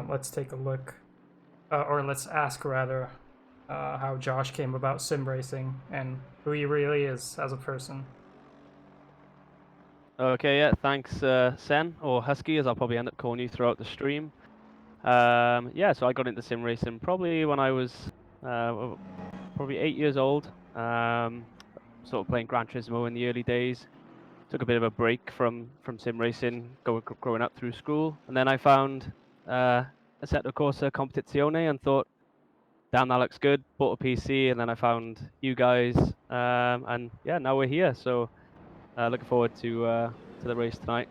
let's take a look, or let's ask rather, how Josh came about sim racing and who he really is as a person. Okay, yeah, thanks, Sen, or Husky, as I'll probably end up calling you throughout the stream. Yeah, so I got into sim racing probably when I was probably 8 years old. Sort of playing Gran Turismo in the early days. Took a bit of a break from sim racing, growing up through school, and then I found Assetto Corsa Competizione and thought, damn, that looks good. Bought a PC, and then I found you guys, and yeah, now we're here. So looking forward to the race tonight.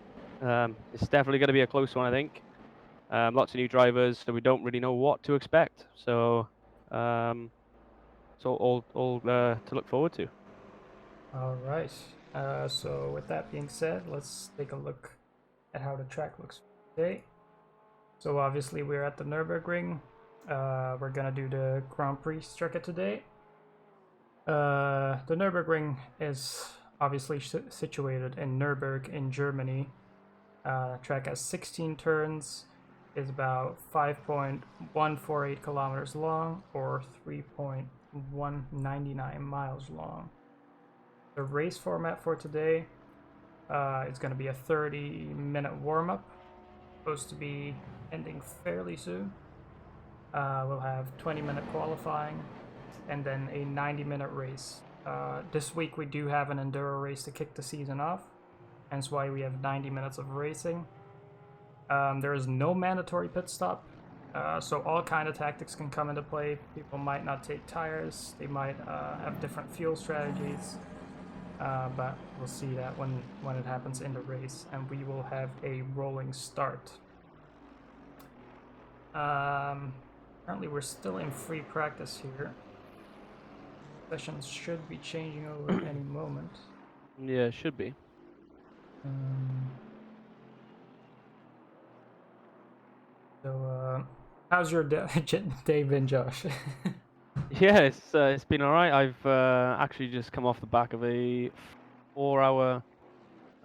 It's definitely going to be a close one, I think. Lots of new drivers, so we don't really know what to expect. So all to look forward to. All right. So with that being said, let's take a look at how the track looks today. So obviously we're at the Nürburgring. We're gonna do the Grand Prix circuit today. The Nürburgring is obviously situated in Nürburg in Germany. Track has 16 turns, is about 5.148 kilometers long or 3.199 miles long. The race format for today is going to be a 30-minute warm-up, supposed to be ending fairly soon. We'll have 20-minute qualifying and then a 90-minute race. This week we do have an enduro race to kick the season off, hence why we have 90 minutes of racing. There is no mandatory pit stop, so all kind of tactics can come into play. People might not take tires, they might have different fuel strategies, but we'll see that when it happens in the race, and we will have a rolling start. Currently we're still in free practice here. Sessions should be changing over at any moment. Yeah, it should be. So, how's your day been, Josh? Yeah, it's been all right. I've actually just come off the back of a 4-hour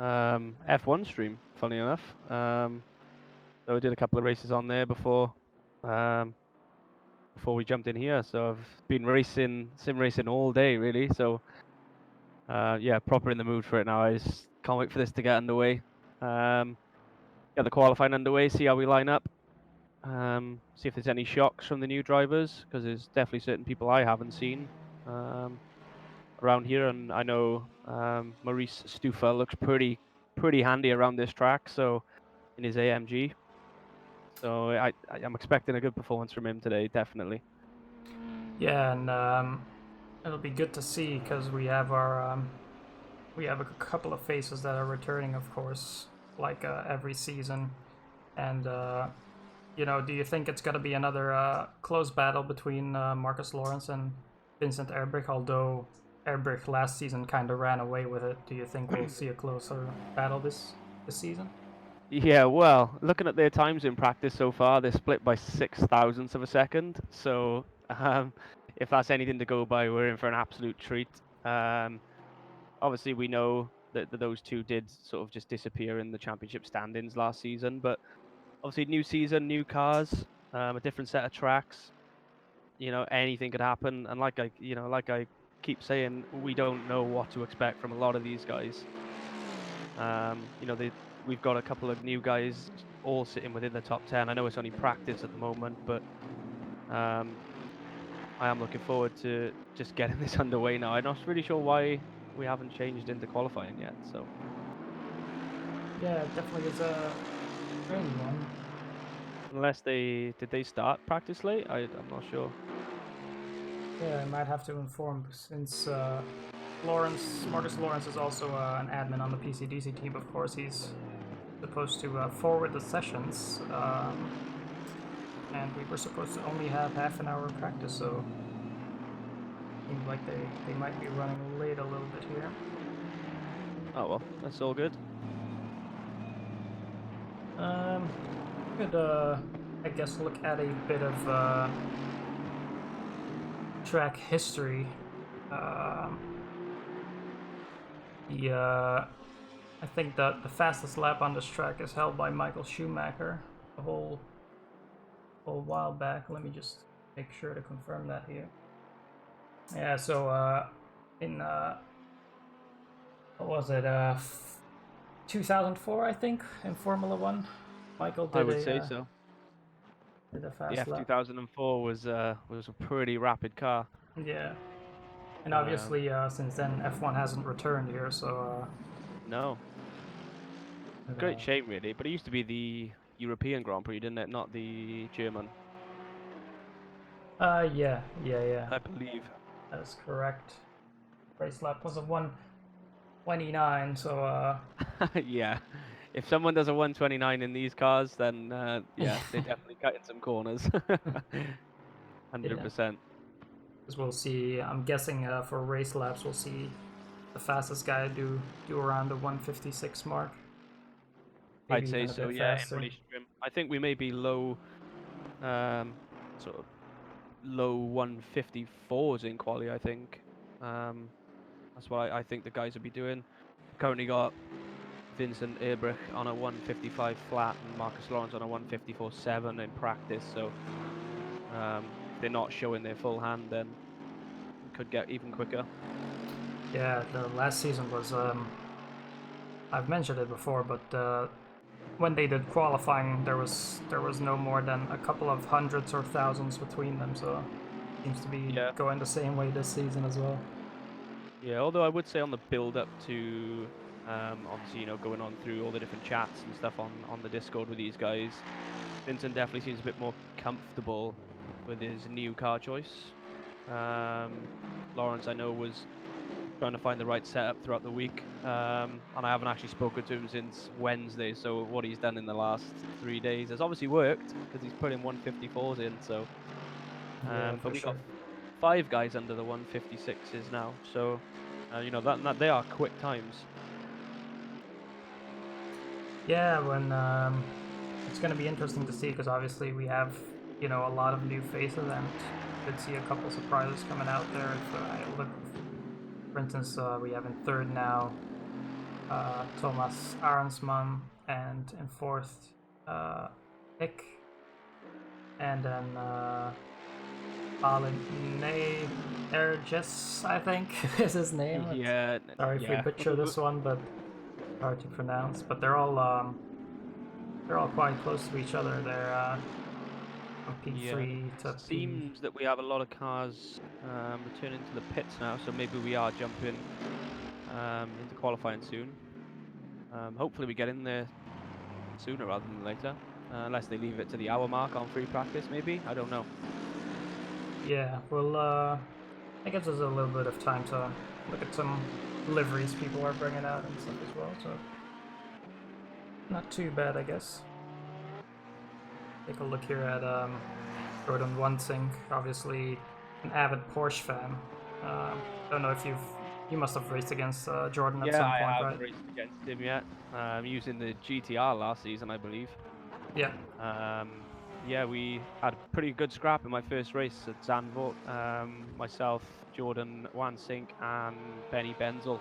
F1 stream. Funny enough, so I did a couple of races on there um, before we jumped in here. So I've been sim racing all day really. So yeah, proper in the mood for it now. I just can't wait for this to get underway. Get the qualifying underway. See how we line up. See if there's any shocks from the new drivers, because there's definitely certain people I haven't seen around here, and I know Maurice Stufa looks pretty handy around this track. So in his AMG, so I'm expecting a good performance from him today, definitely. Yeah, and it'll be good to see because we have a couple of faces that are returning, of course, like every season. And do you think it's gonna be another close battle between Marcus Lawrence and Vincent Erbrich? Although Erbrich last season kind of ran away with it, do you think we'll see a closer battle this season? Yeah, well, looking at their times in practice so far, they're split by 6 thousandths of a second. So if that's anything to go by, we're in for an absolute treat. Obviously, we know that those two did sort of just disappear in the championship standings last season, but obviously, new season, new cars, a different set of tracks. Anything could happen, and like I keep saying, we don't know what to expect from a lot of these guys. We've got a couple of new guys all sitting within the top 10. I know it's only practice at the moment, but I am looking forward to just getting this underway now. I'm not really sure why we haven't changed into qualifying yet. So Yeah, it definitely is a strange one. unless did they start practice late? I'm not sure. Yeah, I might have to inform since Marcus Lawrence is also an admin on the PCDC team. Of course, he's supposed to forward the sessions, and we were supposed to only have half an hour of practice, so seems like they might be running late a little bit here. Oh well, that's all good. Could I guess look at a bit of track history. Um, I think that the fastest lap on this track is held by Michael Schumacher. The whole a while back. Let me just make sure to confirm that here. Yeah, so in what was it? 2004, I think, in Formula One, Michael I did would say so. a The fast lap. F2004 was a pretty rapid car. Yeah, and Um, obviously since then F1 hasn't returned here, so no, great shame really. But it used to be the European Grand Prix, didn't it? Not the German. yeah, I believe. that is correct. Race lap was a 1:29, so Yeah. If someone does a 129 in these cars, then yeah, they definitely cut in some corners. yeah, 100%. because we'll see. I'm guessing for race laps we'll see the fastest guy do around the 1:56 mark. Maybe I'd say even a so, bit yeah, in faster. relation to him. I think we may be low, sort of low 154s in quali, I think. That's what I think the guys will be doing. Currently got Vincent Erbrich on a 155 flat and Marcus Lawrence on a 154.7 in practice, so if they're not showing their full hand, then it could get even quicker. Yeah, the last season was I've mentioned it before, but when they did qualifying, there was no more than a couple of hundreds or thousands between them. So it seems to be Yeah. going the same way this season as well. Yeah, although I would say on the build up to obviously, going on through all the different chats and stuff on the Discord with these guys, Vincent definitely seems a bit more comfortable with his new car choice. Lawrence, I know, was trying to find the right setup throughout the week, and I haven't actually spoken to him since Wednesday. So what he's done in the last 3 days has obviously worked because he's putting 154s in. So, Yeah, but for we sure. got 5 guys under the 156s now. So, that they are quick times. Yeah, when it's going to be interesting to see because obviously we have a lot of new faces and could see a couple surprises coming out there. If I look, for instance, we have in third now Thomas Arensman, and in fourth Nick, and then Aline Erges, I think is his name. Yeah, Sorry if we yeah. butcher this one, but hard to pronounce. But they're all quite close to each other. They're from Yeah, P3 to P. seems that we have a lot of cars returning to the pits now, so maybe we are jumping into qualifying soon. Hopefully we get in there sooner rather than later, unless they leave it to the hour mark on free practice, maybe. I don't know. Yeah, well, I guess there's a little bit of time to look at some liveries people are bringing out and stuff as well. So not too bad, I guess. Take a look here at Jordan Wansink, obviously an avid Porsche fan. Don't know if you must have raced against Jordan at Yeah, some I point, right? haven't raced against him yet. Using the GTR last season, I believe. Yeah, Yeah, we had a pretty good scrap in my first race at Zandvoort. Myself, Jordan Wansink, and Benny Benzel.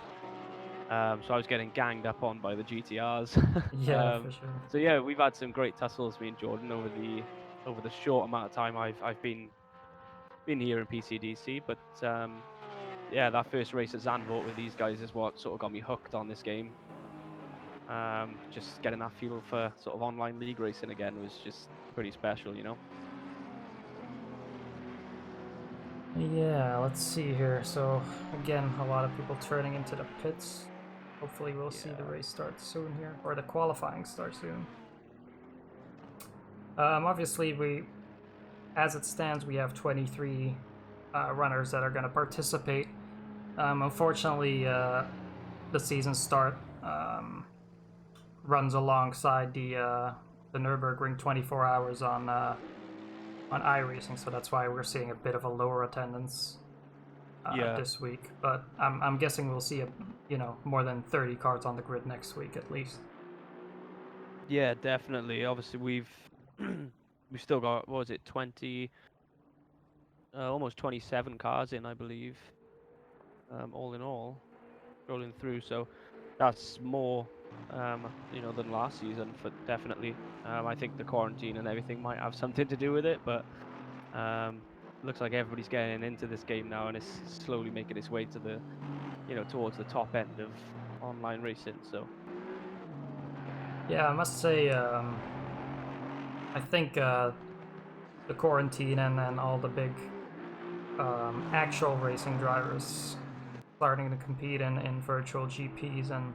So I was getting ganged up on by the GTRs. yeah, for sure. So yeah, we've had some great tussles, me and Jordan, over the short amount of time I've been here in PCDC. But yeah, that first race at Zandvoort with these guys is what sort of got me hooked on this game. Just getting that feel for sort of online league racing again was just pretty special, Yeah, let's see here. So again, a lot of people turning into the pits. Hopefully, we'll see the Yeah. race start soon here, or the qualifying start soon. Obviously, as it stands, we have 23 runners that are going to participate. Unfortunately, the season start runs alongside the Nürburgring 24 hours on iRacing, so that's why we're seeing a bit of a lower attendance Yeah. this week. But I'm guessing we'll see more than 30 cars on the grid next week at least. Yeah, definitely. Obviously, we've still got, what was it, 20, almost 27 cars in, I believe, all in all, rolling through. So that's more than last season, for definitely. I think the quarantine and everything might have something to do with it, but looks like everybody's getting into this game now, and it's slowly making its way to the, towards the top end of online racing. So Yeah, I must say, I think the quarantine and all the big actual racing drivers starting to compete in virtual GPs and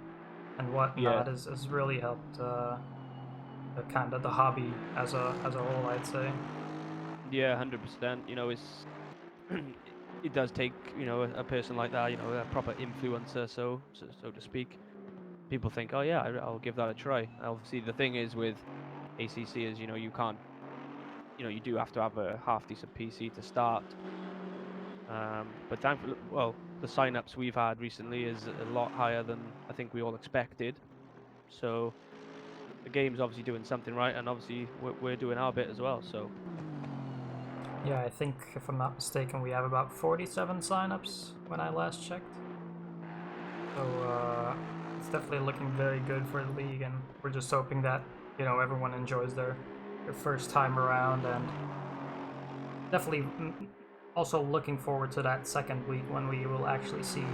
yeah, whatnot has really helped kind of the hobby as a whole, I'd say. yeah, 100%. It's it does take a person like that, a proper influencer, so to speak. People think, oh yeah, I'll give that a try. Obviously, the thing is with ACC is you can't, you do have to have a half decent PC to start. But thankfully, well, the sign-ups we've had recently is a lot higher than I think we all expected. So the game's obviously doing something right, and obviously we're doing our bit as well. So Yeah, I think if I'm not mistaken, we have about 47 signups when I last checked. So it's definitely looking very good for the league, and we're just hoping that everyone enjoys their first time around, and definitely also looking forward to that second week when we will actually see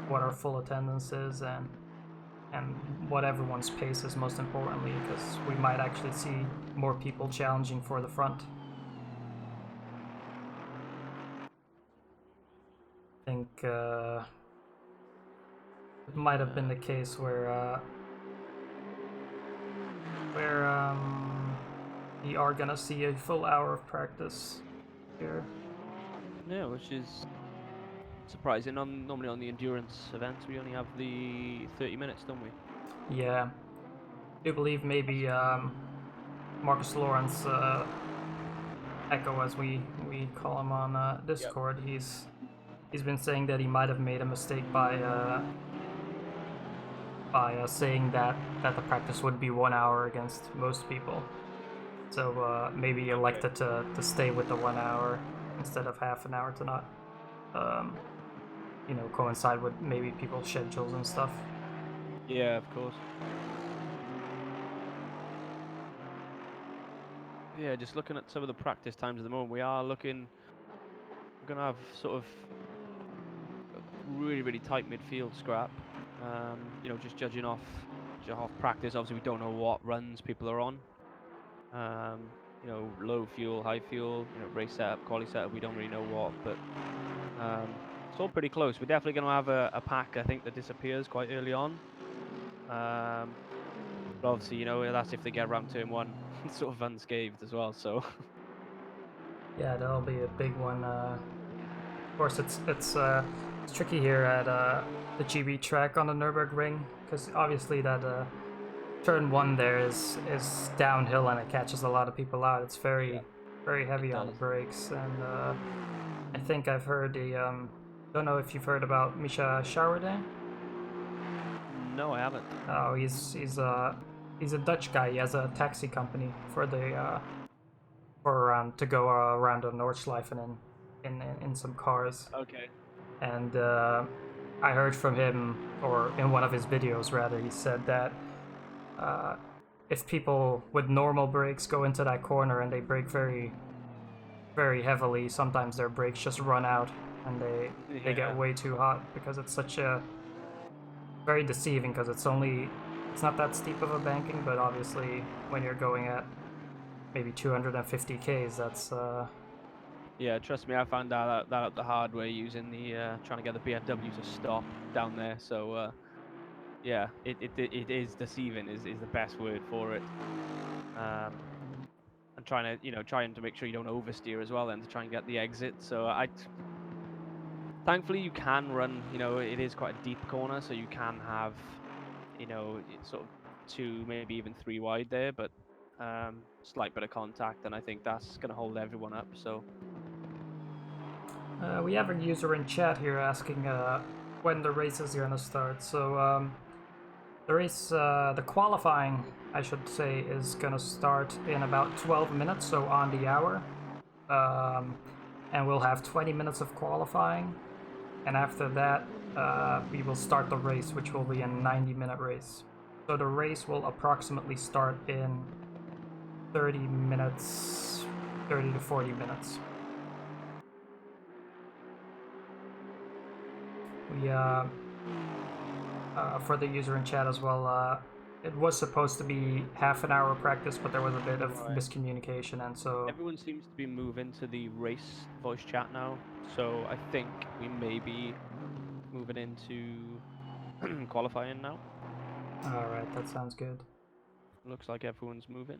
what our full attendance is and what everyone's pace is, most importantly, because we might actually see more people challenging for the front. I think it might have been the case where we are gonna see a full hour of practice here. yeah, which is surprising. Normally on the endurance events, we only have the 30 minutes, don't we? Yeah, I do believe maybe Marcus Lawrence, Echo as we call him on Yep. Discord, he's been saying that he might have made a mistake by saying that the practice would be 1 hour against most people. So maybe he Okay. elected to stay with the 1 hour instead of half an hour to not, um, coincide with maybe people's schedules and stuff. Yeah, of course. Yeah, just looking at some of the practice times at the moment, we're gonna have sort of a really, really tight midfield scrap. Just judging off practice. Obviously, we don't know what runs people are on. Low fuel, high fuel, race setup, quali setup, we don't really know what, but it's all pretty close. We're definitely going to have a pack, I think, that disappears quite early on. But obviously, that's if they get around turn one sort of unscathed as well, so. Yeah, that'll be a big one. Of course, it's tricky here at the GB track on the Nürburgring because obviously that turn one there is downhill and it catches a lot of people out. It's Yeah, very it heavy on the does. brakes, and I think I've heard don't know if you've heard about Misha Shawarday. No, I haven't. Oh, he's a Dutch guy. He has a taxi company for the for around to go around the Nordschleifen in some cars. Okay. And I heard from him, or in one of his videos rather, he said that uh, if people with normal brakes go into that corner and they brake very, very heavily, sometimes their brakes just run out and they get Yeah. way too hot because it's such a very deceiving because it's not that steep of a banking, but obviously when you're going at maybe 250 k's, that's Yeah, trust me, I found that out the hard way using the trying to get the BMW to stop down there. So yeah, it is deceiving is the best word for it. Um, and trying to make sure you don't oversteer as well, then to try and get the exit. So thankfully you can run. It is quite a deep corner, so you can have sort of two, maybe even three wide there, but slight bit of contact, and I think that's going to hold everyone up. So we have a user in chat here asking when the race is going to start. So the race, the qualifying, I should say, is going to start in about 12 minutes, so on the hour. And we'll have 20 minutes of qualifying. And after that, we will start the race, which will be a 90-minute race. So the race will approximately start in 30 minutes, 30 to 40 minutes. We, for the user in chat as well, it was supposed to be half an hour practice, but there was a bit of miscommunication, and so... Everyone seems to be moving to the race voice chat now, so I think we may be moving into qualifying now. Alright, that sounds good. Looks like everyone's moving.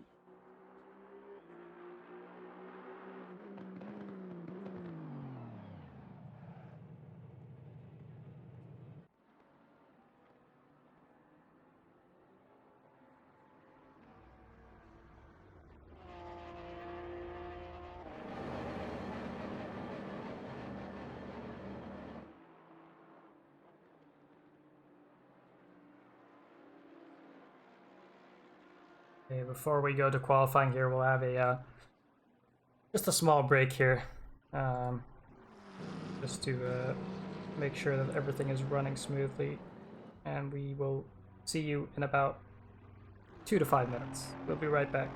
Okay, before we go to qualifying here, we'll have a just a small break here, just to make sure that everything is running smoothly, and we will see you in about 2 to 5 minutes. We'll be right back.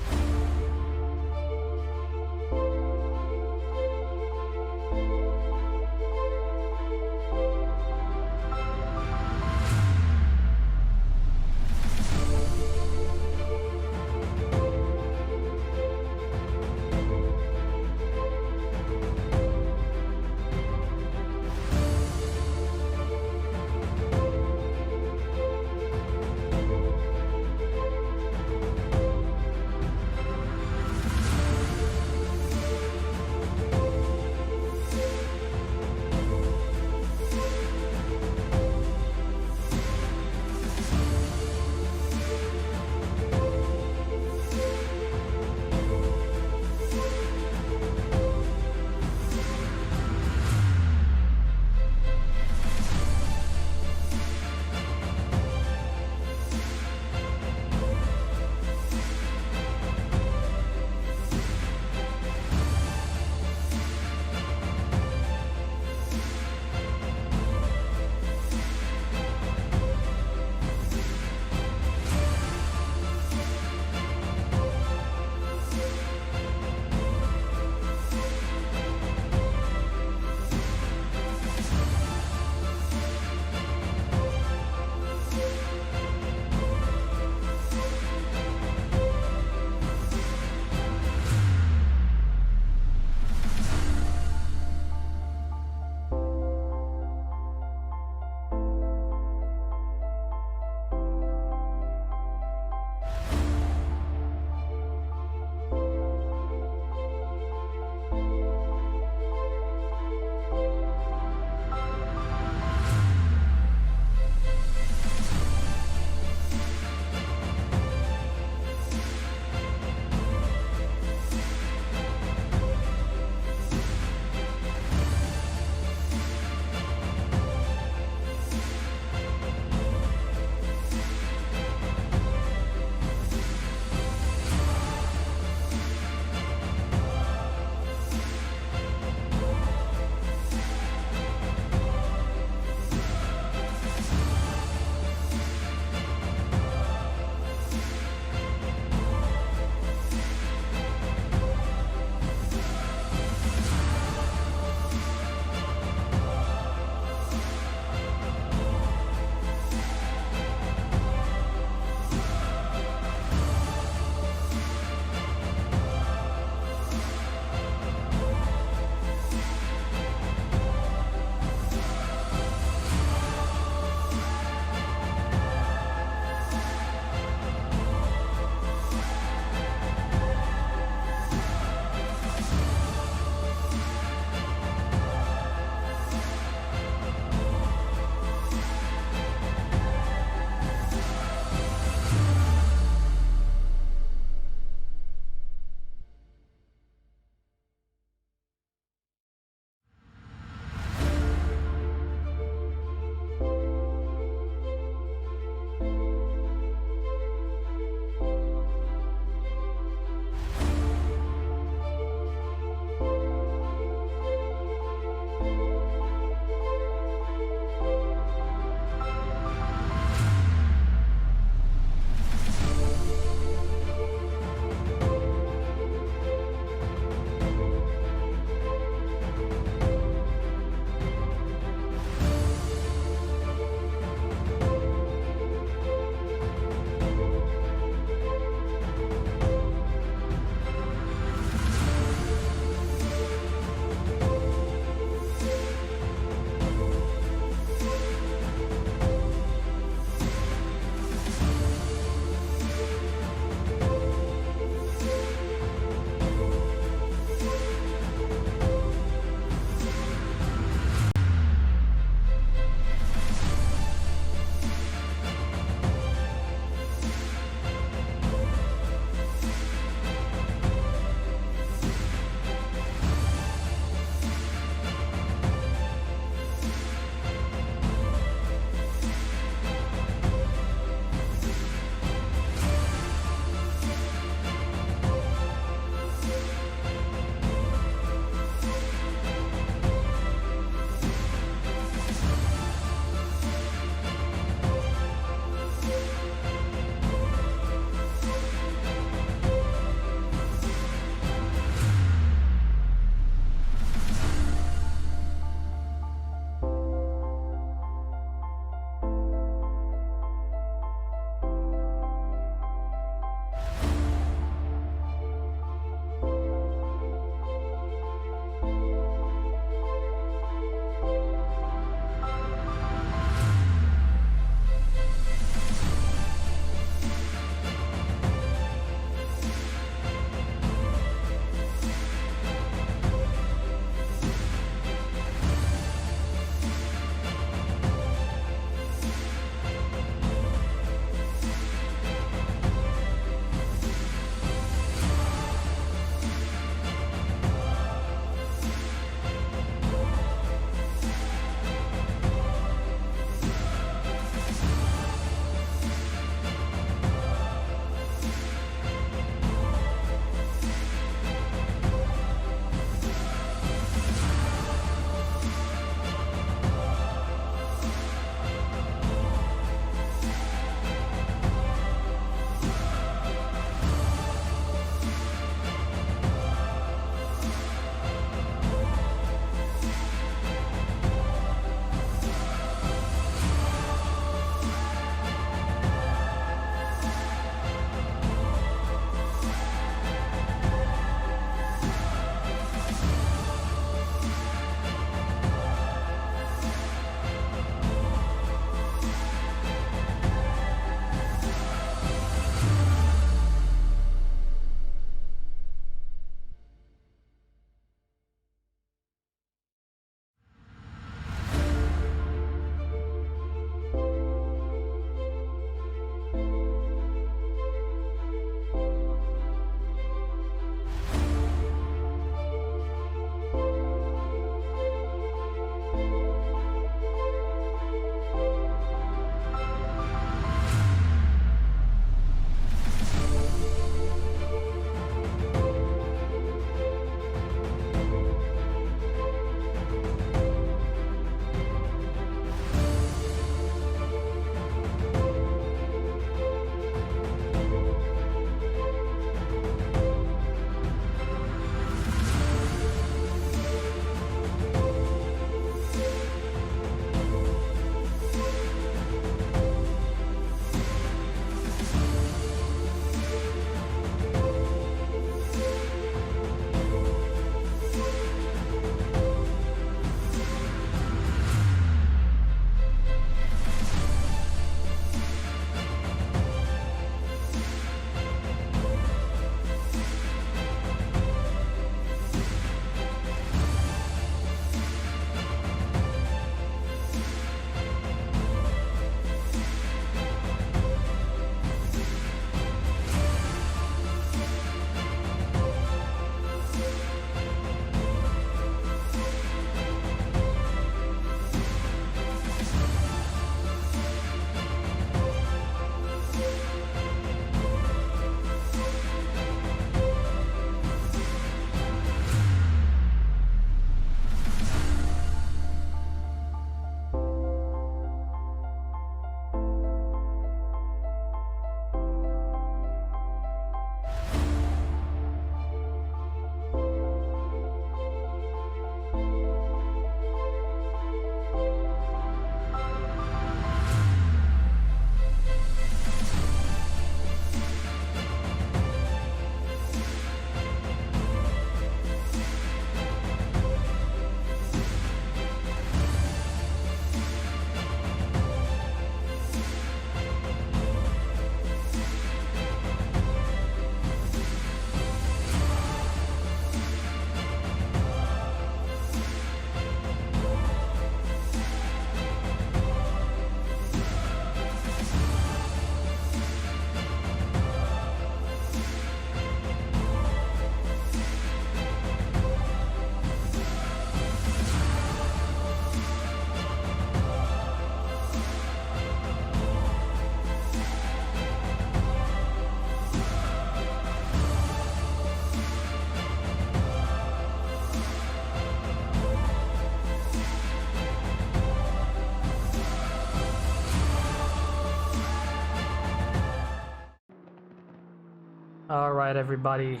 All right, everybody,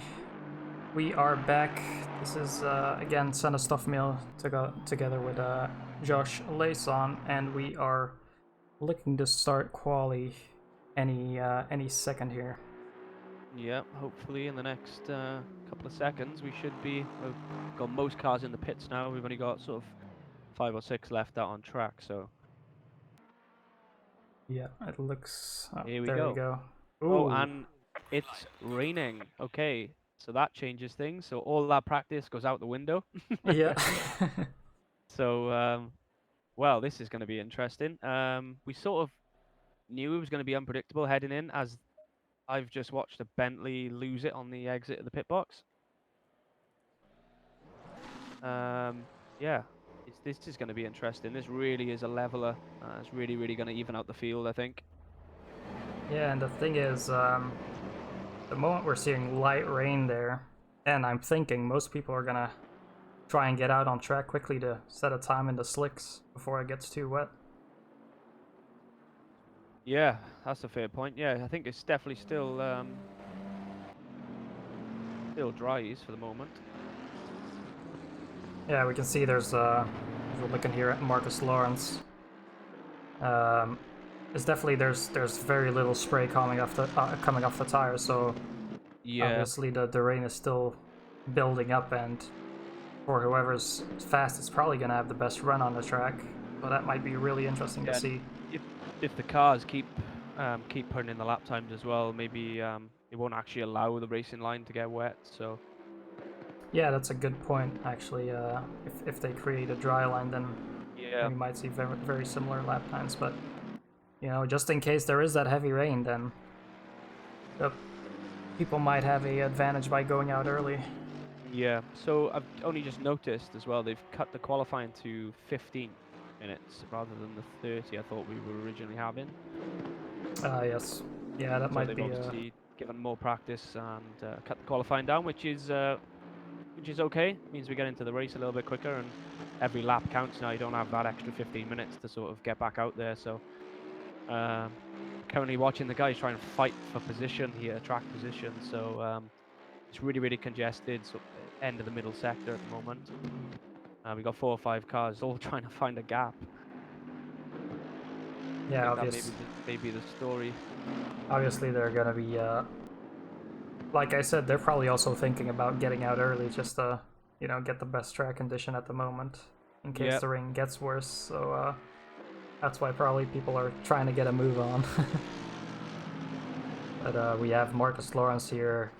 we are back. This is again Son of Stuff Meal together with Josh Layson, and we are looking to start quali any second here. Yeah, hopefully in the next couple of seconds we should be. We've got most cars in the pits now. We've only got sort of 5 or 6 left out on track. So Yeah, it looks. Oh, here we there you go. go. Oh, Ooh, and it's raining. Okay, so that changes things. So all that practice goes out the window. yeah. So well, this is going to be interesting. We sort of knew it was going to be unpredictable heading in, as I've just watched a Bentley lose it on the exit of the pit box. Yeah, this is going to be interesting. This really is a leveler. It's really, really going to even out the field, I think. Yeah, and the thing is, the moment we're seeing light rain there, and I'm thinking most people are gonna try and get out on track quickly to set a time in the slicks before it gets too wet. Yeah, that's a fair point. Yeah, I think it's definitely still dries for the moment. Yeah, we can see there's if we're looking here at Marcus Lawrence. It's definitely there's very little spray coming off the tires, so Yeah, obviously the rain is still building up, and for whoever's fast, it's probably gonna have the best run on the track. So that might be really interesting to yeah. see. If if the cars keep putting in the lap times as well, maybe it won't actually allow the racing line to get wet. So Yeah, that's a good point, actually. If they create a dry line, then yeah, we might see very similar lap times. But, just in case there is that heavy rain, then the people might have a advantage by going out early. yeah. So I've only just noticed as well, they've cut the qualifying to 15 minutes rather than the 30 I thought we were originally having. Yes. Yeah, that So might they've be... obviously given more practice and cut the qualifying down, which is okay. It means we get into the race a little bit quicker, and every lap counts now. You don't have that extra 15 minutes to sort of get back out there. So currently watching the guys try and fight for position here, track position. So it's really, really congested. So end of the middle sector at the moment. We've got 4 or 5 cars all trying to find a gap. I Yeah, think that may be the story. obviously they're gonna be... like I said, they're probably also thinking about getting out early just to, get the best track condition at the moment in case Yep. the rain gets worse. So that's why probably people are trying to get a move on. But we have Marcus Lawrence here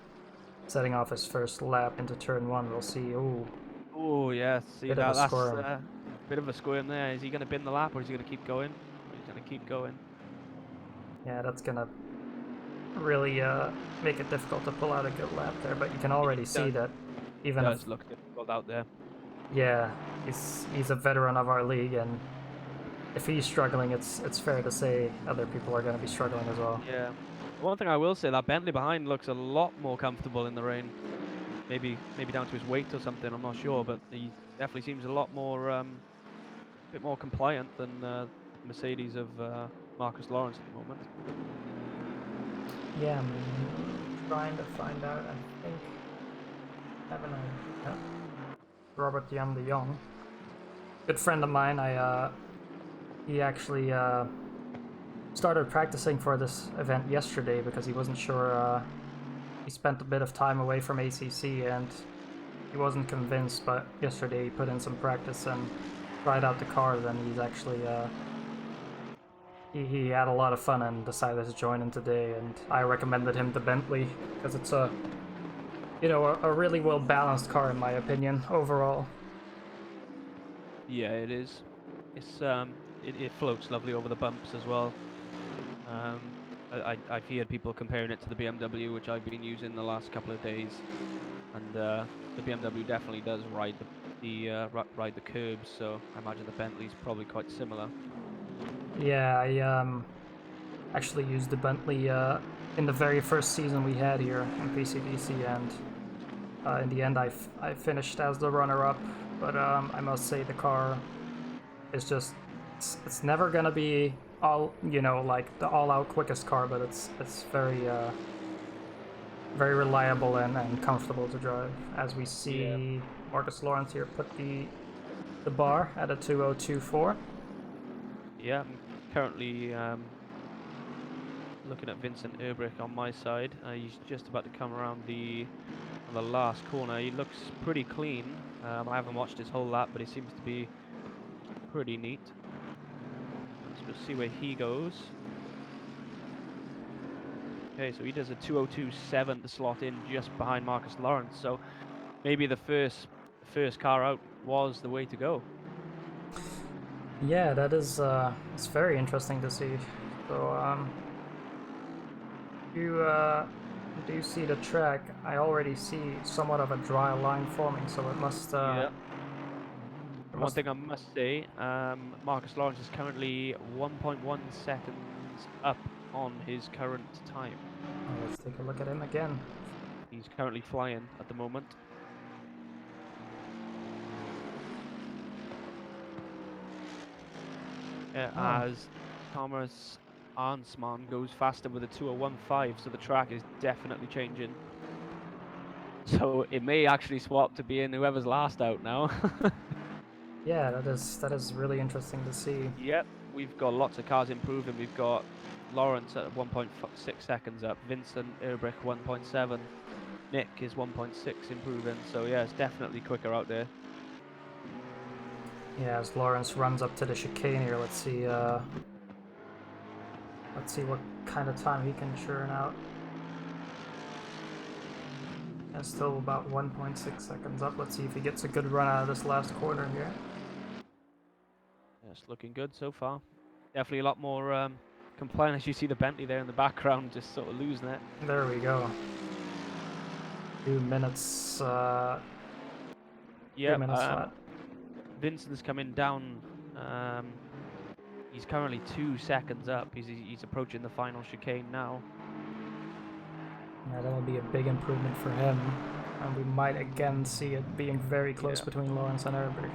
setting off his first lap into turn 1. We'll see. Ooh, Oh yeah, see bit of a that that's squirm. a bit of a squirm there. Is he going to bin the lap or is he going to keep going? He's going to keep going. Yeah, that's gonna really make it difficult to pull out a good lap there. But you can It already see that even if, does look difficult out there. yeah, he's a veteran of our league, and if he's struggling, it's fair to say other people are going to be struggling as well. Yeah. One thing I will say, that Bentley behind looks a lot more comfortable in the rain. Maybe down to his weight or something. I'm not sure, but he definitely seems a lot more, bit more compliant than Mercedes of Marcus Lawrence at the moment. Yeah, I'm trying to find out. I think haven't I? Yeah. Robert Jan de Jong, good friend of mine. He actually started practicing for this event yesterday because he wasn't sure. He spent a bit of time away from ACC and he wasn't convinced. But yesterday he put in some practice and tried out the cars, and he's actually he had a lot of fun and decided to join in today. And I recommended him to Bentley because it's a really well balanced car in my opinion overall. Yeah, it is. It's it floats lovely over the bumps as well. I've heard people comparing it to the BMW, which I've been using the last couple of days, and the BMW definitely does ride ride the curbs. So I imagine the Bentley's probably quite similar. Yeah, I actually used the Bentley in the very first season we had here in PCDC, and in the end I finished as the runner-up. But I must say the car is just it's never gonna be all like the all-out quickest car, but it's very very reliable and comfortable to drive. As we see Yeah. Marcus Lawrence here put the bar at a 2024. Yeah, I'm currently looking at Vincent Erbrick on my side. He's just about to come around on the last corner. He looks pretty clean. I haven't watched his whole lap, but he seems to be pretty neat. Let's just see where he goes. Okay, so he does a 2:02.7 to slot in just behind Marcus Lawrence. So maybe the first car out was the way to go. Yeah, that is it's very interesting to see. So you do you see the track? I already see somewhat of a dry line forming, so it must Yeah. it One must thing I must say, Marcus Lawrence is currently 1.1 seconds up on his current time. oh, let's take a look at him again. He's currently flying at the moment. Oh, As Thomas Arnsman goes faster with a 2:01.5, so the track is definitely changing. So it may actually swap to being whoever's last out now. yeah, that is really interesting to see. Yep, we've got lots of cars improving. We've got Lawrence at 1.6 seconds up, Vincent Erbrick 1.7, Nick is 1.6 improving. So yeah, it's definitely quicker out there. Yeah, as Lawrence runs up to the chicane here, let's see what kind of time he can churn out. And still about 1.6 seconds up. Let's see if he gets a good run out of this last corner here. Yeah, it's looking good so far. Definitely a lot more compliant as you see the Bentley there in the background, just sort of losing it. There we go. 2 minutes, Yep, 2 minutes flat. Vincent's coming down. He's currently 2 seconds up. He's approaching the final chicane now. Yeah, that'll be a big improvement for him. And we might again see it being very close Yeah. between Lawrence and Herbert.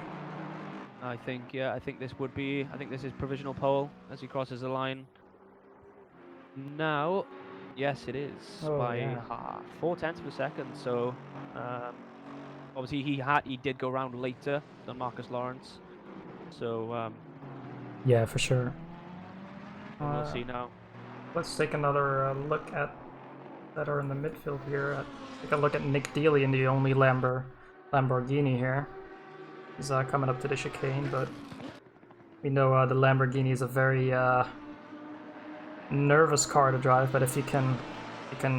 I think this is provisional pole as he crosses the line. Now, yes, it is Oh by yeah. 0.4 of a second. So, obviously he did go round later than Marcus Lawrence. So, Yeah, for sure. we'll see now. Let's take another look at that are in the midfield here. Take a look at Nick Dealey in the only Lamborghini here. He's coming up to the chicane, but we know the Lamborghini is a very nervous car to drive. But if you can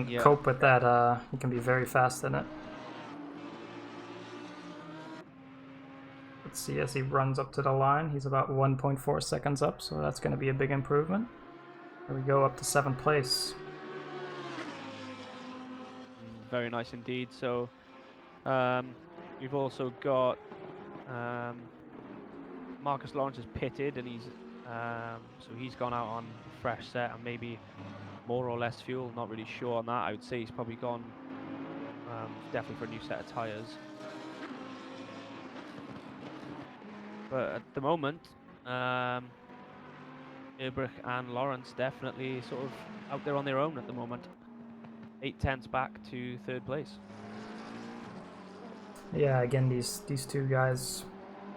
Yeah. cope with that, you can be very fast in it. Let's see as he runs up to the line. He's about 1.4 seconds up, so that's going to be a big improvement. There we go, up to 7th place. Very nice indeed. So, we've also got Marcus Lawrence has pitted, and he's gone out on fresh set and maybe more or less fuel. Not really sure on that. I would say he's probably gone definitely for a new set of tires. But at the moment, Erbrich and Lawrence definitely sort of out there on their own at the moment. 8/10 back to 3rd place. Yeah, again, these two guys,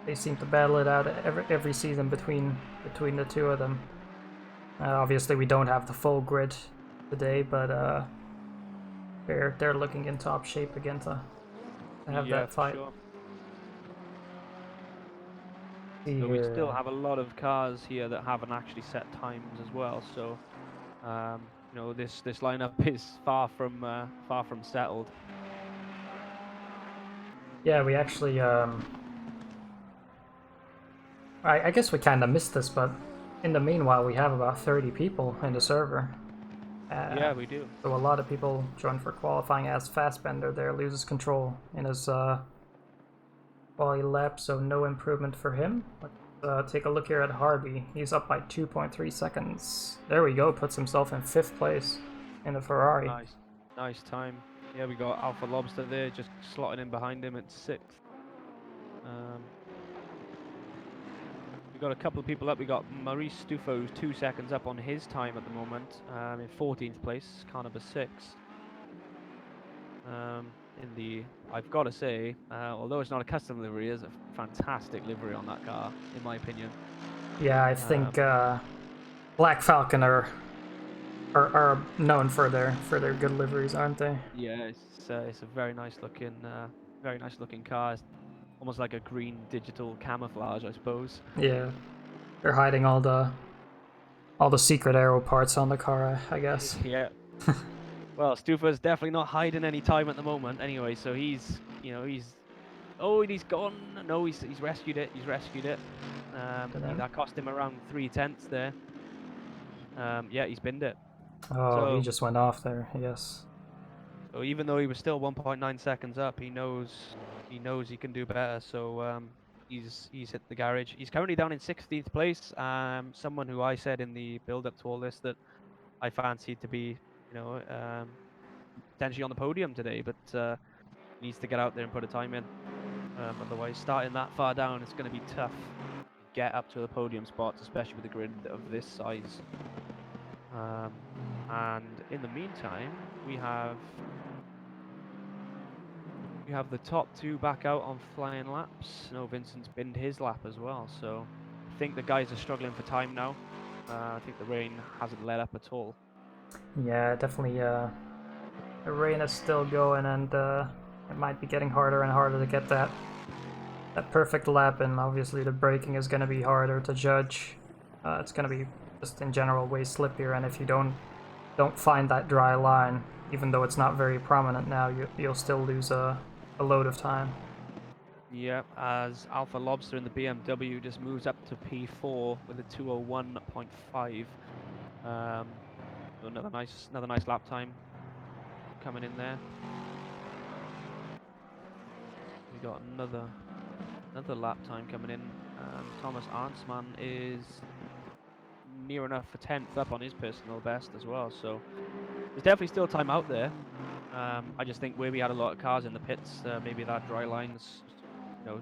they seem to battle it out every season between the two of them. Obviously, we don't have the full grid today, but they're looking in top shape again to have Yeah, that for fight. sure. See So we here. still have a lot of cars here that haven't actually set times as well. So this lineup is far from settled. Yeah, we actually I guess we kind of missed this, but in the meanwhile, we have about 30 people in the server. Yeah, we do. So a lot of people join for qualifying as Fastbender there, loses control in his quali lap, so no improvement for him. Let's take a look here at Harvey. He's up by 2.3 seconds. There we go, puts himself in 5th place in the Ferrari. Nice time. Yeah, we got Alpha Lobster there, just slotting in behind him at 6th. We got a couple of people up. We got Maurice Stufo 2 seconds up on his time at the moment, in 14th place, Carnival 6th. In the, I've got to say, although it's not a custom livery, it is a fantastic livery on that car, in my opinion. Yeah, I think Black Falcon are known for their good liveries, aren't they? Yeah, it's a very nice looking car. It's almost like a green digital camouflage, I suppose. Yeah, they're hiding all the secret aero parts on the car, I guess. Yeah. Well, Stufa's definitely not hiding any time at the moment. Anyway, so oh, and he's gone. No, he's rescued it. He's rescued it. That cost him around 3/10 there. Yeah, he's binned it. Oh, he So just went off there. Yes. So even though he was still 1.9 seconds up, he knows he can do better. So he's hit the garage. He's currently down in 16th place. Someone who I said in the build up to all this that I fancied to be, potentially on the podium today, but needs to get out there and put a time in. Otherwise, starting that far down, it's going to be tough to get up to the podium spots, especially with a grid of this size. And in the meantime, we have the top two back out on flying laps. No, Vincent's binned his lap as well, so I think the guys are struggling for time now. I think the rain hasn't let up at all. Yeah, definitely. The rain is still going, and it might be getting harder and harder to get that perfect lap, and obviously the braking is going to be harder to judge. It's going to be just in general way slippier, and if you don't find that dry line, even though it's not very prominent now, you'll still lose a load of time. Yeah, as Alpha Lobster in the BMW just moves up to P4 with a 2:01.5. So another nice lap time coming in there. We got another lap time coming in. Thomas Arnsman is near enough for 10th up on his personal best as well. So there's definitely still time out there. I just think where we had a lot of cars in the pits, maybe that dry line's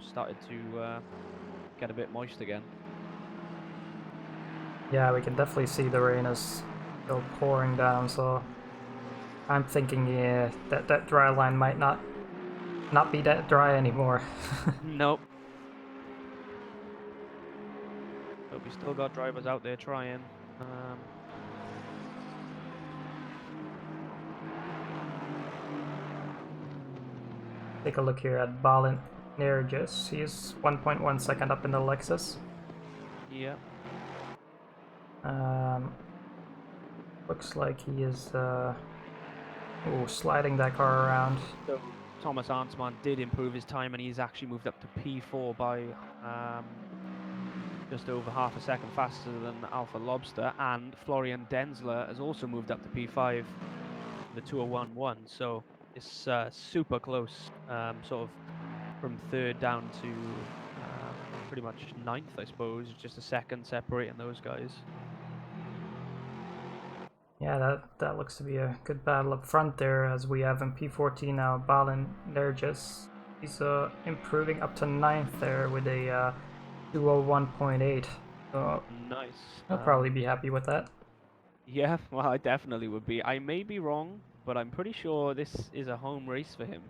started to get a bit moist again. Yeah, we can definitely see the rain is still pouring down, so I'm thinking, yeah, that dry line might not be that dry anymore. Nope. But we still got drivers out there trying. Take a look here at Balint Nergis. He's 1.1 second up in the Lexus. Yeah. Looks like he is sliding that car around. So Thomas Arnsman did improve his time, and he's actually moved up to P4 by just over half a second faster than Alpha Lobster, and Florian Denzler has also moved up to P5 with a 2:01.1. So it's super close, sort of from third down to pretty much ninth, I suppose. Just a second separating those guys. Yeah, that looks to be a good battle up front there, as we have in P14 now Balint Nergis. He's improving up to 9th there with a 2:01.8. So nice. He'll probably be happy with that. Yeah, well, I definitely would be. I may be wrong, but I'm pretty sure this is a home race for him.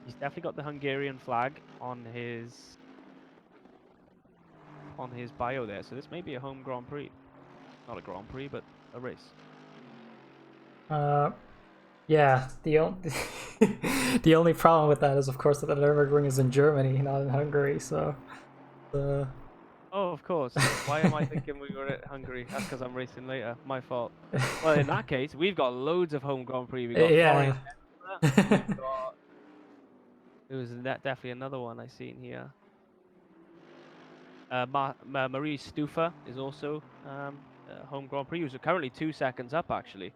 He's definitely got the Hungarian flag on his bio there, so this may be a home Grand Prix. Not a Grand Prix, but a race. Yeah, the only problem with that is, of course, that the Nürburgring is in Germany, not in Hungary, so... Oh, of course. Why am I thinking we were at Hungary? That's because I'm racing later. My fault. Well, in that case, we've got loads of home Grand Prix. We got yeah. It was definitely another one I seen here. Marie Stufa is also home Grand Prix. He was currently 2 seconds up, actually.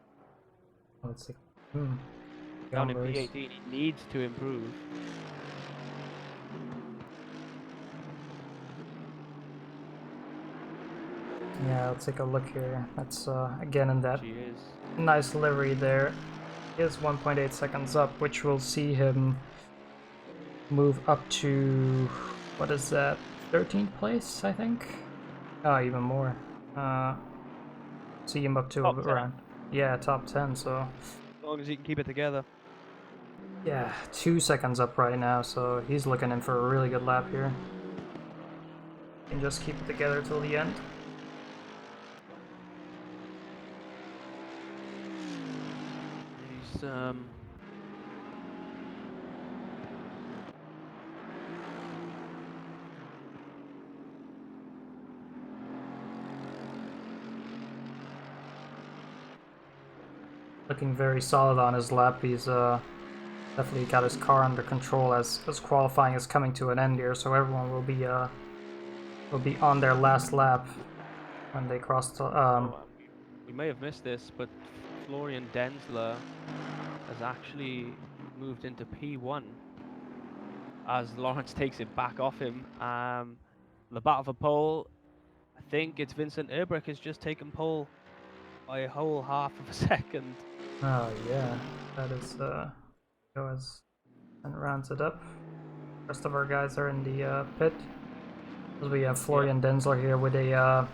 Let's see. Down in P18, he needs to improve. Yeah, let's take a look here. That's again in that She is. nice livery there. He is 1.8 seconds up, which will see him move up to, what is that, 13th place, I think? Oh, even more. See him up to Top around 10. Yeah, top 10, so... long as he can keep it together. Yeah, 2 seconds up right now, so he's looking in for a really good lap here. And just keep it together till the end. He's looking very solid on his lap. He's definitely got his car under control as qualifying is coming to an end here, so everyone will be on their last lap when they cross the we may have missed this, but Florian Denzler has actually moved into P1 as Lawrence takes it back off him. The battle for pole, I think it's Vincent Erbrich has just taken pole by a whole half of a second. Oh yeah, that is goes and rounds it up. The rest of our guys are in the pit. As we have Florian Denzler here with a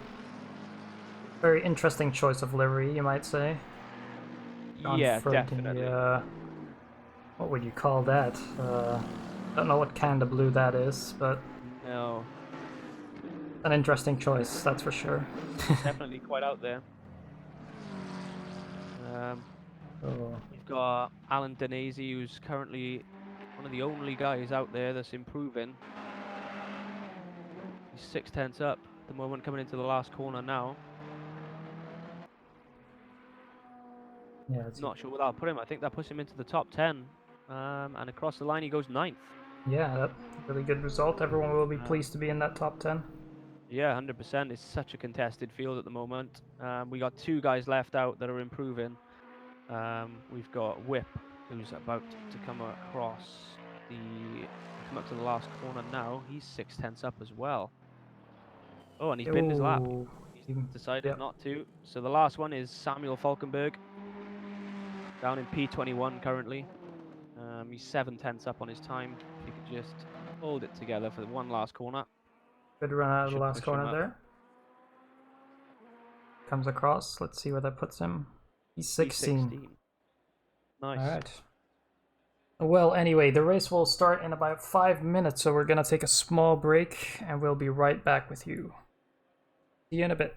very interesting choice of livery, you might say. Yeah, definitely. What would you call that? Don't know what kind of blue that is, but No, an interesting choice, that's for sure. definitely quite out there. Oh. You've got Alan Danese, who's currently one of the only guys out there that's improving. He's 6/10 up at the moment, coming into the last corner now. Yeah, it's Not sure what that'll put him. I think that puts him into the top 10. And across the line, he goes 9th. yeah, that's a really good result. Everyone will be pleased to be in that top 10. Yeah, 100%. It's such a contested field at the moment. We got 2 guys left out that are improving. We've got Whip, who's about to come across come up to the last corner now. He's 6/10 up as well. Oh, and he's binned his lap. He's decided not to. So the last one is Samuel Falkenberg, down in P21 currently. He's 7/10 up on his time. If he could just hold it together for the one last corner. Good run out of the last corner there. Comes across. Let's see where that puts him. He's 16. Nice. Alright. Well, anyway, the race will start in about 5 minutes, so we're gonna take a small break, and we'll be right back with you. See you in a bit.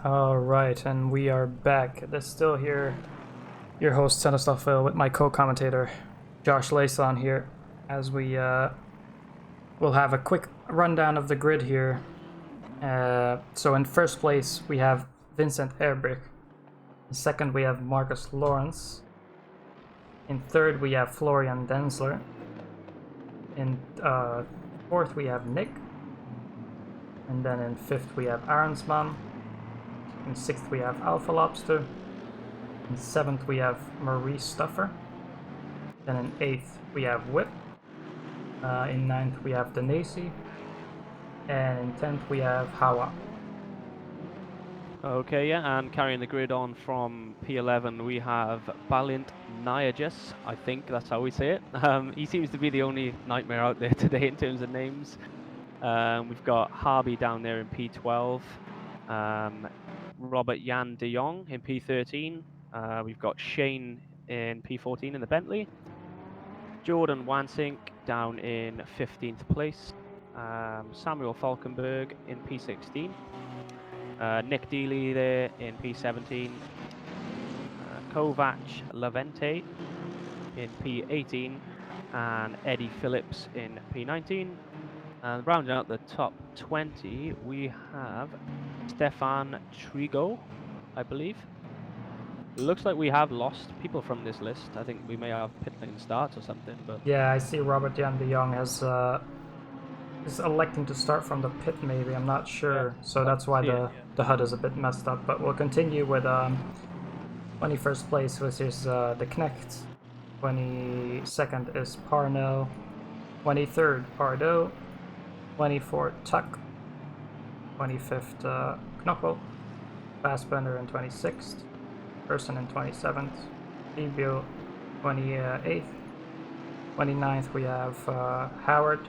All right, and we are back. That's still here. Your host, Phil, with my co-commentator, Josh Layson here, as we will have a quick rundown of the grid here. So in first place, we have Vincent Erbrich. In second, we have Marcus Lawrence. In third, we have Florian Denzler. In fourth, we have Nick. And then in fifth, we have Arnsman. In sixth, we have Alpha Lobster. In seventh, we have Maurice Stuffer. Then in eighth, we have Whip. In ninth, we have Danesi. And in 10th, we have Hawa. Okay, yeah, and carrying the grid on from P11, we have Balint Nayages, I think that's how we say it. He seems to be the only nightmare out there today in terms of names. We've got Harby down there in P12, Robert Jan de Jong in P13, we've got Shane in P14 in the Bentley, Jordan Wansink down in 15th place, Samuel Falkenberg in P16, Nick Dealey there in P17, Kovac Levente in P18, and Eddie Phillips in P19. And rounding out the top 20, we have Stefan Trigo, I believe. Looks like we have lost people from this list. I think we may have pit lane starts or something, but Yeah, I see Robert Jan de Jong is electing to start from the pit, maybe. I'm not sure. Yeah, So that's why the HUD is a bit messed up. But we'll continue with 21st place, which is the Knecht. 22nd is Parnell. 23rd, Pardo. 24th, Tuck. 25th, Knoppel. Fassbender in 26th. Person in 27th. Ebio 28th. 29th, we have Howard.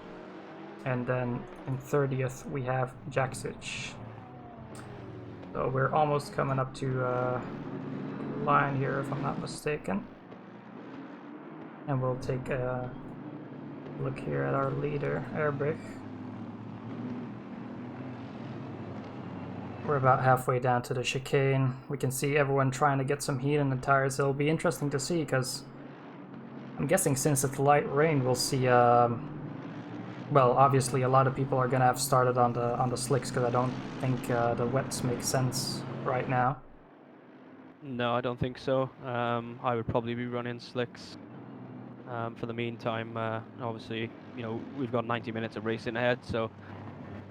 And then in 30th, we have Jaksic. So we're almost coming up to line here, if I'm not mistaken. And we'll take a look here at our leader, Erbrich. We're about halfway down to the chicane. We can see everyone trying to get some heat in the tires. It'll be interesting to see, because I'm guessing since it's light rain, we'll see well, obviously a lot of people are gonna have started on the slicks, because I don't think the wets make sense right now. no, I don't think so. I would probably be running slicks for the meantime. Obviously, you know, we've got 90 minutes of racing ahead, so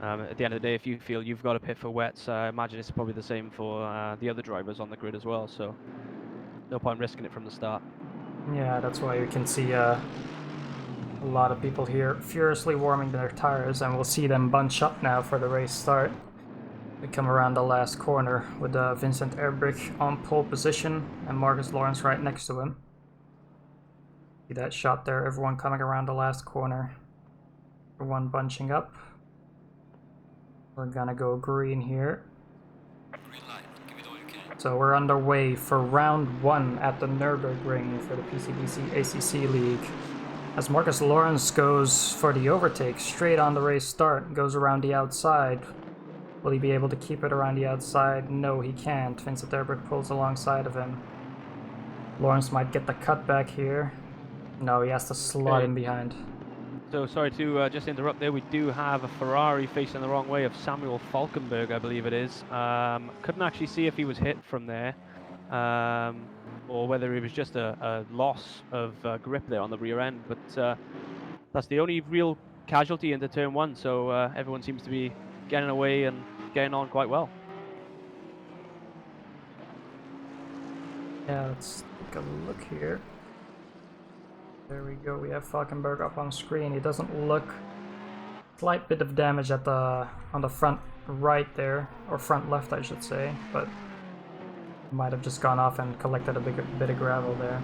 at the end of the day, if you feel you've got to pit for wets, I imagine it's probably the same for the other drivers on the grid as well, so no point risking it from the start. Yeah, that's why you can see a lot of people here furiously warming their tires, and we'll see them bunch up now for the race start. We come around the last corner with Vincent Erbrich on pole position and Marcus Lawrence right next to him. See that shot there, everyone coming around the last corner. Everyone bunching up. We're gonna go green here. So we're underway for round 1 at the Nürburgring for the PCDC ACC League. As Marcus Lawrence goes for the overtake straight on the race start, goes around the outside. Will he be able to keep it around the outside? No, he can't. Vincent Erbrich pulls alongside of him. Lawrence might get the cut back here. No, he has to slot in behind. So sorry to just interrupt there. We do have a Ferrari facing the wrong way of Samuel Falkenberg, I believe it is. Couldn't actually see if he was hit from there, or whether it was just a loss of grip there on the rear end. But that's the only real casualty into turn 1. So everyone seems to be getting away and getting on quite well. Yeah, let's take a look here. There we go, we have Falkenberg up on screen. He doesn't look... Slight bit of damage at on the front right there, or front left I should say, but might have just gone off and collected a bit of gravel there.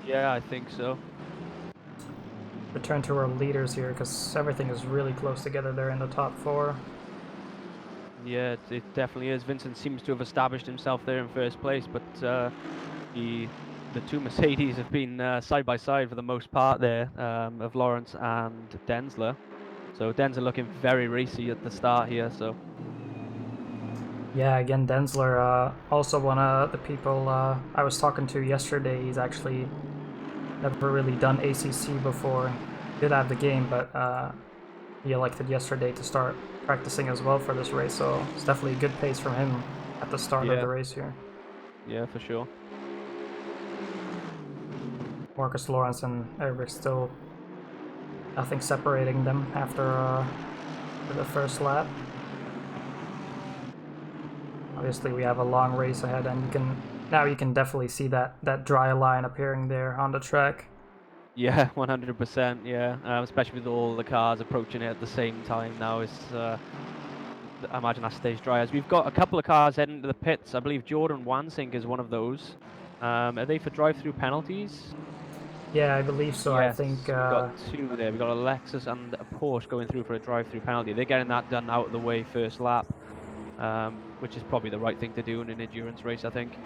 Yeah, I think so. Return to our leaders here, because everything is really close together there in the top 4. Yeah, it definitely is. Vincent seems to have established himself there in first place, but the two Mercedes have been side by side for the most part there, of Lawrence and Denzler. So Denzler looking very racy at the start here. So Yeah, again, Densler, also one of the people I was talking to yesterday. He's actually never really done ACC before. Did have the game, but he elected yesterday to start practicing as well for this race, so it's definitely a good pace from him at the start of Yeah, the race here. yeah, for sure. Marcus Lawrence and Eric still nothing separating them after the first lap. Obviously, we have a long race ahead, and you can definitely see that dry line appearing there on the track. Yeah, 100%. Yeah, especially with all the cars approaching it at the same time now. It's I imagine that stays dry. As we've got a couple of cars heading into the pits. I believe Jordan Wansink is one of those. Are they for drive-through penalties? Yeah, I believe so. I Yes, think we've got two there. We've got a Lexus and a Porsche going through for a drive-through penalty. They're getting that done out of the way first lap, which is probably the right thing to do in an endurance race, I think.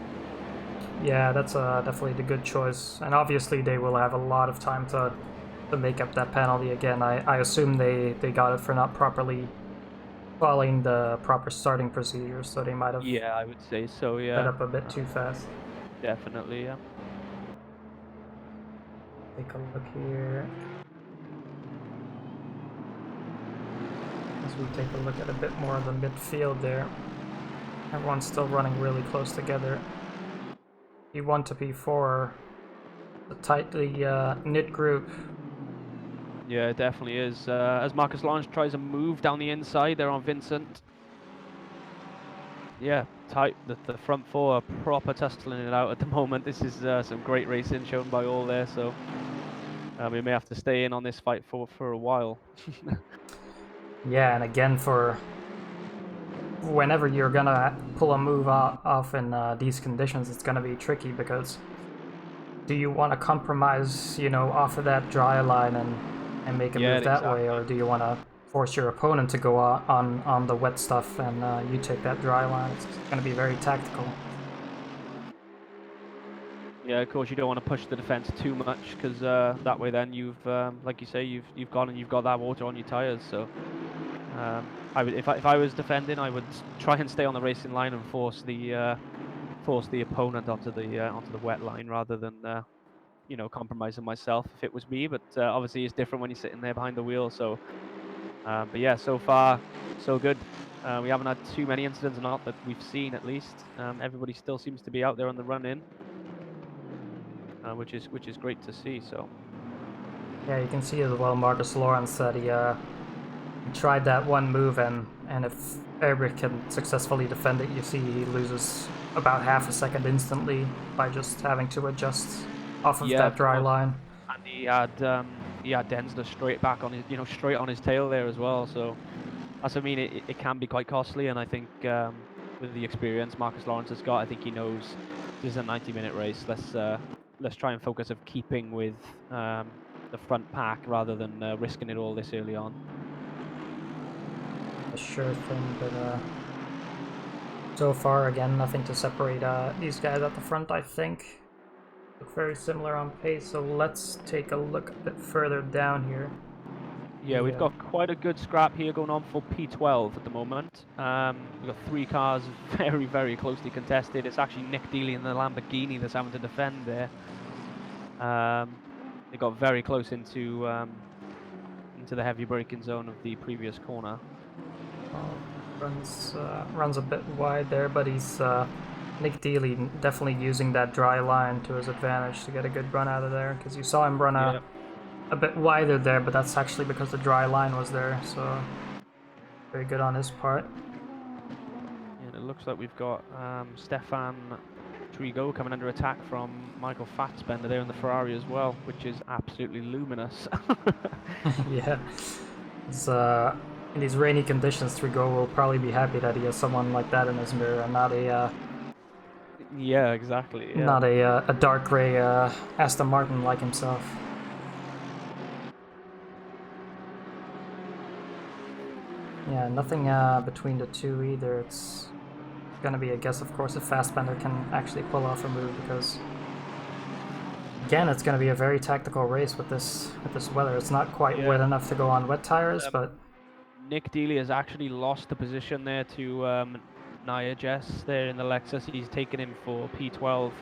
yeah, that's definitely the good choice. And obviously, they will have a lot of time to make up that penalty again. I assume they got it for not properly following the proper starting procedures, so they might have Yeah, I would say so. sped Yeah, up a bit too fast. definitely. Yeah. Take a look here. As we take a look at a bit more of the midfield there. Everyone's still running really close together. P1 to P4, a tightly knit group. Yeah, it definitely is. As Marcus Lawrence tries a move down the inside there on Vincent. Yeah, tight. The front four are proper tussling it out at the moment. This is some great racing shown by all there. So we may have to stay in on this fight for a while. Yeah, and again, for whenever you're gonna pull a move off in these conditions, it's gonna be tricky because do you want to compromise, off of that dry line and make a Yeah, move that way, exactly. or do you want to force your opponent to go on the wet stuff and you take that dry line? It's going to be very tactical. Yeah, of course you don't want to push the defense too much because that way then you've, like you say, you've got that water on your tires. So if I was defending, I would try and stay on the racing line and force the opponent onto the wet line rather than compromising myself if it was me. But obviously it's different when you're sitting there behind the wheel. So, but yeah, so far so good. We haven't had too many incidents, not that we've seen at least. Everybody still seems to be out there on the run in. Which is great to see. So Yeah, you can see as well. Marcus Lawrence said he tried that one move, and if Eric can successfully defend it, you see he loses about half a second instantly by just having to adjust off of yeah, that of dry course. line. And he had Densler straight back on his straight on his tail there as well. So that's what I mean. It can be quite costly, and I think with the experience Marcus Lawrence has got, I think he knows this is a 90-minute race. Let's try and focus of keeping with the front pack rather than risking it all this early on. A sure thing, but so far, again, nothing to separate these guys at the front, I think. Look very similar on pace, so let's take a look a bit further down here. Yeah, we've got quite a good scrap here going on for P12 at the moment. We've got three cars very, very closely contested. It's actually Nick Dealey in the Lamborghini that's having to defend there. They got very close into the heavy braking zone of the previous corner. Runs a bit wide there, but he's Nick Dealey definitely using that dry line to his advantage to get a good run out of there, because you saw him run a bit wider there, but that's actually because the dry line was there, so very good on his part. And it looks like we've got Stefan Trigo coming under attack from Michael Fassbender there in the Ferrari as well, which is absolutely luminous. Yeah, it's, in these rainy conditions, Trigo will probably be happy that he has someone like that in his mirror and not a Yeah, exactly. Yeah. not a dark gray Aston Martin like himself. Yeah, nothing between the two either. It's gonna be a guess, of course, if Fassbender can actually pull off a move, because again, it's gonna be a very tactical race with this weather. It's not quite wet enough to go on wet tires, but Nick Dealey has actually lost the position there to Nia Jess there in the Lexus. He's taken him for P12.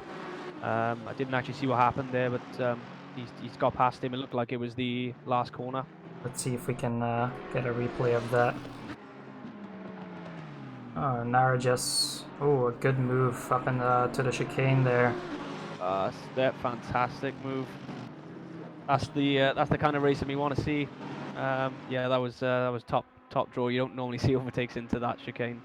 I didn't actually see what happened there, but he's got past him. It looked like it was the last corner. Let's see if we can get a replay of that. Oh, Nara just... Oh, a good move up to the chicane there. That fantastic move. That's the kind of racing we want to see. Yeah, that was top draw. You don't normally see overtakes into that chicane.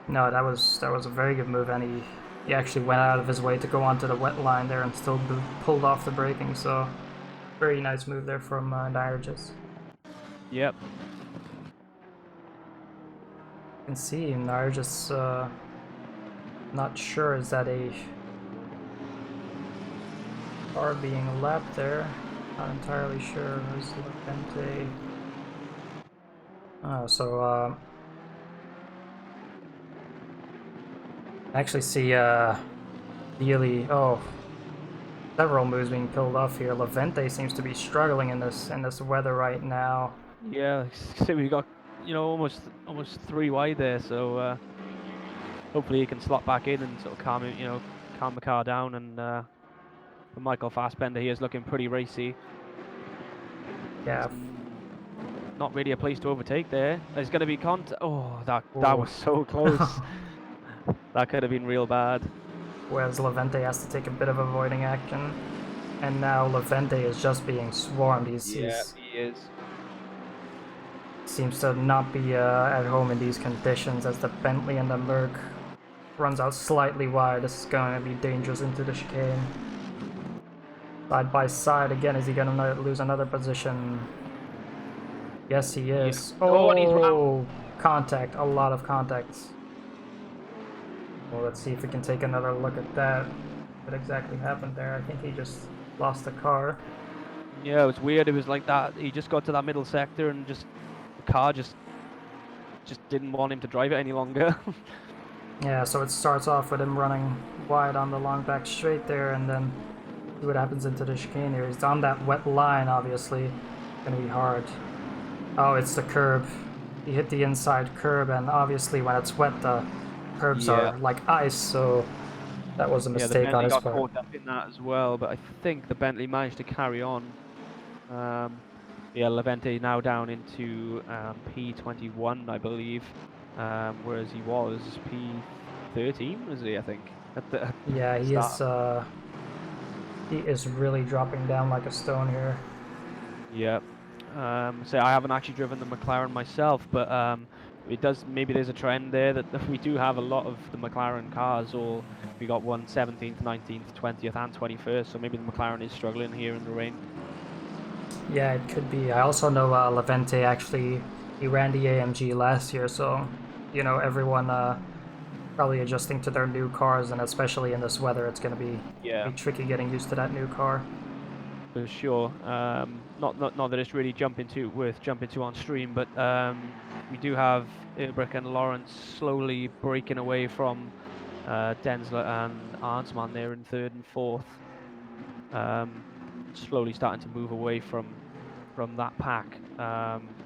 No, that was a very good move, and he actually went out of his way to go onto the wet line there and still pulled off the braking. So, very nice move there from Nirgis. Yep. You can see Nirgis not sure, is that a car being lapped there? Not entirely sure. Who's Levente? Oh, so actually see really several moves being pulled off here. Levente seems to be struggling in this weather right now. Yeah, so we got almost 3 wide there. So hopefully he can slot back in and sort of calm the car down. And for Michael Fassbender, he is looking pretty racy. Yeah. Not really a place to overtake there. There's going to be Oh, that was so close. That could have been real bad. Whereas Levente has to take a bit of avoiding action. And now Levente is just being swarmed. He is. Seems to not be at home in these conditions, as the Bentley and the Merc runs out slightly wide. This is going to be dangerous into the chicane. Side by side again. Is he going to lose another position? Yes, he is. Yeah. Oh, and he's round. Contact. A lot of contacts. Well, let's see if we can take another look at that. What exactly happened there? I think he just lost the car. Yeah, it was weird. It was like that. He just got to that middle sector and the car just didn't want him to drive it any longer. Yeah, so it starts off with him running wide on the long back straight there, and then see what happens into the chicane here. He's on that wet line, obviously. It's gonna be hard. Oh, it's the curb. He hit the inside curb, and obviously when it's wet, the curbs are like ice, so that was a mistake on his part. The Bentley got caught up in that as well, but I think the Bentley managed to carry on. Yeah, Levente now down into P21, I believe, whereas he was P13, was he? I think. Yeah, he is really dropping down like a stone here. Yeah. So I haven't actually driven the McLaren myself, but maybe there's a trend there that we do have a lot of the McLaren cars, or we got one 17th, 19th, 20th and 21st, so maybe the McLaren is struggling here in the rain. Yeah, it could be. I also know Levente actually, he ran the AMG last year, so everyone probably adjusting to their new cars, and especially in this weather, it's going to be tricky getting used to that new car. For sure. Not that it's really worth jumping to on stream, but we do have Ulbrich and Lawrence slowly breaking away from Densler and Arnsman there in 3rd and 4th. Slowly starting to move away from that pack.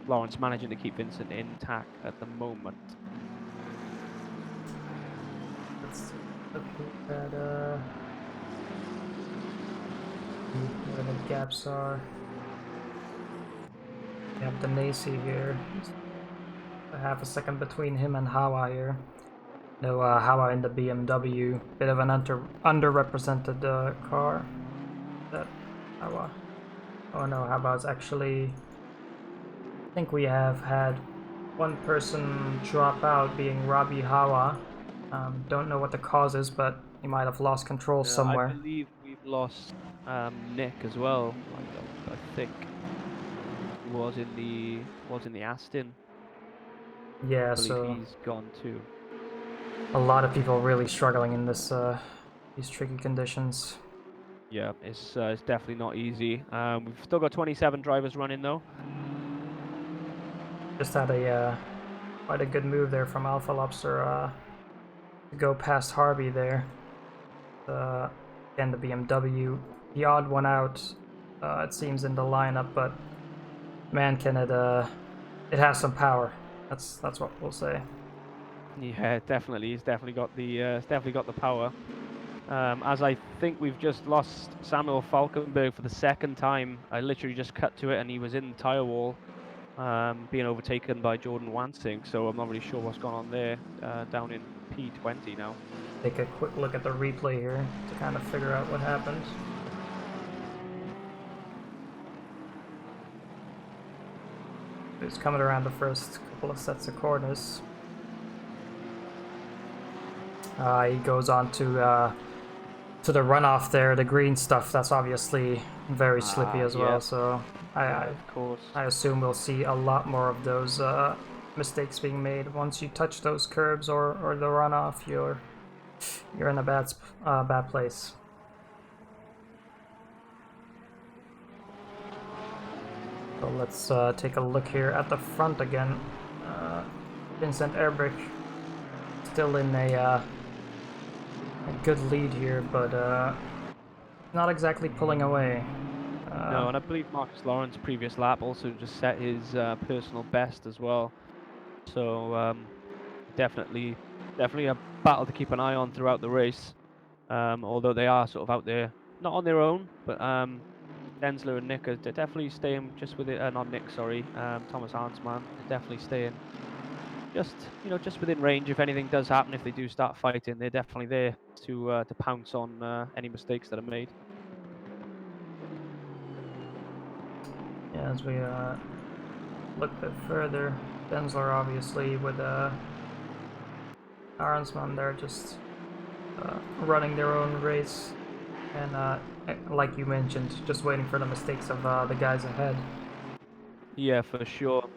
Lawrence managing to keep Vincent intact at the moment. Let's look at where the gaps are. We have Denasi here. A half a second between him and Hawa here. No, Hawa in the BMW. Bit of an underrepresented car. That Hawa. Oh no, Hawa's actually... I think we have had one person drop out, being Robbie Hawa. Don't know what the cause is, but he might have lost control somewhere. I believe we've lost Nick as well. I think he was in the Aston. Yeah, so he's gone too. A lot of people really struggling in these tricky conditions. Yeah, it's definitely not easy. We've still got 27 drivers running though. Just had quite a good move there from Alpha Lobster to go past Harvey there. Again, the BMW, the odd one out, it seems, in the lineup, but man, can it has some power. That's what we'll say. Yeah, definitely. It's definitely got the power. As I think we've just lost Samuel Falkenberg for the second time. I literally just cut to it and he was in the tyre wall, being overtaken by Jordan Wansink. So I'm not really sure what's gone on there. Down in P20 now. Take a quick look at the replay here to kind of figure out what happened. He's coming around the first couple of sets of corners. He goes on to the runoff there, the green stuff. That's obviously very slippy as well. Yeah. So Of course. I assume we'll see a lot more of those mistakes being made. Once you touch those curbs or the runoff, you're in a bad place. So let's take a look here at the front again. Vincent Erbrich still in a good lead here, but not exactly pulling away. No, and I believe Marcus Lawrence's previous lap also just set his personal best as well. So definitely a battle to keep an eye on throughout the race. Although they are sort of out there, not on their own, but Densler and Nick are definitely staying just with it. Not Nick, sorry, Thomas Arnsman is definitely staying just within range. If anything does happen, if they do start fighting, they're definitely there to pounce on any mistakes that are made. Yeah, as we look a bit further, Densler obviously with Arnsman there just running their own race, and like you mentioned, just waiting for the mistakes of the guys ahead. Yeah, for sure.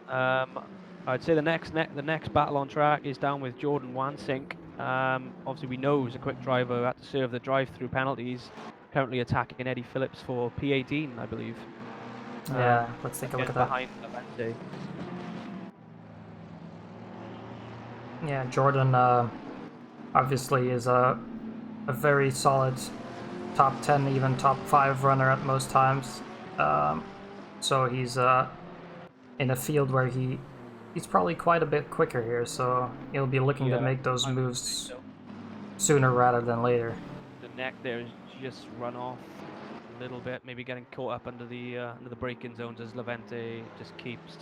I'd say the next battle on track is down with Jordan Wansink. Obviously, we know he's a quick driver who had to serve the drive-through penalties. Currently attacking Eddie Phillips for P18, I believe. Yeah, let's take a look at that. Behind Levente. Yeah, Jordan obviously is a very solid top 10, even top 5 runner at most times. So he's in a field where he's probably quite a bit quicker here, so he'll be looking to make those moves sooner rather than later. The neck there is just run off a little bit, maybe getting caught up under the braking zones as Levente just keeps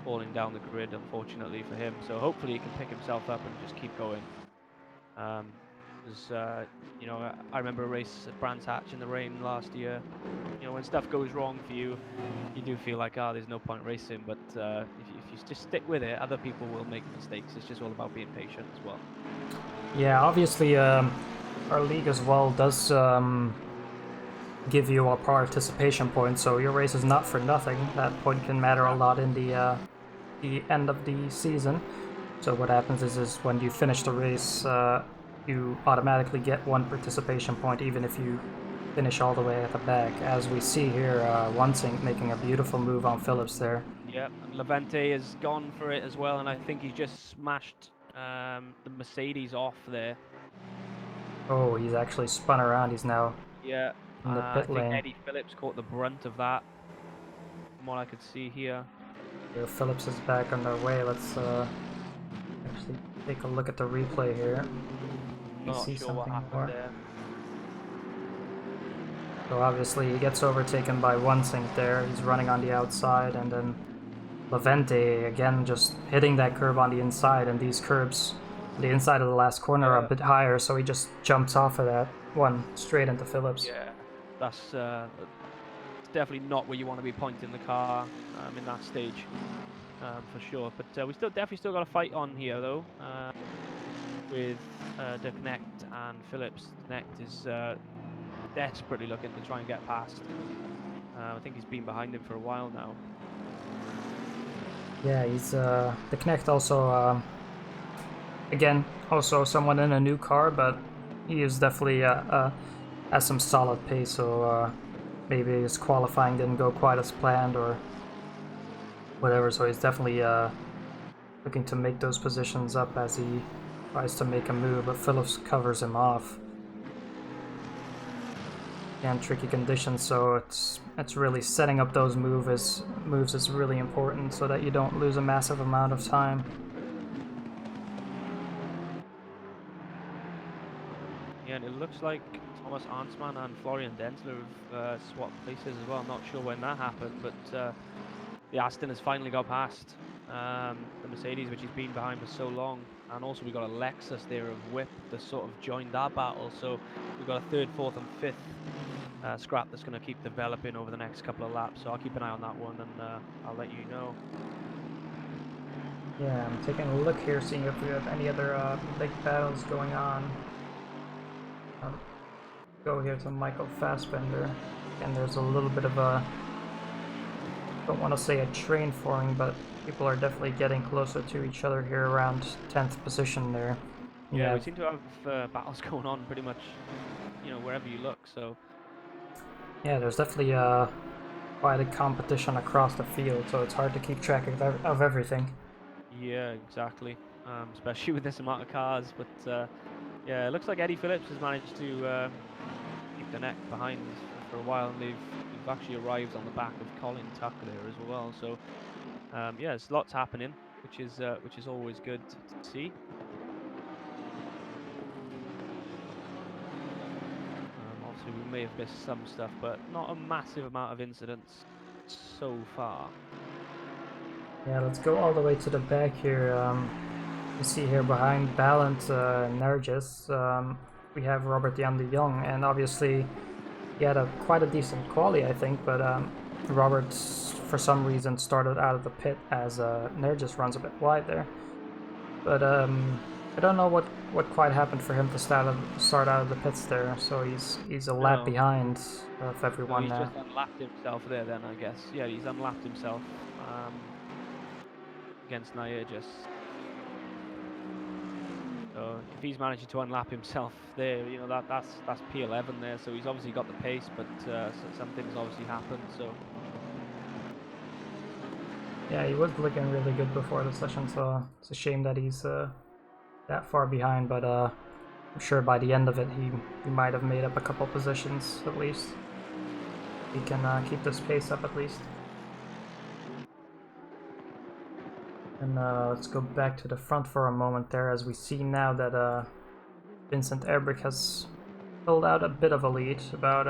falling down the grid, unfortunately for him. So hopefully he can pick himself up and just keep going. Because I remember a race at Brands Hatch in the rain last year. When stuff goes wrong for you, you do feel like, there's no point racing. But if you just stick with it, other people will make mistakes. It's just all about being patient as well. Yeah, obviously our league as well does give you a participation point, so your race is not for nothing. That point can matter a lot in the end of the season. So what happens is when you finish the race, you automatically get 1 participation point, even if you finish all the way at the back. As we see here, Wansink making a beautiful move on Phillips there. Yep, and Levente has gone for it as well, and I think he's just smashed the Mercedes off there. Oh, he's actually spun around. He's now in the pit lane. I think Eddie Phillips caught the brunt of that, from what I could see here. Here, Phillips is back on their way. Let's actually take a look at the replay here. Not sure what happened there. So obviously he gets overtaken by Wansink there. He's running on the outside, and then Levente again just hitting that curb on the inside, and these curbs the inside of the last corner are a bit higher, so he just jumps off of that one straight into Phillips. Yeah, that's definitely not where you want to be pointing the car in that stage, for sure. But we definitely still got a fight on here though, with De Knecht and Phillips. De Knecht is desperately looking to try and get past. I think he's been behind him for a while now. Yeah, he's De Knecht also again also someone in a new car, but he is definitely has some solid pace. So maybe his qualifying didn't go quite as planned or whatever. So he's definitely looking to make those positions up as he tries to make a move, but Phillips covers him off. Again, tricky conditions, so it's really setting up those moves is really important so that you don't lose a massive amount of time. Yeah, and it looks like Thomas Arnsman and Florian Denzler have swapped places as well. I'm not sure when that happened, but the Aston has finally got past the Mercedes, which has been behind for so long. And also we got a Lexus there of Whip that sort of joined that battle. So we've got a third, fourth, and fifth scrap that's going to keep developing over the next couple of laps. So I'll keep an eye on that one, and I'll let you know. Yeah, I'm taking a look here, seeing if we have any other big battles going on. Go here to Michael Fassbender, and there's a little bit of a, don't want to say a train forming, but people are definitely getting closer to each other here around 10th position there. Yeah, we seem to have battles going on pretty much, wherever you look. So yeah, there's definitely quite a competition across the field, so it's hard to keep track of everything. yeah, exactly. Especially with this amount of cars, but yeah, it looks like Eddie Phillips has managed to keep the neck behind for a while, and they've actually arrived on the back of Colin Tucker there as well. So yeah, there's lots happening, which is always good to see. Obviously, we may have missed some stuff, but not a massive amount of incidents so far. Yeah, let's go all the way to the back here. You see here behind Ballant Nergis, we have Robert Jan de Jong, and obviously he had quite a decent quali, I think, but Robert, for some reason, started out of the pit as Nergis runs a bit wide there. But I don't know what quite happened for him to start out of the pits there, so he's a lap behind of everyone No, he's now. just unlapped himself there then, I guess. Yeah, he's unlapped himself against Niergis. So if he's managing to unlap himself there, that's P11 there. So he's obviously got the pace, but something's obviously happened. So Yeah, he was looking really good before the session, so it's a shame that he's that far behind, but I'm sure by the end of it he might have made up a couple positions at least. He can keep this pace up at least. And let's go back to the front for a moment there, as we see now that Vincent Erbrich has filled out a bit of a lead, about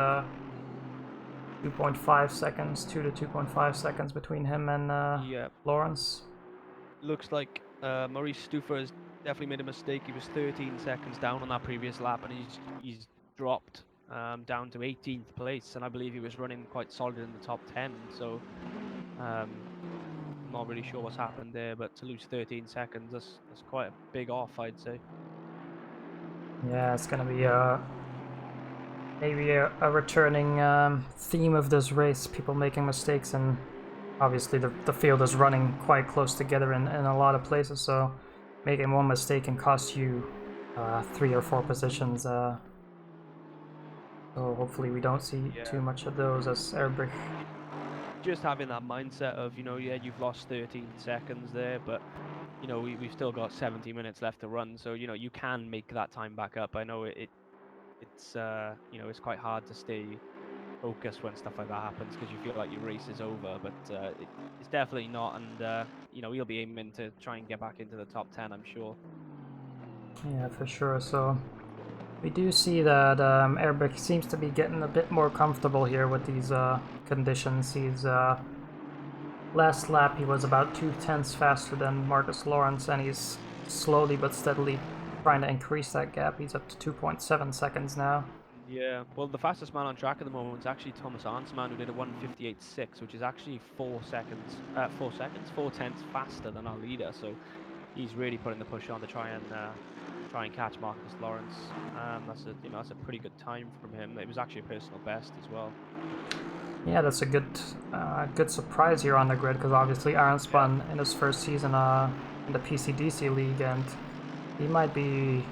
2.5 seconds, 2 to 2.5 seconds between him and yeah, Lawrence. looks like Maurice Stufer has definitely made a mistake. He was 13 seconds down on that previous lap, and he's dropped down to 18th place, and I believe he was running quite solid in the top 10. So I'm not really sure what's happened there, but to lose 13 seconds, that's quite a big off, I'd say. Yeah, it's gonna be maybe a returning theme of this race, people making mistakes, and obviously the field is running quite close together in a lot of places, so making one mistake can cost you 3 or 4 positions. So hopefully we don't see too much of those as Erbrich. Just having that mindset of, yeah, you've lost 13 seconds there, but we've still got 70 minutes left to run, so you can make that time back up. I know it's it's quite hard to stay focused when stuff like that happens, because you feel like your race is over, but it's definitely not, and he'll be aiming to try and get back into the top 10, I'm sure. Yeah, for sure. So we do see that Erbrich seems to be getting a bit more comfortable here with these conditions. He's last lap he was about 2/10 faster than Marcus Lawrence, and he's slowly but steadily trying to increase that gap. He's up to 2.7 seconds now. Yeah, well, the fastest man on track at the moment is actually Thomas Arnsman, who did a 1:58.6, which is actually 4 tenths faster than our leader. So he's really putting the push on to try and catch Marcus Lawrence. That's a pretty good time from him. It was actually a personal best as well. Yeah, that's a good surprise here on the grid, because obviously Arnspan in his first season in the PCDC league, and he might be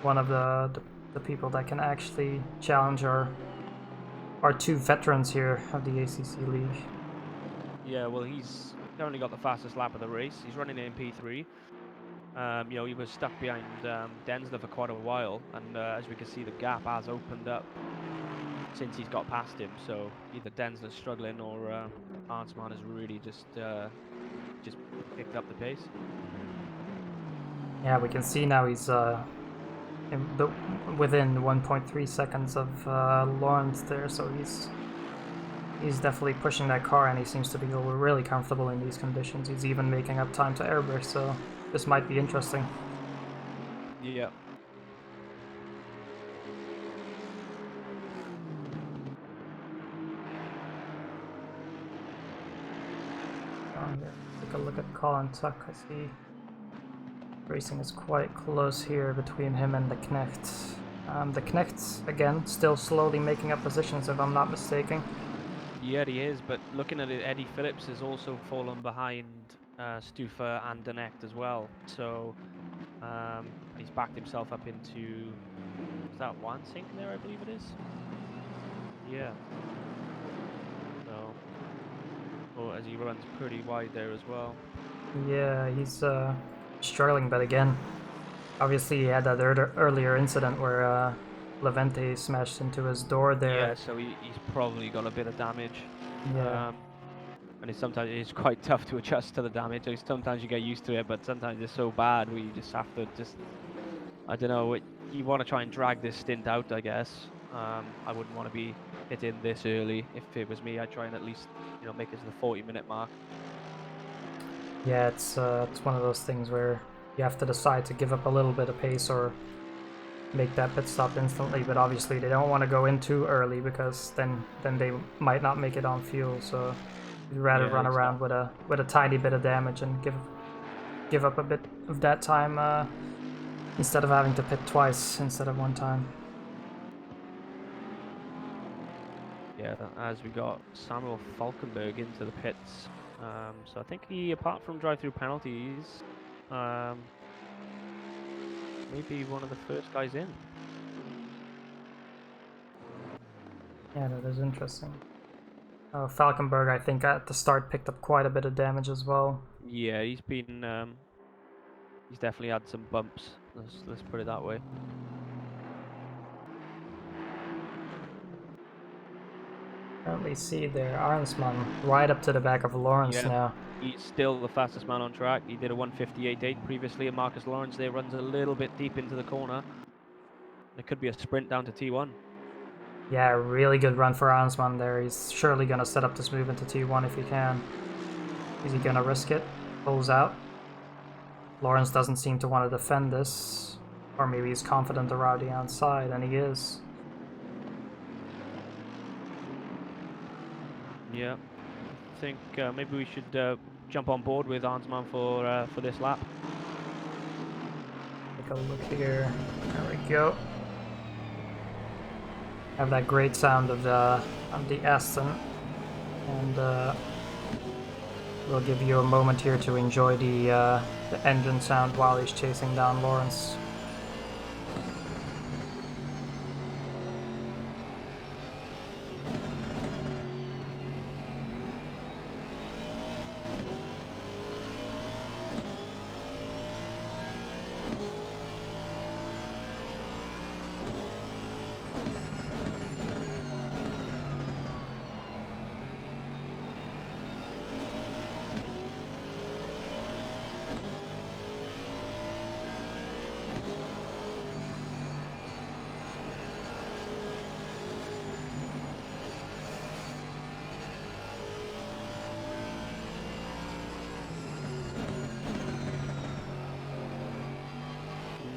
one of the people that can actually challenge our two veterans here of the ACC league. Yeah, well, he's currently got the fastest lap of the race. He's running in P3. He was stuck behind Denzler for quite a while, and as we can see, the gap has opened up since he's got past him. So either Denzler's struggling, or Arnsman has really just picked up the pace. Yeah, we can see now he's within 1.3 seconds of Lawrence there, so he's definitely pushing that car, and he seems to be really comfortable in these conditions. He's even making up time to airbrake, so this might be interesting. Yeah. Take a look at Colin Tuck. I see racing is quite close here between him and the Knecht. The Knecht, again, still slowly making up positions, if I'm not mistaken. Yeah, he is, but looking at it, Eddie Phillips has also fallen behind Stufa and Denecht as well. So he's backed himself up into, is that Wansink there, I believe it is? Yeah. So, well, as he runs pretty wide there as well. Yeah, he's struggling, but again, obviously he had that earlier incident where Levente smashed into his door there. Yeah, so he's probably got a bit of damage. Yeah. And sometimes it's quite tough to adjust to the damage. Sometimes you get used to it, but sometimes it's so bad where you just have to I don't know, you want to try and drag this stint out, I guess. I wouldn't want to be hitting this early. If it was me, I'd try and at least, make it to the 40-minute mark. Yeah, it's one of those things where you have to decide to give up a little bit of pace or make that pit stop instantly, but obviously they don't want to go in too early because then they might not make it on fuel, so you'd rather run around with a tiny bit of damage and give up a bit of that time instead of having to pit twice instead of one time. Yeah, as we got Samuel Falkenberg into the pits. So I think he, apart from drive-through penalties, maybe one of the first guys in. Yeah, that is interesting. Falkenberg, I think at the start picked up quite a bit of damage as well. Yeah, he's been, he's definitely had some bumps. Let's put it that way. Currently see there, Arnsman right up to the back of Lawrence now. He's still the fastest man on track. He did a 1:58.8 previously, and Marcus Lawrence there runs a little bit deep into the corner. It could be a sprint down to T1. Yeah, really good run for Arnsman there. He's surely going to set up this move into T1 if he can. Is he going to risk it? Pulls out. Lawrence doesn't seem to want to defend this. Or maybe he's confident around the outside, and he is. Yeah, I think maybe we should jump on board with Arnsman for this lap. Take a look here. There we go. Have that great sound of the Aston, and we'll give you a moment here to enjoy the engine sound while he's chasing down Lawrence.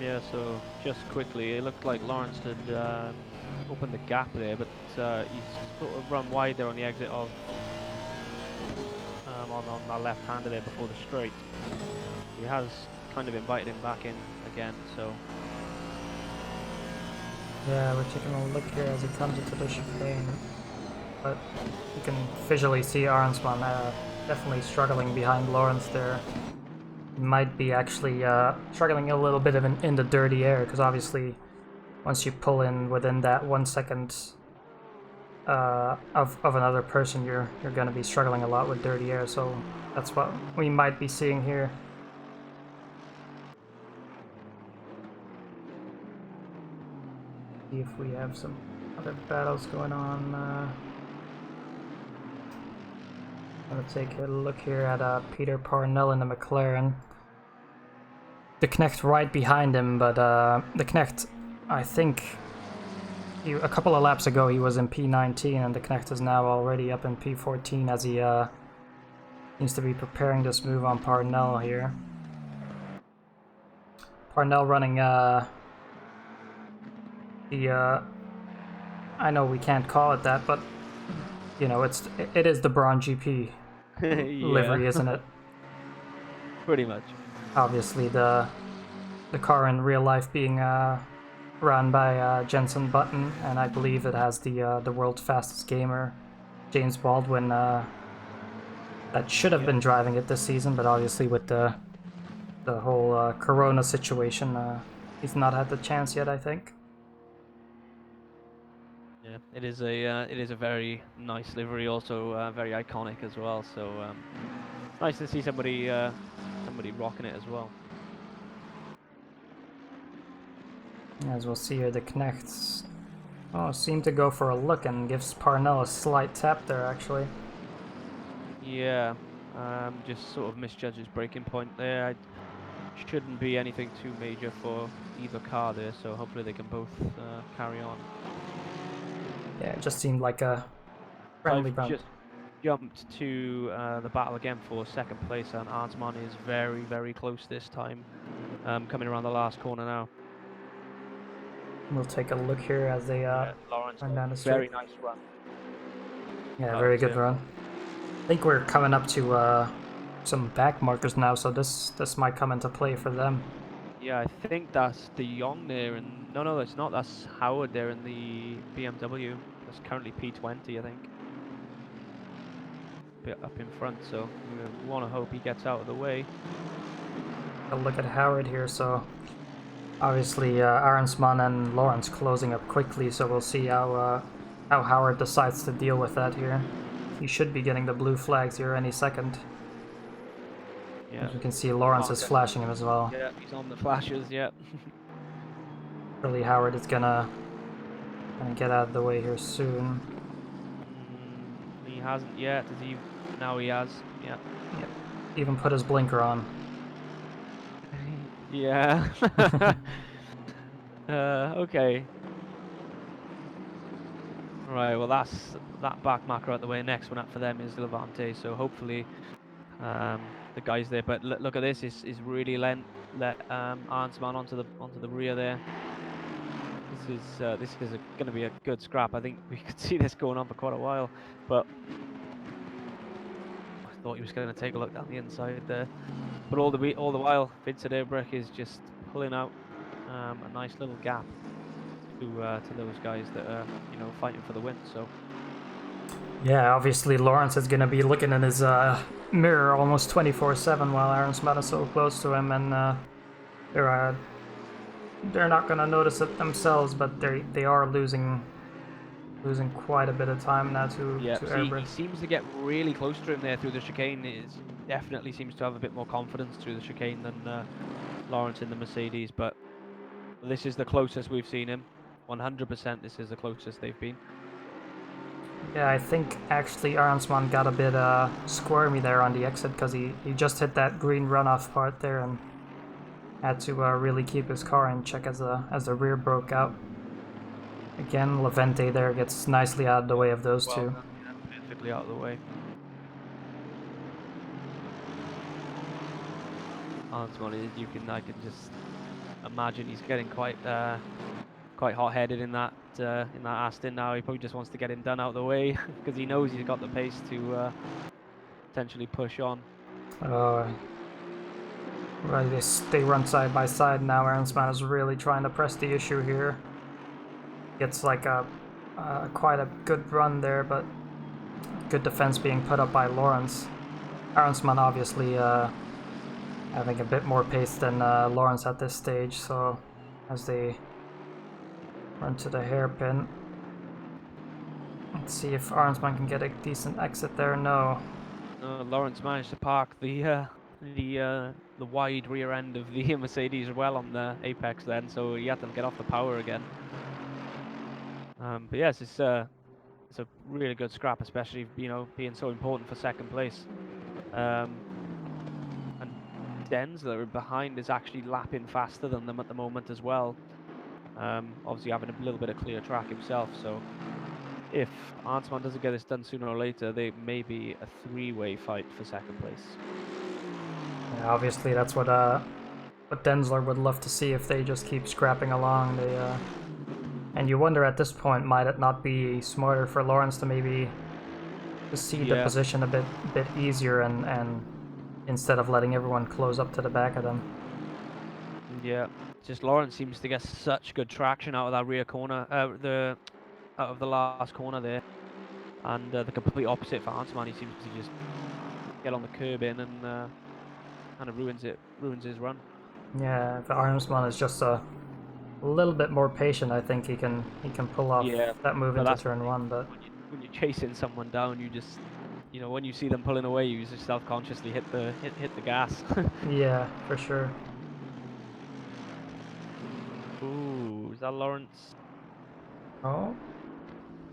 Yeah, so just quickly, it looked like Lawrence had opened the gap there, but he's sort of run wide there on the exit of on that left-hander there before the straight. He has kind of invited him back in again, so. Yeah, we're taking a look here as he comes into the chicane, but you can visually see Arnsman definitely struggling behind Lawrence there. He might be actually struggling a little bit in the dirty air, because obviously once you pull in within that 1 second of another person, you're going to be struggling a lot with dirty air, so that's what we might be seeing here. See if we have some other battles going on. I'm going to take a look here at Peter Parnell in the McLaren. The Knecht right behind him, but the Knecht I think a couple of laps ago he was in P19, and the Knecht is now already up in P14 as he seems to be preparing this move on Parnell here. Parnell running the I know we can't call it that, but you know it is the Braun GP livery, isn't it? Pretty much. Obviously the car in real life being run by Jensen Button, and I believe it has the world's fastest gamer, James Baldwin, that should have been driving it this season, but obviously with the whole Corona situation, he's not had the chance yet, I think. Yeah, it is a very nice livery, also very iconic as well. So nice to see somebody rocking it as well. As we'll see here, the Knechts seem to go for a look and gives Parnell a slight tap there, actually. Yeah, just sort of misjudges braking point there. Shouldn't be anything too major for either car there, so hopefully they can both carry on. Yeah, it just seemed like a friendly bump. Just jumped to the battle again for second place, and Arnsman is very, very close this time, coming around the last corner now. We'll take a look here as they Lawrence, run down the straight. very nice run. Yeah, very good run. I think we're coming up to some back markers now, so this might come into play for them. Yeah, I think that's De Jong there, and no, it's not. That's Howard there in the BMW. That's currently P20, I think. Bit up in front, so we want to hope he gets out of the way. A look at Howard here, so obviously Arnsman and Lawrence closing up quickly, so we'll see how Howard decides to deal with that here. He should be getting the blue flags here any second. Yeah. As we can see, Lawrence is flashing him as well. Yeah, he's on the flashes, yeah. Really, Howard is gonna get out of the way here soon. He hasn't yet, has he? Now he has, yeah. Yep. Even put his blinker on. Yeah. Okay. Right, well that's that back marker out the way. Next one up for them is Levante, so hopefully the guys there. But look at this, is really let Arnsman onto the rear there. This is going to be a good scrap. I think we could see this going on for quite a while, but I thought he was going to take a look down the inside there. But all the while, Vincent Ehrbrich is just pulling out a nice little gap to those guys that are fighting for the win. So yeah, obviously Lawrence is going to be looking in his mirror almost 24/7 while Arnsman is so close to him, and they're not going to notice it themselves, but they are losing quite a bit of time now to Ehrbrich. He seems to get really close to him there through the chicane. He definitely seems to have a bit more confidence through the chicane than Lawrence in the Mercedes, but this is the closest we've seen him. 100% this is the closest they've been. Yeah, I think actually Arnsman got a bit squirmy there on the exit because he just hit that green runoff part there and had to really keep his car in check as the rear broke out. Again, Levante there gets nicely out of the way of those two. Yeah, perfectly out of the way. Arnsman, I can just imagine he's getting quite hot-headed in that Aston now. He probably just wants to get him done out of the way because he knows he's got the pace to potentially push on. Right, they run side by side now. Arnsman is really trying to press the issue here. Gets like quite a good run there, but good defense being put up by Lawrence. Arnsman obviously having a bit more pace than Lawrence at this stage, so as they run to the hairpin. Let's see if Arnsman can get a decent exit there. No. Lawrence managed to park the wide rear end of the Mercedes well on the apex then, so he had to get off the power again. But yes, it's a really good scrap, especially being so important for second place. And Densler behind is actually lapping faster than them at the moment as well. Obviously having a little bit of clear track himself, so if Arnsman doesn't get this done sooner or later, they may be a three-way fight for second place. Yeah, obviously, that's what Denzler would love to see if they just keep scrapping along. And you wonder at this point, might it not be smarter for Lawrence to maybe see the position a bit easier and instead of letting everyone close up to the back of them. Yeah, just Lawrence seems to get such good traction out of that rear corner, out of the last corner there, and the complete opposite for Arnsman. He seems to just get on the curb in and kind of ruins his run. Yeah, if Arnsman is just a little bit more patient, I think he can pull off that move into turn one. But when you're chasing someone down, you just, when you see them pulling away, you just self-consciously hit the gas. Yeah, for sure. Ooh, is that Lawrence? Oh,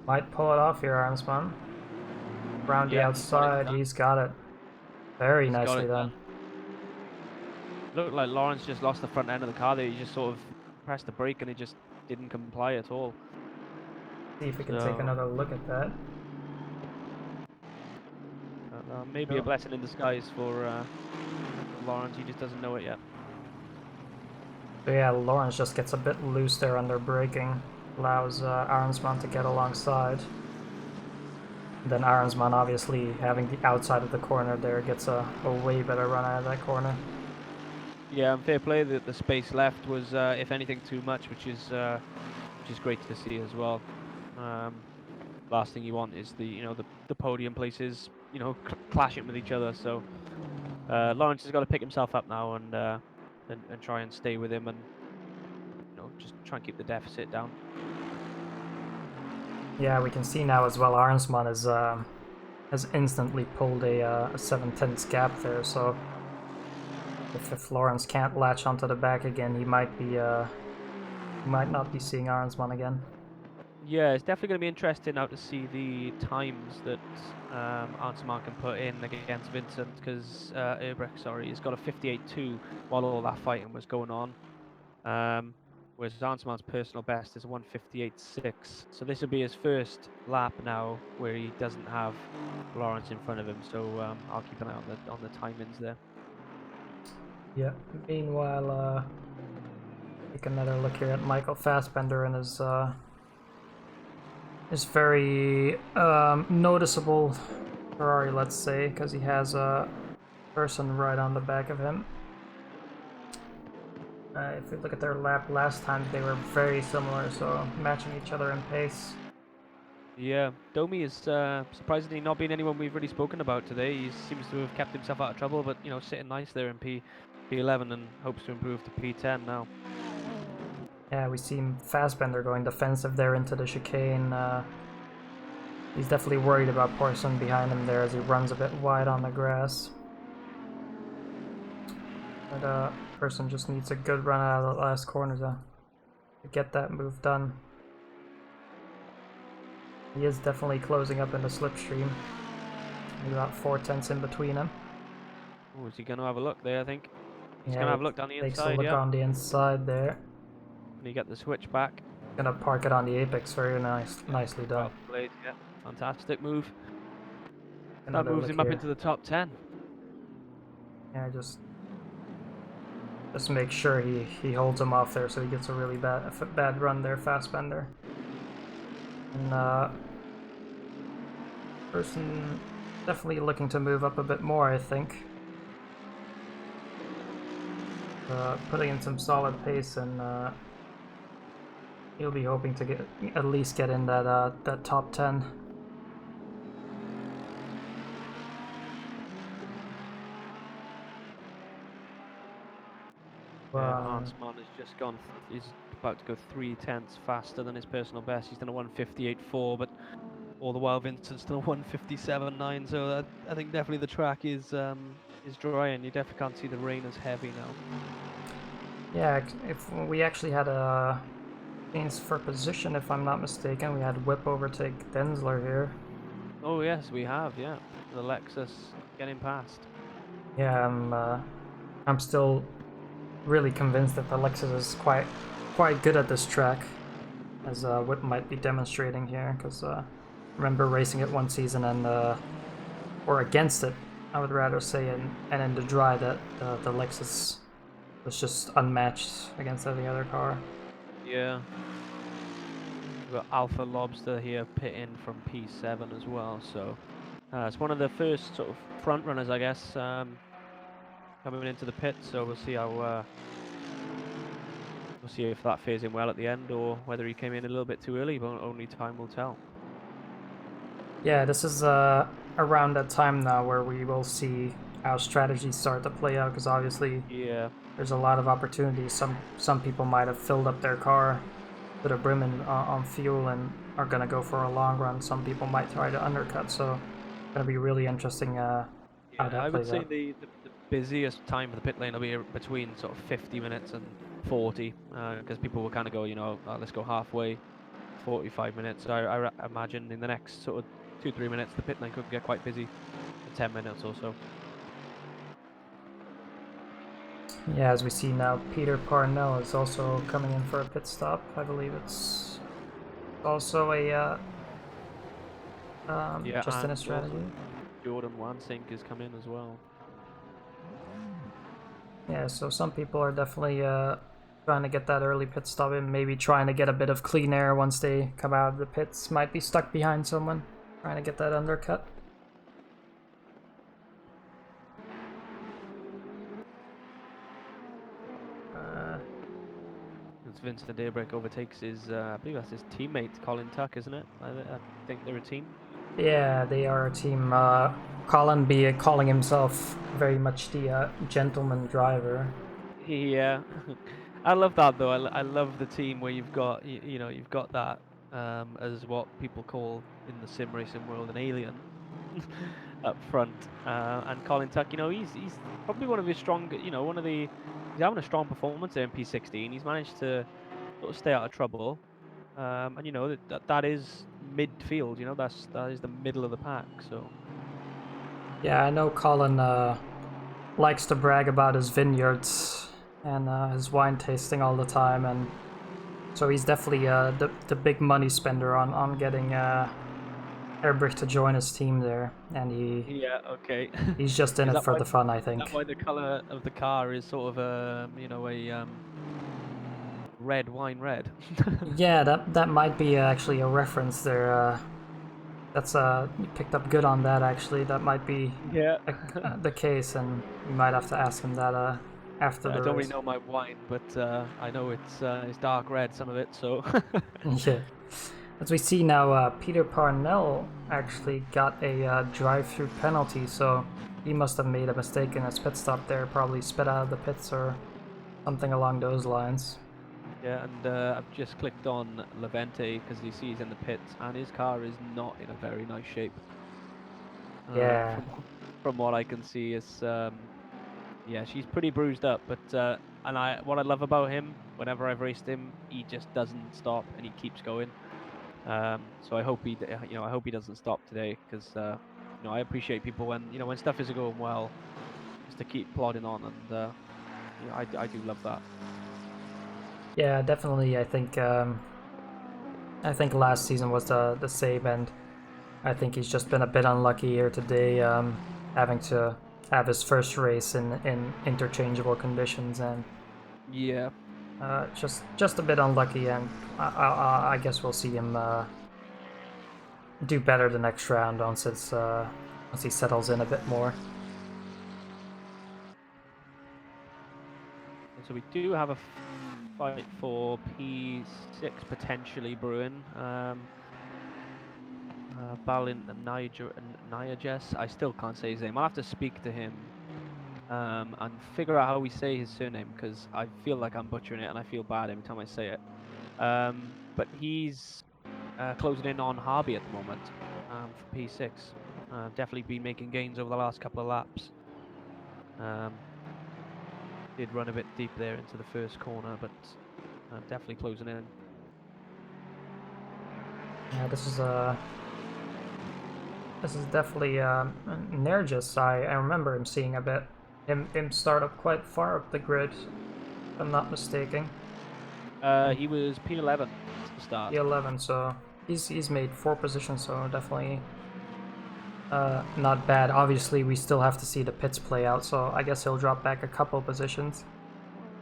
might pull it off here, Arnsman. Around the outside, he's got it. Very nicely done. Looked like Lawrence just lost the front end of the car there. He just sort of pressed the brake and it just didn't comply at all. See if we can take another look at that. Maybe a blessing in disguise for Lawrence. He just doesn't know it yet. So yeah, Lawrence just gets a bit loose there under braking. Allows Arnsman to get alongside. Then Arnsman, obviously having the outside of the corner there, gets a way better run out of that corner. Yeah, and fair play. The space left was, if anything, too much, which is great to see as well. Last thing you want is the podium places, clashing with each other. So Lawrence has got to pick himself up now and try and stay with him and just try and keep the deficit down. Yeah, we can see now as well. Arnsman has instantly pulled a 7/10 gap there. So if Lawrence can't latch onto the back again, he might not be seeing Arnsman again. Yeah, it's definitely going to be interesting now to see the times that Arnsman can put in against Vincent, because Urbrecht, he's got a 58.2 while all that fighting was going on. Whereas Arnsman's personal best is a 158.6. So this will be his first lap now where he doesn't have Lawrence in front of him. So I'll keep an eye on the timings there. Yeah. Meanwhile, take another look here at Michael Fassbender and his very noticeable Ferrari, let's say, because he has a person right on the back of him. If we look at their lap last time, they were very similar, so matching each other in pace. Yeah, Domi is surprisingly not been anyone we've really spoken about today. He seems to have kept himself out of trouble, but sitting nice there in P11 and hopes to improve to P10 now. Yeah, we see Fassbender going defensive there into the chicane. He's definitely worried about Porson behind him there as he runs a bit wide on the grass. But Person just needs a good run out of the last corner to get that move done. He is definitely closing up in the slipstream. About 4/10 in between him. Oh, is he going to have a look there, I think? He's Yeah, going to have a look down the inside, takes a look on the inside there. And you get the switch back. Gonna park it on the apex, very nicely done. Played, yeah. Fantastic move. Another that moves him up into the top 10. Yeah, just make sure he holds him off there so he gets a really bad run there, Fassbender. And Person definitely looking to move up a bit more, I think. Putting in some solid pace, and he'll be hoping to at least get in that top 10. Arnsman has just gone. He's about to go 3/10 faster than his personal best. He's done a 158.4, but all the while Vincent's done a 157.9. So I think definitely the track is dry, and you definitely can't see the rain as heavy now. Yeah, if we actually had a chance for position, if I'm not mistaken, we had Whip overtake Denzler here. Oh yes, we have. Yeah, the Lexus getting past. Yeah, I'm still really convinced that the Lexus is quite quite good at this track, as Whip might be demonstrating here, because remember racing it one season and or against it, I would rather say, and in the dry that the Lexus was just unmatched against any other car. Yeah. We've got Alpha Lobster here pitting from P7 as well, so it's one of the first sort of front runners, I guess, coming into the pit. So we'll see how we'll see if that fares in well at the end, or whether he came in a little bit too early. But only time will tell. Yeah, this is around that time now where we will see how strategies start to play out, because obviously Yeah. there's a lot of opportunities. Some people might have filled up their car to the brim on fuel and are gonna go for a long run. Some people might try to undercut, so it's gonna be really interesting how Yeah, that I would plays say out. the busiest time for the pit lane will be between sort of 50 minutes and 40, because people will kind of go, let's go halfway, 45 minutes. I imagine in the next sort of 2-3 minutes, the pit lane could get quite busy, 10 minutes or so. Yeah, as we see now, Peter Parnell is also coming in for a pit stop. I believe it's also a Yeah, just in a and strategy. also Jordan Wansink is coming as well. Yeah, so some people are definitely trying to get that early pit stop in, maybe trying to get a bit of clean air once they come out of the pits. Might be stuck behind someone, trying to get that undercut. As Vincent Daybreak overtakes his, I believe that's his teammate Colin Tuck, isn't it? I think they're a team. Yeah, they are a team. Colin be calling himself very much the gentleman driver. Yeah, I love that though. I love the team where you've got you've got that as what people call in the sim racing world an alien up front. And Colin Tuck, he's probably one of his strong, he's having a strong performance there in P16. He's managed to sort of stay out of trouble. And that is midfield. That is the middle of the pack. So Yeah, I know Colin likes to brag about his vineyards and his wine tasting all the time, and so he's definitely the big money spender on getting Erbrich to join his team there, and yeah, okay. he's just in Is it that for why? the fun, I Is that think. why the color of the car is sort of a red wine red? Yeah, that might be actually a reference there. That's you picked up good on that actually. That might be Yeah. the case, and you might have to ask him that after I the don't really race. know my wine, but I know it's dark red, some of it. So Yeah. As we see now, Peter Parnell actually got a drive-through penalty, so he must have made a mistake in his pit stop there. Probably spit out of the pits or something along those lines. yeah, and I've just clicked on Levente because you see he's in the pits, and his car is not in a very nice shape. Yeah, From what I can see, it's yeah, she's pretty bruised up, but and what I love about him, whenever I've raced him, he just doesn't stop and he keeps going. So I hope I hope he doesn't stop today, because I appreciate people when stuff isn't going well, just to keep plodding on, and I do love that. yeah, definitely. I think last season was the same, and I think he's just been a bit unlucky here today, having to have his first race in interchangeable conditions, and Yeah, just a bit unlucky. And I guess we'll see him do better the next round once he settles in a bit more. and so we do have a fight for P6 potentially brewing. Balin Niages, I still can't say his name. I'll have to speak to him and figure out how we say his surname, because I feel like I'm butchering it and I feel bad every time I say it. But he's closing in on Harvey at the moment for P6. Definitely been making gains over the last couple of laps. Did run a bit deep there into the first corner, but definitely closing in. Yeah, this is definitely Nergis. I remember him seeing a bit him start up quite far up the grid, if I'm not mistaken. He was P11 at the start. P11, so he's made 4 positions, so definitely not bad. Obviously, we still have to see the pits play out, so I guess he'll drop back a couple positions.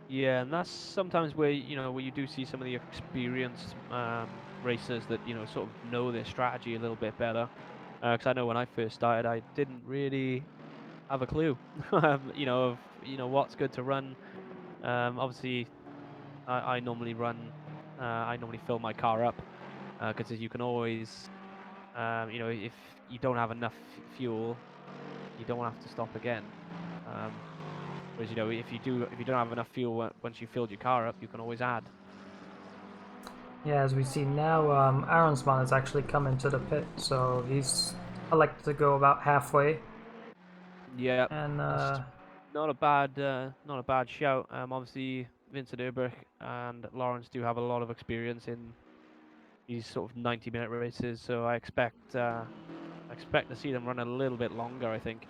Yeah, and that's sometimes where where you do see some of the experienced racers that sort of know their strategy a little bit better. Because I know when I first started, I didn't really have a clue, of what's good to run. Obviously, I normally run. I normally fill my car up because you can always, if you don't have enough fuel, you don't have to stop again. Whereas if you don't have enough fuel once you filled your car up, you can always add. Yeah, as we see now, Aronsman has actually come into the pit, so he's elected to go about halfway. Yeah, And that's not a bad shout. Obviously Vincent Nürburgring and Lawrence do have a lot of experience in these sort of 90-minute races, so I expect to see them run a little bit longer, I think.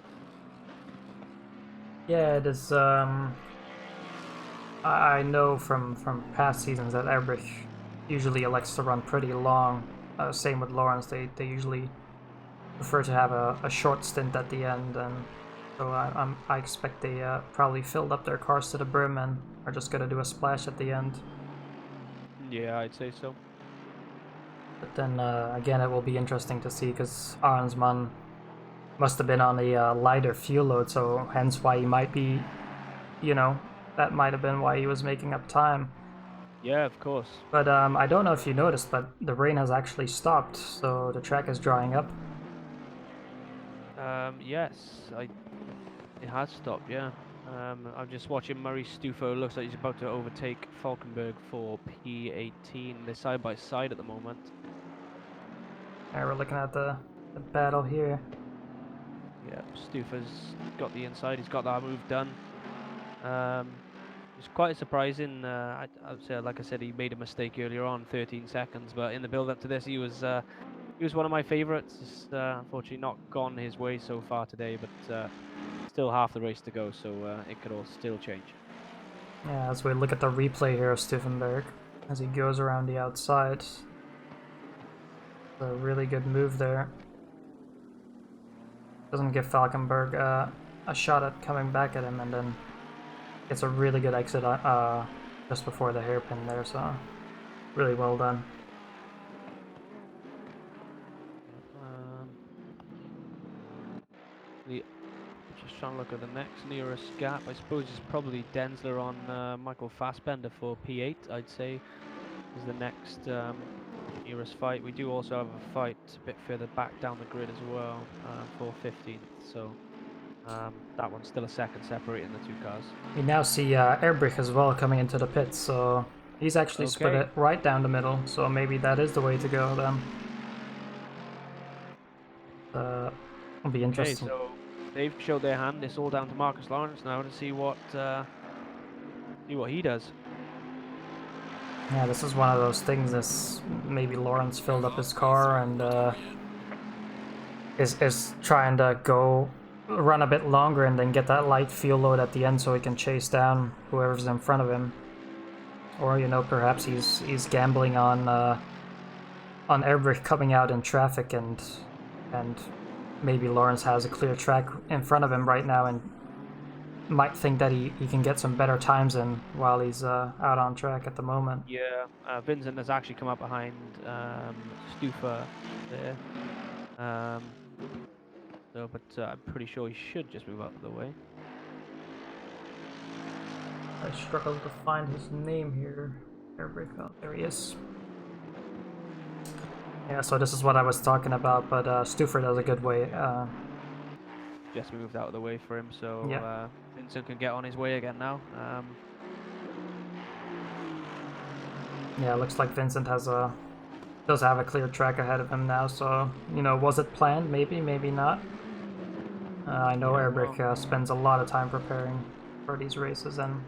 yeah, it is. I know from past seasons that Erbrich usually elects to run pretty long. Same with Lawrence; they usually prefer to have a short stint at the end, and so I expect they probably filled up their cars to the brim and are just gonna do a splash at the end. Yeah, I'd say so. But then again, it will be interesting to see because Arnsman must have been on a lighter fuel load, so hence why he might be, that might have been why he was making up time. Yeah, of course. But I don't know if you noticed, but the rain has actually stopped, so the track is drying up. Yes, it has stopped. Yeah. I'm just watching Murray Stufo. Looks like he's about to overtake Falkenberg for P18. They're side by side at the moment. Alright, we're looking at the battle here. Yeah, Stufa's got the inside. He's got that move done. It's quite surprising. I would say, like I said, he made a mistake earlier on, 13 seconds. But in the build-up to this, he was one of my favourites. Unfortunately, not gone his way so far today, but still half the race to go, so it could all still change. Yeah, as we look at the replay here of Stuffenberg as he goes around the outside. A really good move there. Doesn't give Falkenberg a shot at coming back at him, and then gets a really good exit just before the hairpin there, so really well done. Just trying to look at the next nearest gap. I suppose it's probably Densler on Michael Fassbender for P8, I'd say, is the next nearest fight. We do also have a fight a bit further back down the grid as well for 15th, so that one's still a second separating the two cars. We now see Erbrich as well coming into the pits, so he's actually split it right down the middle, so maybe that is the way to go then. It'll be interesting. Okay, so they've showed their hand. It's all down to Marcus Lawrence now to see what he does. Yeah, this is one of those things. This maybe Lawrence filled up his car and is trying to go run a bit longer and then get that light fuel load at the end so he can chase down whoever's in front of him. Or perhaps he's gambling on Erbrich coming out in traffic and maybe Lawrence has a clear track in front of him right now and might think that he can get some better times in while he's out on track at the moment. Yeah, Vincent has actually come up behind Stufa there. But I'm pretty sure he should just move out of the way. I struggle to find his name here. Erbrich, oh, there he is. Yeah, so this is what I was talking about, but Stufer does a good way. Just moved out of the way for him, so yeah. Vincent can get on his way again now. Yeah, looks like Vincent does have a clear track ahead of him now. So was it planned? Maybe, maybe not. I know Erbrich spends a lot of time preparing for these races, and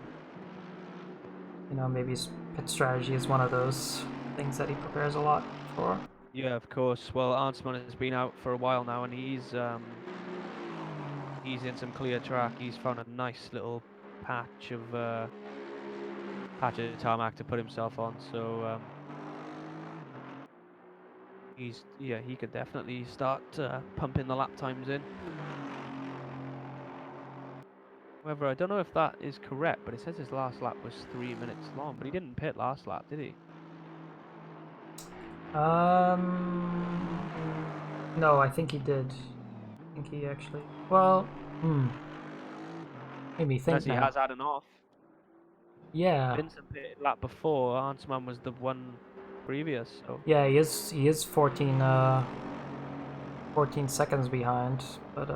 maybe his pit strategy is one of those things that he prepares a lot for. Yeah, of course. Well, Arnsman has been out for a while now, and he's in some clear track. He's found a nice little patch of patch of tarmac to put himself on. So he could definitely start pumping the lap times in. However, I don't know if that is correct, but it says his last lap was 3 minutes long, but he didn't pit last lap, did he? No, I think he did. I think he actually. Well, made me think Unless he now. has had an off. Yeah, Vincent pitted lap before, Arnsman was the one previous, so. yeah, he is 14 seconds behind, but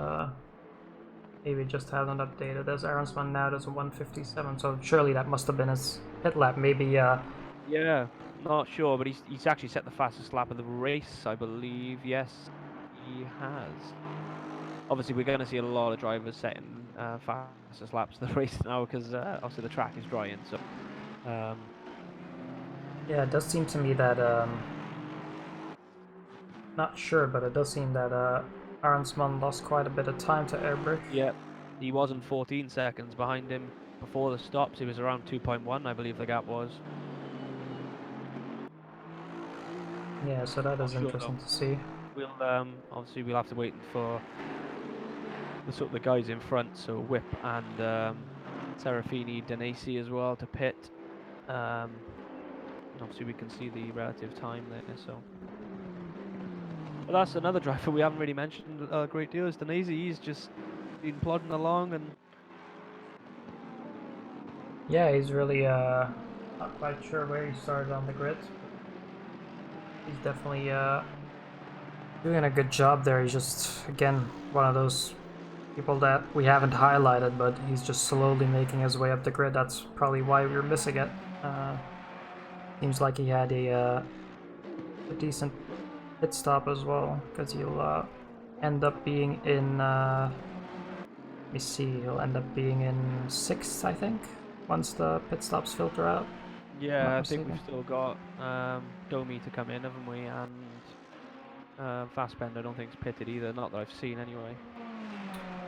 maybe it just hasn't updated. As Aaron's one now does a 1:57, so surely that must have been his pit lap. Maybe Yeah, not sure, but he's actually set the fastest lap of the race, I believe. Yes, he has. Obviously, we're going to see a lot of drivers setting fastest laps of the race now because obviously the track is drying. So, yeah, it does seem to me that not sure, but it does seem that Arnsman lost quite a bit of time to Airbrush. yeah, he wasn't 14 seconds behind him before the stops. He was around 2.1, I believe the gap was. Yeah, so that Not is sure though. interesting to see. We'll obviously we'll have to wait for the guys in front, so Whip and Serafini, Danesi as well to pit. Obviously we can see the relative time there. So, but that's another driver we haven't really mentioned a great deal. Is Danesi? He's just been plodding along, and Yeah, he's really not quite sure where he started on the grid. He's definitely doing a good job there. He's just again one of those people that we haven't highlighted, but he's just slowly making his way up the grid. That's probably why we were missing it. Seems like he had a decent pit stop as well, because he'll end up being in. Let me see. He'll end up being in 6th, I think, once the pit stops filter out. If I'm yeah, not I think mistaken. we've still got Domi to come in, haven't we? And Fassbender, I don't think it's pitted either. Not that I've seen anyway.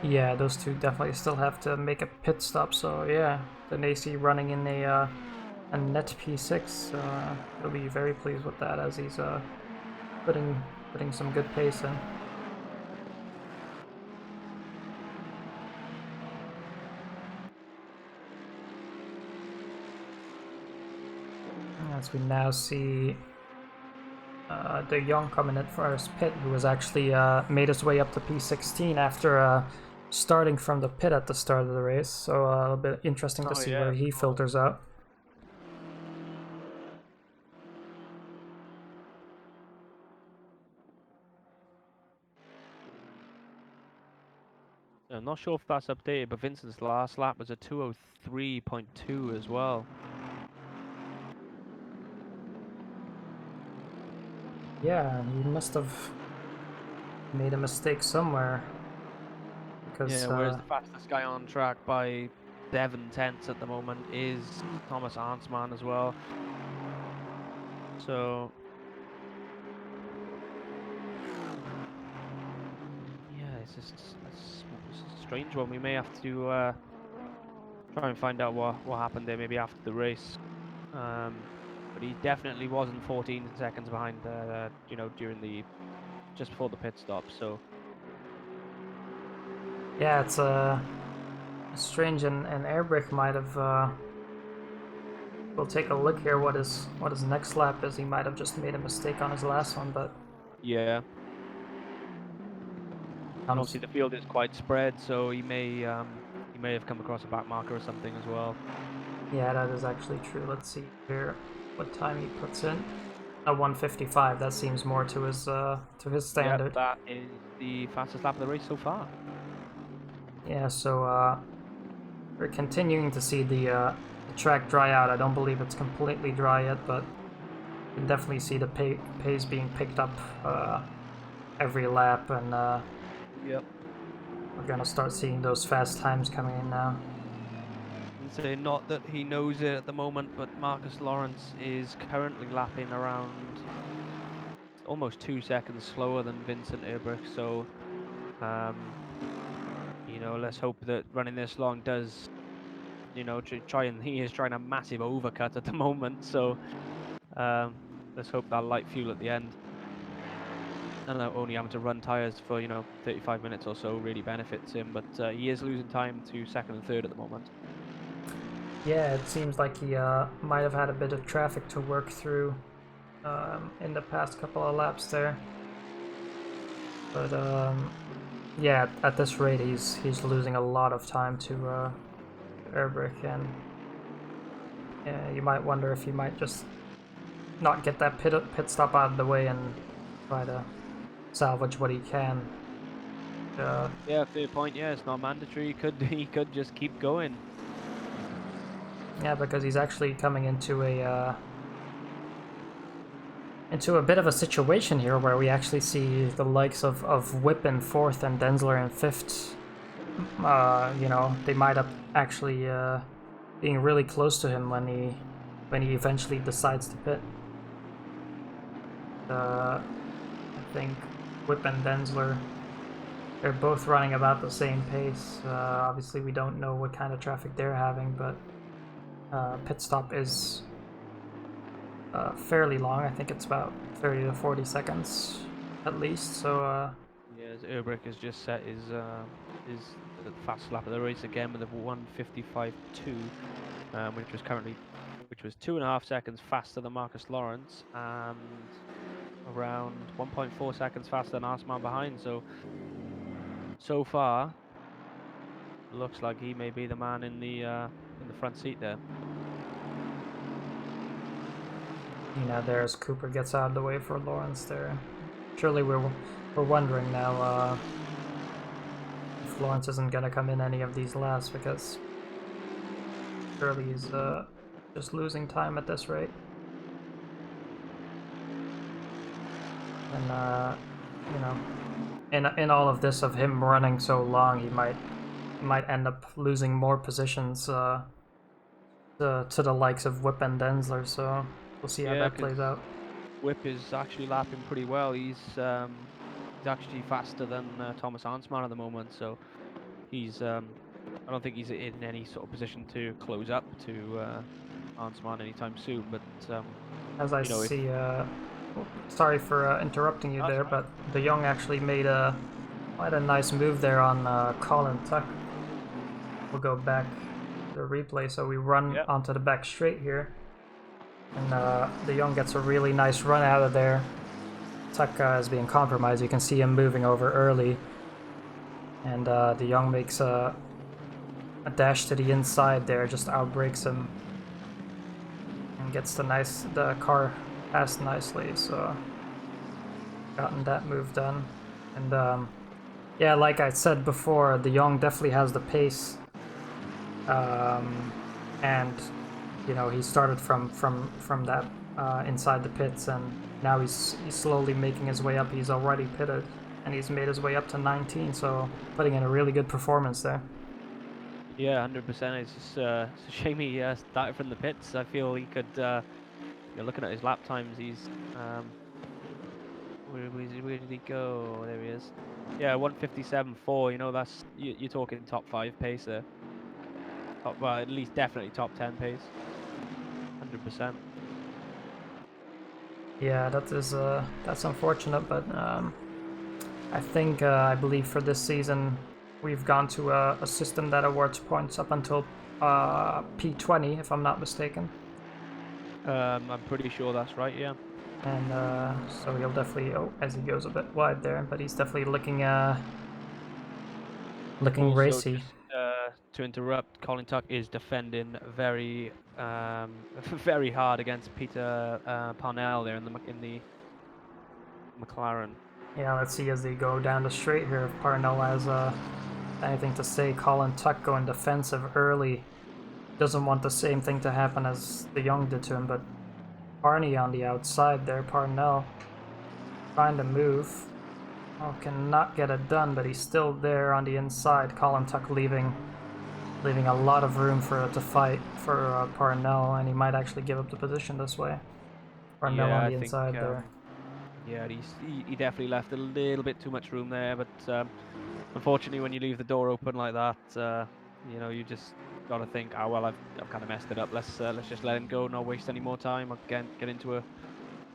Yeah, those two definitely still have to make a pit stop. So yeah, the AC running in a net P6. He'll be very pleased with that as he's putting some good pace in. As we now see De Jong coming in for his pit, who has actually made his way up to P16 after starting from the pit at the start of the race. So a bit interesting to see where he filters out. I'm not sure if that's updated, but Vincent's last lap was a 2:03.2 as well. Yeah, he must have made a mistake somewhere. Because, Yeah, whereas the fastest guy on track by 7 tenths at the moment is Thomas Arnsman as well. So, yeah, it's just it's a strange one. We may have to try and find out what happened there maybe after the race. But he definitely wasn't 14 seconds behind, during just before the pit stop. So, yeah, it's strange, and Airbrick might have. We'll take a look here. What his next lap is? He might have just made a mistake on his last one, but yeah. And obviously the field is quite spread, so he may have come across a back marker or something as well. yeah, that is actually true. Let's see here what time he puts in. A 1:55. That seems more to his standard. Yep, that is the fastest lap of the race so far. Yeah, so we're continuing to see the track dry out. I don't believe it's completely dry yet, but you can definitely see the pace being picked up every lap, and Yep. we're gonna start seeing those fast times coming in now. And say not that he knows it at the moment, but Marcus Lawrence is currently lapping around almost 2 seconds slower than Vincent Erbrich. So, let's hope that running this long does you know, he is trying a massive overcut at the moment. So let's hope that light fuel at the end, and only having to run tires for 35 minutes or so really benefits him. But he is losing time to second and third at the moment. Yeah, it seems like he might have had a bit of traffic to work through in the past couple of laps there. But yeah, at this rate, he's losing a lot of time to Nürburgring, and you might wonder if he might just not get that pit stop out of the way and try to salvage what he can. Yeah, fair point. Yeah, it's not mandatory. He could just keep going. Yeah, because he's actually coming into a bit of a situation here where we actually see the likes of Whip in 4th and Denzler in 5th. You know, they might up actually being really close to him when he eventually decides to pit. I think Whip and Denzler, they're both running about the same pace. Obviously, we don't know what kind of traffic they're having, but pit stop is fairly long. I think it's about 30 to 40 seconds at least. So Yeah, Nürburgring has just set his the fast lap of the race again with a 1:55.2, which was 2.5 seconds faster than Marcus Lawrence and around 1.4 seconds faster than Arsman behind. So far, looks like he may be the man in the front seat there. you know, there's Cooper gets out of the way for Lawrence there. Surely we're wondering now if Lawrence isn't gonna come in any of these laps, because surely he's just losing time at this rate. And you know, in all of this of him running so long, he might end up losing more positions to the likes of Whip and Denzler. So we'll see how that plays out. Whip is actually lapping pretty well. He's actually faster than Thomas Arnsman at the moment, so he's I don't think he's in any sort of position to close up to Arnsman anytime soon. But As I see, sorry for interrupting you there, but De Jong actually made quite a nice move there on Colin Tuck. We'll go back to the replay, so we run onto the back straight here, and De Jong gets a really nice run out of there. Tuck is being compromised. You can see him moving over early, and De Jong makes a dash to the inside there, just outbreaks him, and gets the car past nicely. So gotten that move done, and yeah, like I said before, De Jong definitely has the pace, and you know, he started from that inside the pits, and now he's slowly making his way up. He's already pitted, and he's made his way up to 19, so putting in a really good performance there. Yeah, 100%. It's just it's a shame he started from the pits. I feel he could. Looking at his lap times, he's where did he go? There he is. Yeah, 1:57.4. You know, that's you're talking top 5 pace there. Well, at least definitely top 10 pace. 100%. Yeah, that's unfortunate, but I believe for this season we've gone to a system that awards points up until P20, if I'm not mistaken. I'm pretty sure that's right. Yeah. And so he'll definitely, as he goes a bit wide there, but he's definitely looking racy. Just, to interrupt, Colin Tuck is defending very very hard against Peter Parnell there in the McLaren. Yeah, let's see as they go down the straight here if Parnell has anything to say. Colin Tuck going defensive early. Doesn't want the same thing to happen as De Jong did to him, but Barney on the outside there. Parnell trying to move. Oh, cannot get it done, but he's still there on the inside. Colin Tuck leaving a lot of room to fight for Parnell, and he might actually give up the position this way. Parnell on the inside there. Yeah, he definitely left a little bit too much room there, but unfortunately when you leave the door open like that, you know, you just got to think, oh well, I've kind of messed it up. Let's just let him go, not waste any more time. Again, get into a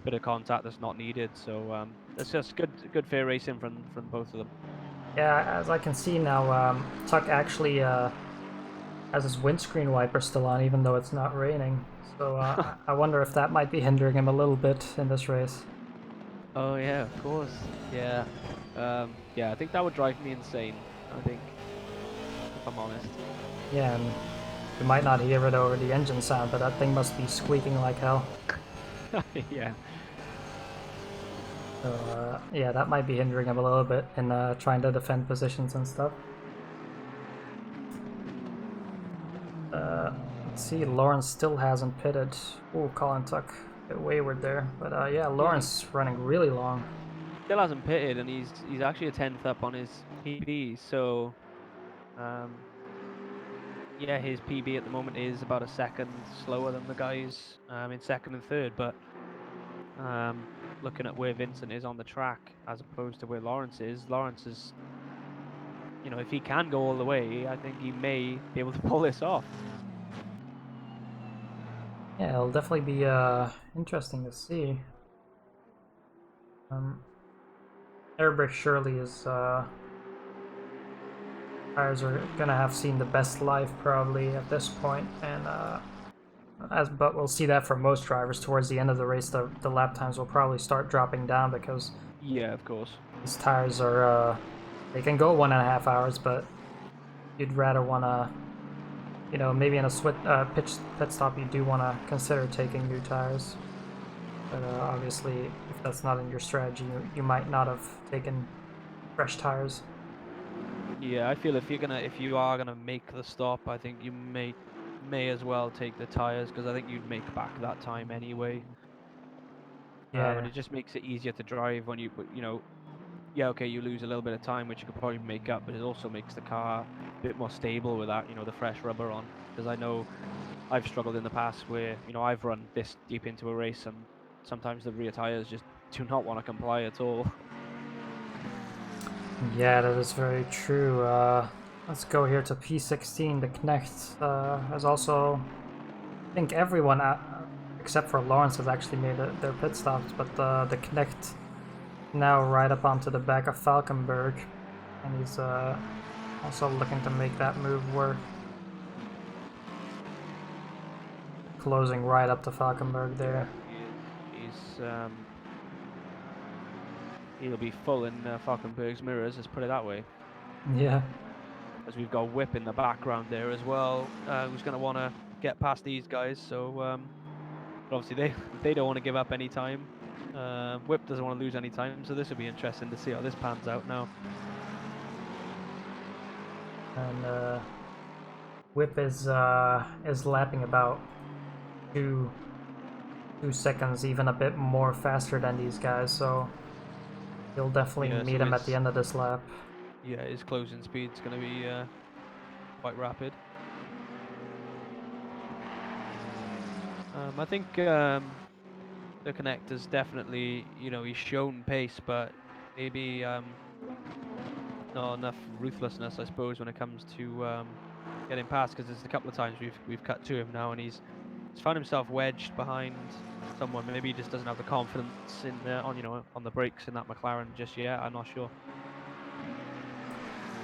bit of contact that's not needed. So it's just good fair racing from both of them. Yeah, as I can see now, Tuck actually has his windscreen wiper still on, even though it's not raining. So I wonder if that might be hindering him a little bit in this race. Oh yeah, of course. Yeah. Yeah, I think that would drive me insane. I think, if I'm honest. Yeah, and you might not hear it over the engine sound, but that thing must be squeaking like hell. Yeah. So yeah, that might be hindering him a little bit in trying to defend positions and stuff. Let's see, Lawrence still hasn't pitted. Ooh, Colin Tuck, a bit wayward there. But yeah, Yeah, he Lawrence running really long. still hasn't pitted, and he's actually a 10th up on his PB. So, um, yeah, his PB at the moment is about a second slower than the guys in second and third. But looking at where Vincent is on the track as opposed to where Lawrence is, if he can go all the way, I think he may be able to pull this off. Yeah, it'll definitely be interesting to see. Nürburgring surely is tires are gonna have seen the best life probably at this point, and but we'll see that for most drivers towards the end of the race. The lap times will probably start dropping down because Yeah, of course. these tires are they can go 1.5 hours, but you'd rather wanna maybe in a pit stop you do wanna consider taking new tires. But obviously, if that's not in your strategy, you might not have taken fresh tires. Yeah, I feel if you are gonna make the stop, I think you may as well take the tires because I think you'd make back that time anyway. And Yeah, it just makes it easier to drive when yeah, okay, you lose a little bit of time, which you could probably make up, but it also makes the car a bit more stable with that, the fresh rubber on. Because I know I've struggled in the past where, I've run this deep into a race and sometimes the rear tires just do not want to comply at all. yeah, that is very true. Let's go here to P16. The Knecht has also, I think everyone except for Lawrence has actually made their pit stops, but the Knecht now right up onto the back of Falkenberg, and he's also looking to make that move work. Closing right up to Falkenberg Yeah, there. he is. He'll be full in Falkenberg's mirrors, let's put it that way. Yeah. As we've got Whip in the background there as well, who's going to want to get past these guys. So but obviously they don't want to give up any time. Whip doesn't want to lose any time, so this will be interesting to see how this pans out now. And Whip is lapping about two 2 seconds, even a bit more faster than these guys, so you'll definitely Yeah, meet so him at the end of this lap. his closing speed's going to be quite rapid. I think the connector's definitely, he's shown pace, but maybe not enough ruthlessness, I suppose, when it comes to getting past. Because there's a couple of times we've cut to him now, and he's found himself wedged behind someone. Maybe he just doesn't have the confidence in on the brakes in that McLaren just yet. I'm not sure.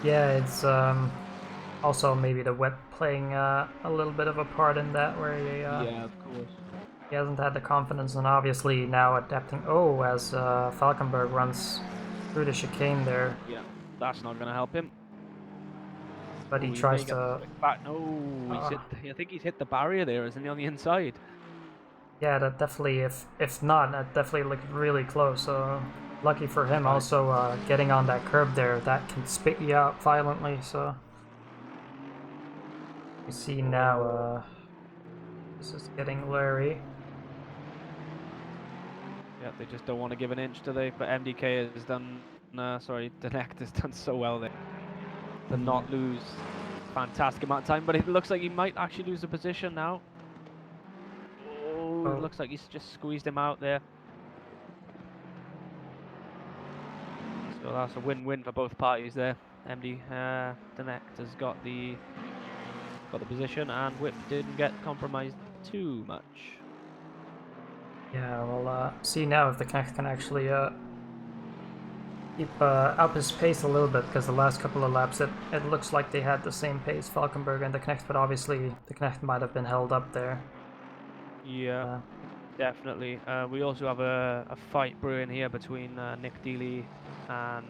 Yeah, it's also maybe the wet playing a little bit of a part in that, where Yeah, of course. he hasn't had the confidence, and obviously now adapting. Oh, as Falkenberg runs through the chicane there, Yeah, that's not going to help him. but he Oh, he tries may get the to. flick back. No, he's Uh, hit. I think he's hit the barrier there, isn't he, on the inside? yeah, that definitely. If not, that definitely looked really close. So lucky for him, Right. also getting on that curb there, that can spit you out violently. So you see now, this is getting Larry. Yeah, they just don't want to give an inch, do they? But MDK has done. Sorry, Denect has done so well there to not lose fantastic amount of time. But it looks like he might actually lose the position now. Oh, it Oh, looks like he's just squeezed him out there. So that's a win-win for both parties there. MD Denect has got the got the position, and Whip didn't get compromised too much. Yeah, we'll see now if the Knecht can actually keep up his pace a little bit, because the last couple of laps it looks like they had the same pace, Falkenberg and the Knecht, but obviously the Knecht might have been held up there. Yeah, definitely. We also have a fight brewing here between Nick Dealey and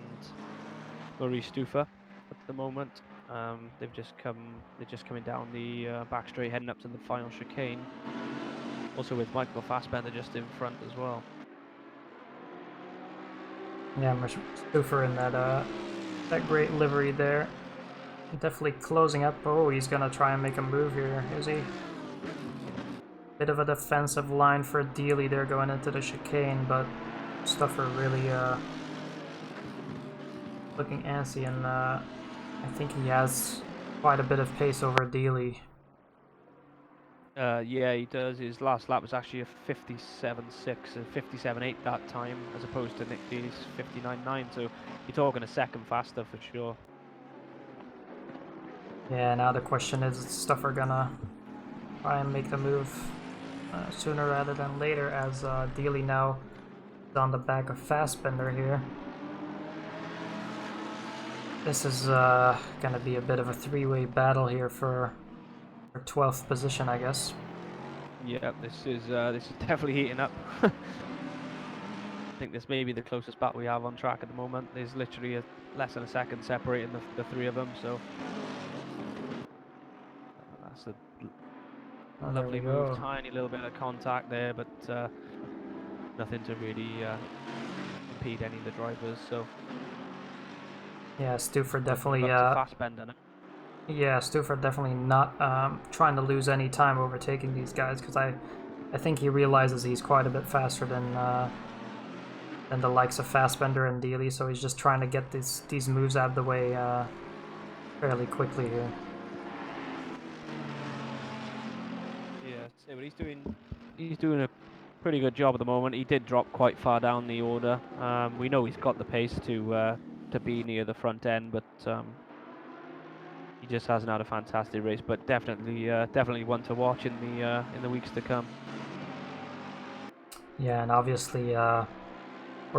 Maurice Stufer at the moment. They're just coming down the back straight, heading up to the final chicane. Also with Michael Fassbender just in front as well. Yeah, Stufer in that great livery there. Definitely closing up. Oh, he's gonna try and make a move here, is he? Bit of a defensive line for Dealey there going into the chicane, but Stuffer really looking antsy, and I think he has quite a bit of pace over Dealey. Yeah, he does. His last lap was actually a 57.6 and 57.8 that time, as opposed to Nick Dealey's 59.9. So you're talking a second faster for sure. Yeah, now the question is Stuffer gonna try and make the move sooner rather than later, as Dealey now is on the back of Fassbender here. This is gonna be a bit of a three-way battle here for 12th position, I guess. Yeah, this is definitely heating up. I think this may be the closest battle we have on track at the moment. There's literally less than a second separating the three of them, so that's a lovely move. Tiny little bit of contact there, but nothing to really impede any of the drivers. So yeah, Stufer definitely. Fassbender now. Yeah, Stufer definitely not trying to lose any time overtaking these guys, because I think he realizes he's quite a bit faster than the likes of Fassbender and Dealey, so he's just trying to get these moves out of the way fairly quickly here. Yeah, so but he's doing a pretty good job at the moment. He did drop quite far down the order. We know he's got the pace to be near the front end, but he just hasn't had a fantastic race. But definitely one to watch in the weeks to come. Yeah, and obviously we're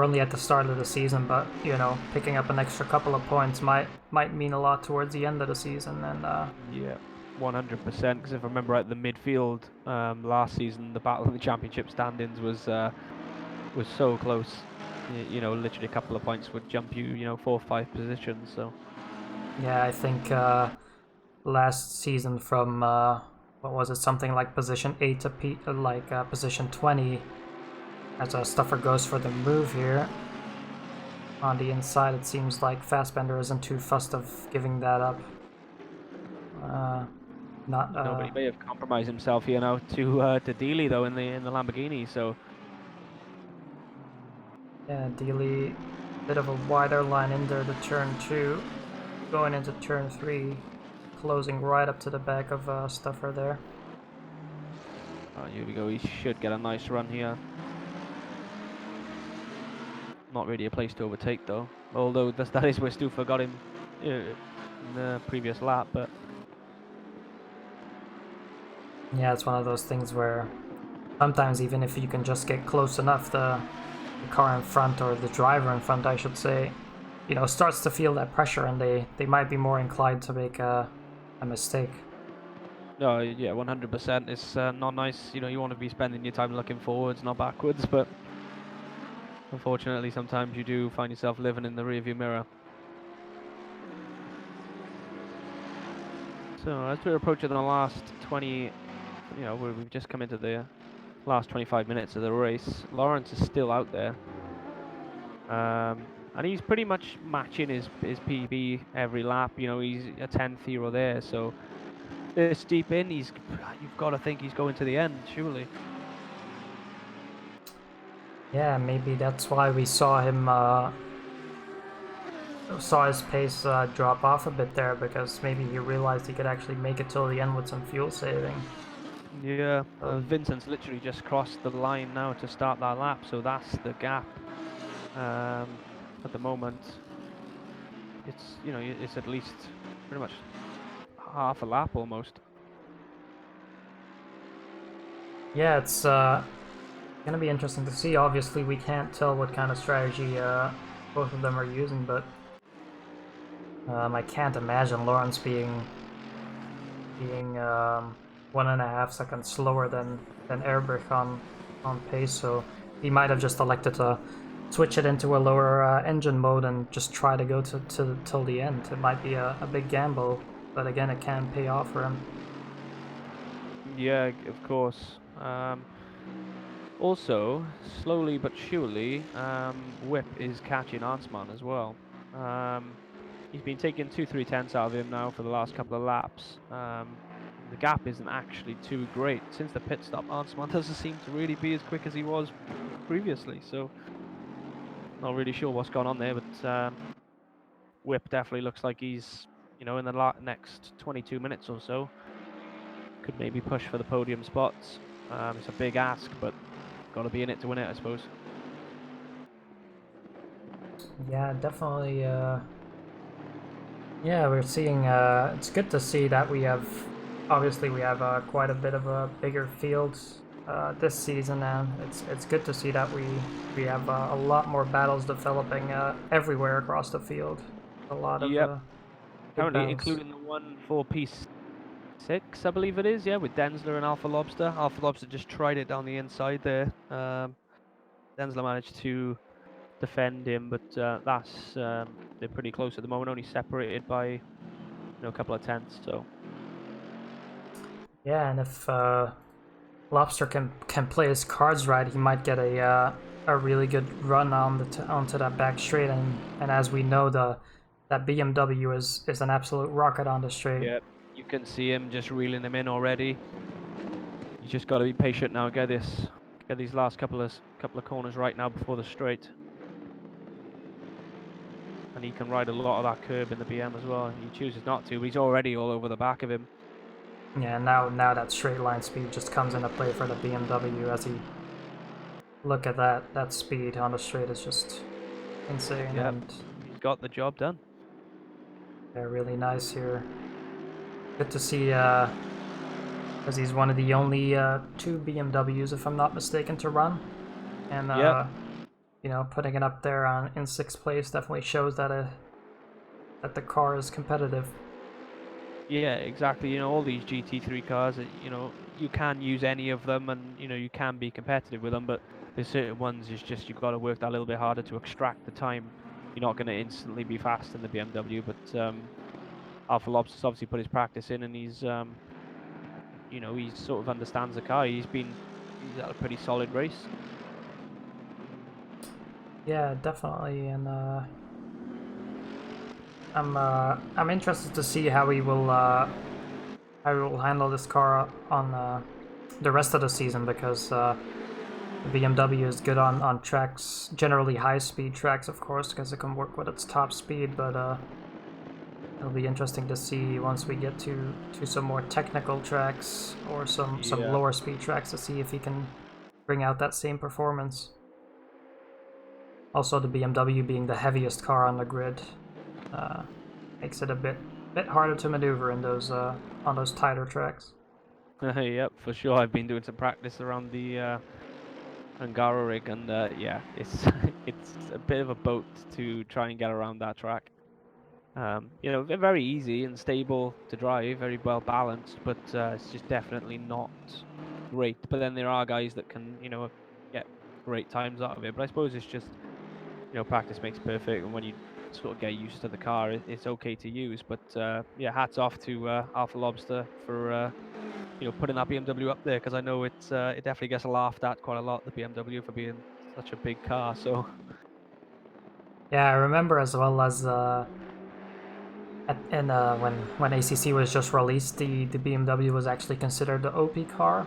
only at the start of the season, but you know, picking up an extra couple of points might mean a lot towards the end of the season. And yeah, 100%. Because if I remember right, the midfield last season, the battle in the championship standings was so close. You know, literally a couple of points would jump you, 4 or 5 positions. So yeah, I think last season from what was it, something like position 8 to position 20, as Stuffer goes for the move here. On the inside, it seems like Fassbender isn't too fussed of giving that up. Nobody may have compromised himself here now to Dealey though in the Lamborghini. So yeah, Dealey, bit of a wider line in there to turn 2, going into turn 3, closing right up to the back of Stuffer there. here we go. He should get a nice run here. Not really a place to overtake though. Although that is where Stufer got him in the previous lap, but yeah, it's one of those things where sometimes even if you can just get close enough, the car in front, or the driver in front, I should say, you know, starts to feel that pressure, and they might be more inclined to make a mistake. no, yeah, 100%. It's not nice. You know, you want to be spending your time looking forwards, not backwards. But unfortunately, sometimes you do find yourself living in the rearview mirror. So as we're approaching the last 20, we've just come into the last 25 minutes of the race. Lawrence is still out there. And he's pretty much matching his PB every lap. You know, he's a 10th here or there. So this deep in, you've got to think he's going to the end, surely. Yeah, maybe that's why we saw him saw his pace drop off a bit there, because maybe he realized he could actually make it till the end with some fuel saving. Yeah, Vincent's literally just crossed the line now to start that lap, so that's the gap. At the moment, it's it's at least pretty much half a lap almost. Yeah, it's gonna be interesting to see. Obviously, we can't tell what kind of strategy both of them are using, but I can't imagine Lawrence being 1.5 seconds slower than Erbrich on pace. So he might have just elected to switch it into a lower engine mode and just try to go to till the end. It might be a big gamble, but again, it can pay off for him. Yeah, of course. Also, slowly but surely, Whip is catching Arnsman as well. He's been taking 2-3 tenths out of him now for the last couple of laps. The gap isn't actually too great. Since the pit stop, Arnsman doesn't seem to really be as quick as he was previously, so not really sure what's going on there, but Whip definitely looks like he's, in the next 22 minutes or so, could maybe push for the podium spots. It's a big ask, but got to be in it to win it, I suppose. Yeah, definitely. Yeah, we're seeing. It's good to see that we have. Obviously, we have quite a bit of a bigger field this season, and it's good to see that we have a lot more battles developing everywhere across the field. A lot of Yep, good currently battles. including the one for P6, I believe it is, yeah, with Densler and Alpha Lobster. Alpha Lobster just tried it down the inside there. Densler managed to defend him, but they're pretty close at the moment, only separated by a couple of tenths, so. Yeah, and if Lobster can play his cards right, he might get a really good run on onto that back straight, and as we know, that BMW is an absolute rocket on the straight. Yeah, you can see him just reeling him in already. You just got to be patient now. Get these last couple of corners right now before the straight, and he can ride a lot of that curb in the BM as well. He chooses not to, but he's already all over the back of him. Yeah, now that straight line speed just comes into play for the BMW as he look at that speed on the straight is just insane. Yep, And he's got the job done. they're really nice here. Good to see because he's one of the only two BMWs, if I'm not mistaken, to run. And Yep. putting it up there in sixth place definitely shows that that the car is competitive. Yeah, exactly. All these GT3 cars, you can use any of them, and you can be competitive with them. But there's certain ones it's just you've got to work that a little bit harder to extract the time. You're not going to instantly be fast in the BMW, but Alpha Lobster's obviously put his practice in, and he's he sort of understands the car. He's had a pretty solid race. Yeah, definitely, and I'm interested to see how he will handle this car on the rest of the season because the BMW is good on tracks, generally high speed tracks, of course, because it can work with its top speed. But it'll be interesting to see once we get to some more technical tracks or some Yeah. lower speed tracks to see if he can bring out that same performance. Also, the BMW being the heaviest car on the grid makes it a bit harder to maneuver in those on those tighter tracks. Yep, for sure. I've been doing some practice around the Angara rig, and yeah, it's it's a bit of a boat to try and get around that track. They're very easy and stable to drive, very well balanced, but it's just definitely not great. But then there are guys that can, get great times out of it. But I suppose it's just, practice makes perfect, and when you sort of get used to the car, it's okay to use. But yeah, hats off to Alpha Lobster for putting that BMW up there, because I know it definitely gets laughed at quite a lot, the BMW, for being such a big car. So Yeah, I remember as well as when ACC was just released, the BMW was actually considered the OP car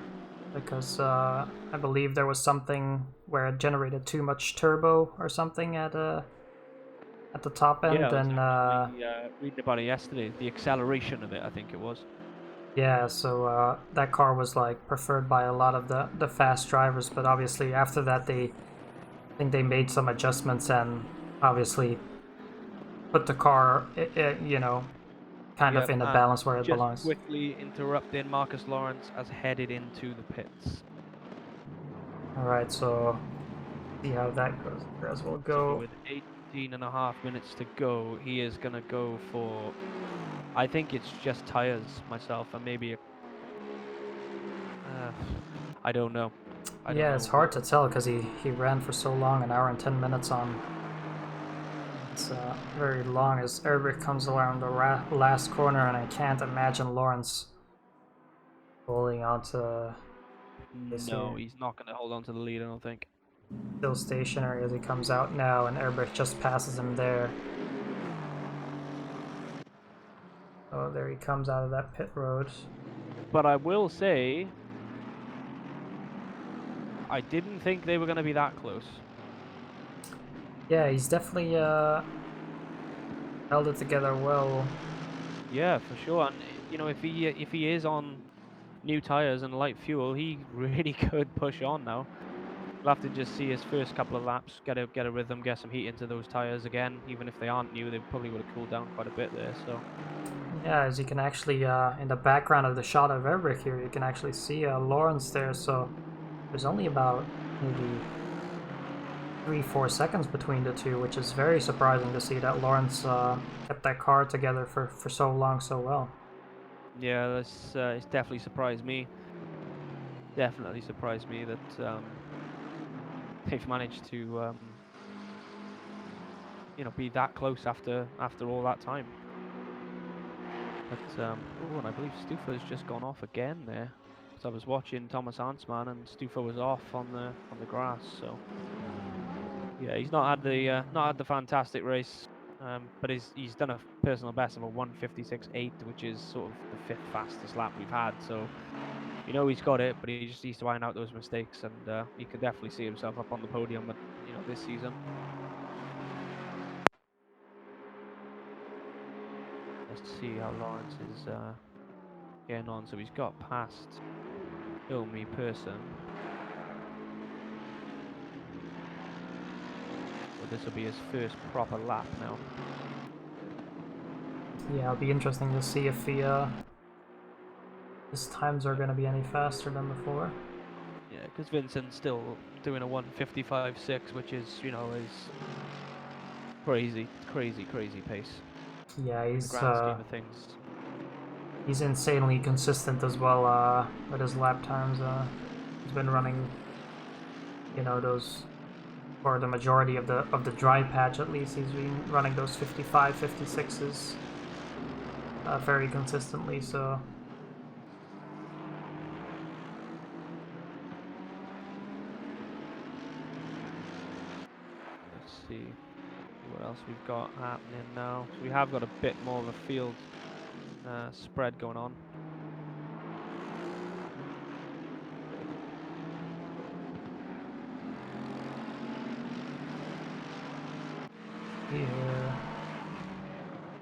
because I believe there was something where it generated too much turbo or something at the top yeah, end, I was and actually reading about it yesterday. The acceleration of it, I think it was. yeah, so that car was like preferred by a lot of the fast drivers. But obviously after that, I think they made some adjustments and obviously put the car, kind of Yep, in a and balance where it just belongs. quickly interrupting, Marcus Lawrence has headed into the pits. Alright, so see how that goes. As we'll So go. with 18.5 minutes to go, he is gonna go for. I think it's just tires myself, and maybe. I don't know. I don't Yeah, know it's hard what. to tell because he ran for so long, an hour and 10 minutes on. It's very long as Herbert comes around the last corner, and I can't imagine Lawrence holding on to this No, here. he's not gonna hold on to the lead. I don't think. Still stationary as he comes out now, and Herbert just passes him there. Oh, there he comes out of that pit road. But I will say, I didn't think they were gonna be that close. Yeah, he's definitely held it together well. Yeah, for sure. And if he is on new tires and light fuel, he really could push on now. We'll have to just see his first couple of laps, get a rhythm, get some heat into those tires again. Even if they aren't new, they probably would have cooled down quite a bit there. So Yeah, as you can actually, in the background of the shot of Herbert here, you can actually see Lawrence there, so there's only about maybe 3-4 seconds between the two, which is very surprising to see that Lawrence kept that car together for so long so well. yeah, that's it's definitely surprised me. Definitely surprised me that they've managed to be that close after all that time. But oh, and I believe Stufa's just gone off again there. So I was watching Thomas Arnsman and Stufa was off on the grass. So yeah, he's not had the fantastic race, but he's done a personal best of a 1:56.8, which is sort of the fifth fastest lap we've had. So he's got it, but he just needs to iron out those mistakes, and he could definitely see himself up on the podium, this season. Let's see how Lawrence is getting on. So he's got past Ilmi Person. So this will be his first proper lap now. Yeah, it'll be interesting to see if his times are going to be any faster than before. Yeah, because Vincent's still doing a 1:55.6, which is crazy pace Yeah, in the grand scheme of things. he's insanely consistent as well with his lap times. He's been running, those for the majority of the dry patch at least. He's been running those 55, 56s very consistently. So Let's see what else we've got happening now. So we have got a bit more of a field spread going on. here,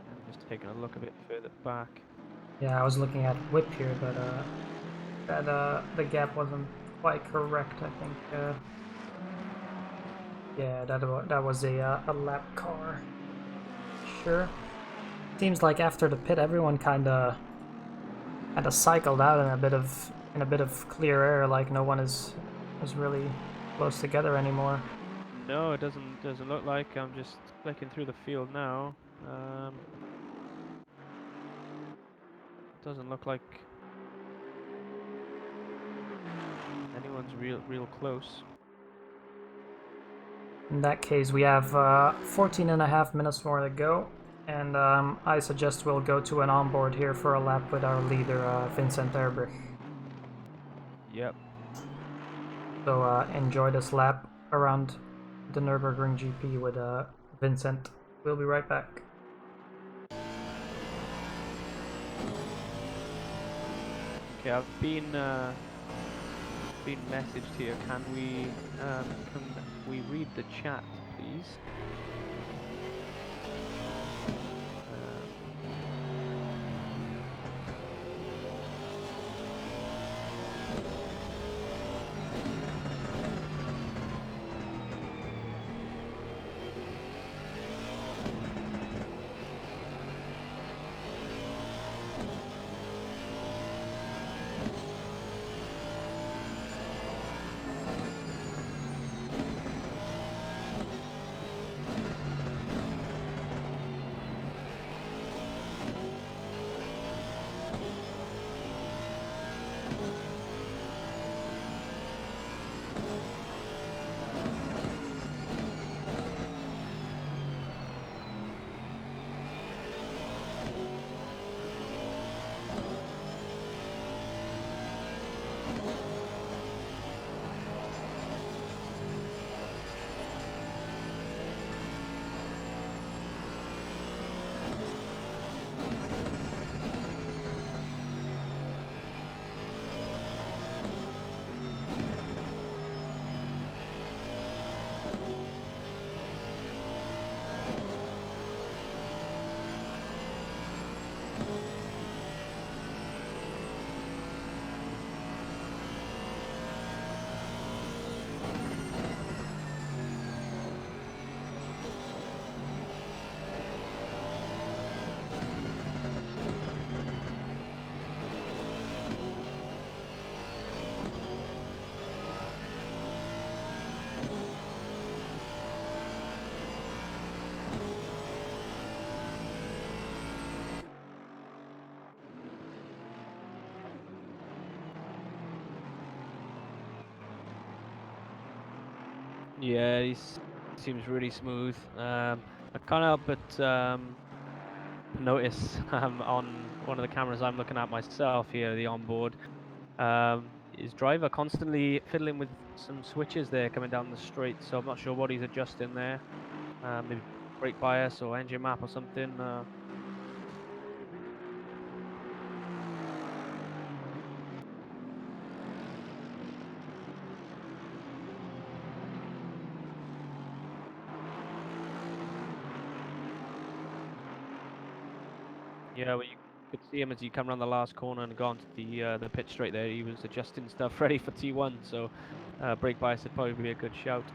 I'm just taking a look a bit further back. yeah, I was looking at whip here, but the gap wasn't quite correct. I think. Yeah, that was a lap car. Sure. Seems like after the pit, everyone kind of cycled out in a bit of clear air. Like no one is really close together anymore. No, it doesn't look like. I'm just clicking through the field now. Doesn't look like anyone's real close. In that case, we have 14 and a half minutes more to go, and I suggest we'll go to an onboard here for a lap with our leader, Vincent Erbrich. Yep. So enjoy this lap around the Nürburgring GP with Vincent. We'll be right back. Okay, I've been messaged here. Can we read the chat, please? Yeah, he seems really smooth. I can't help but notice on one of the cameras I'm looking at myself here, the onboard, his driver constantly fiddling with some switches there coming down the straight. So I'm not sure what he's adjusting there. Maybe brake bias or engine map or something. Yeah, well, you could see him as he come around the last corner and gone to the pit straight there. He was adjusting stuff ready for T1, so brake bias would probably be a good shout.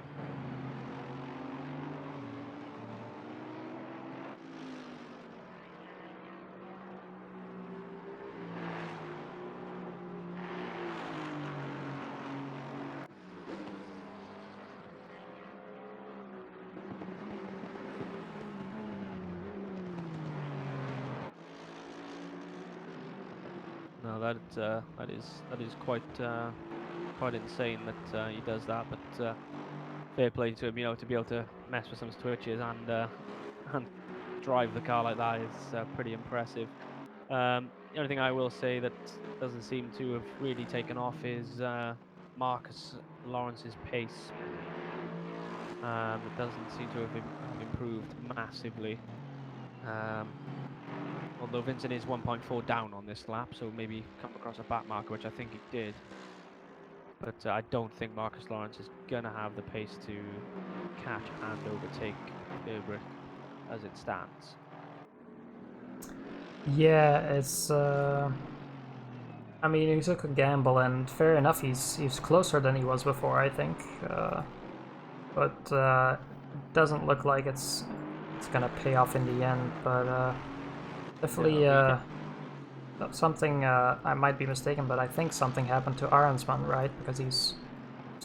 No, that is quite insane that he does that. But fair play to him, you know, to be able to mess with some switches and drive the car like that is pretty impressive. The only thing I will say that doesn't seem to have really taken off is Marcus Lawrence's pace. It doesn't seem to have improved massively. Although Vincent is 1.4 down on this lap, so maybe come across a back marker, which I think he did. But I don't think Marcus Lawrence is going to have the pace to catch and overtake Nürburgring as it stands. Yeah, it's. I mean, he took a gamble, and fair enough. He's closer than he was before, I think. But it doesn't look like it's gonna pay off in the end. But definitely something. I might be mistaken, but I think something happened to Aronsman, right? Because he's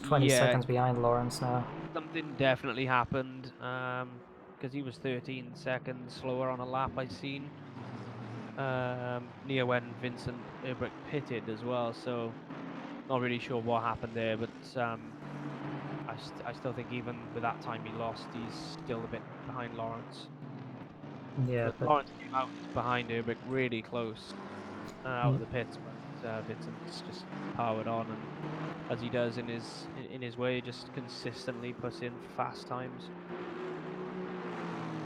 20 seconds behind Lawrence now. Something definitely happened because he was 13 seconds slower on a lap I seen near when Vincent Nürburgring pitted as well. So not really sure what happened there, but I still think even with that time he lost, he's still a bit behind Lawrence. Yeah, But Lawrence came out behind Nürburgring really close out of the pits, but Vincent's just powered on, and as he does in his way, just consistently puts in fast times.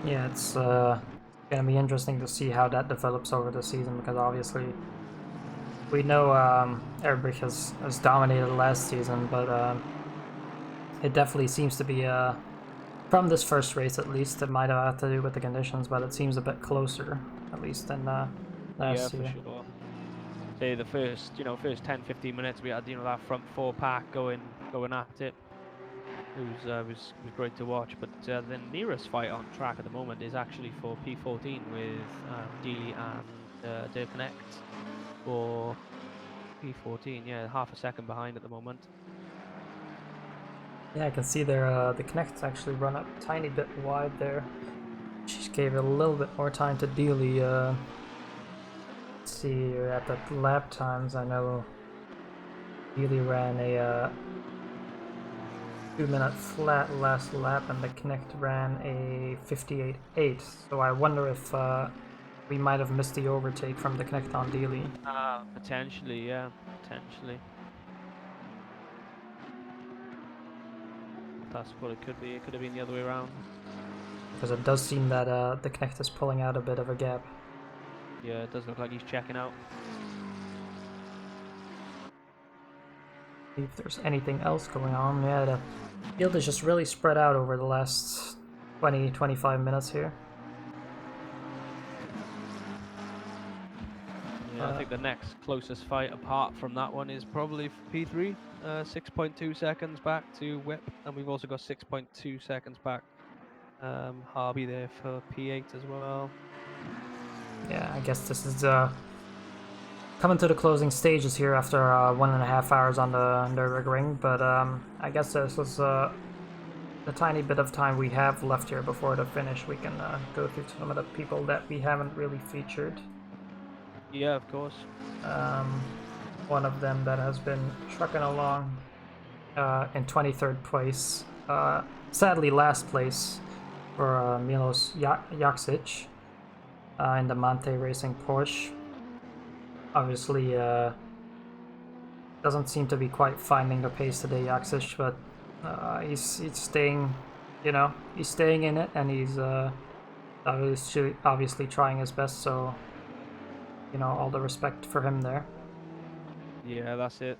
yeah, it's gonna be interesting to see how that develops over the season, because obviously we know Erbich has dominated last season, but it definitely seems to be from this first race at least. It might have had to do with the conditions, but it seems a bit closer at least than last year. Yeah, for sure. Say the first 10-15 minutes we had that front four pack going at it. It was great to watch, but the nearest fight on track at the moment is actually for P14 with Dealey and De Connect for P14. Yeah, half a second behind at the moment. Yeah, I can see there the Connects actually run up a tiny bit wide there. She gave it a little bit more time to Dealey. Let's see at the lap times. I know Dealey ran a 2-minute flat last lap, and the Connect ran a 58.8. So I wonder if we might have missed the overtake from the Connect on Dealey. Potentially, yeah, potentially. That's what it could be. It could have been the other way around. Because it does seem that the Connect is pulling out a bit of a gap. Yeah, it does look like he's checking out. See if there's anything else going on. Yeah, the field is just really spread out over the last 20-25 minutes here. Yeah, I think the next closest fight apart from that one is probably P3, 6.2 seconds back to Whip, and we've also got 6.2 seconds back. Harvey there for P8 as well. Yeah, I guess this is coming to the closing stages here after 1.5 hours on the Nürburgring, but I guess this was the tiny bit of time we have left here before the finish. We can go through some of the people that we haven't really featured. Yeah, of course. One of them that has been trucking along in 23rd place sadly last place for Milos Jaksic in the Monte Racing Porsche. Obviously, doesn't seem to be quite finding the pace today, Jaksic, but he's staying, he's staying in it, and he's obviously trying his best. So, all the respect for him there. Yeah, that's it.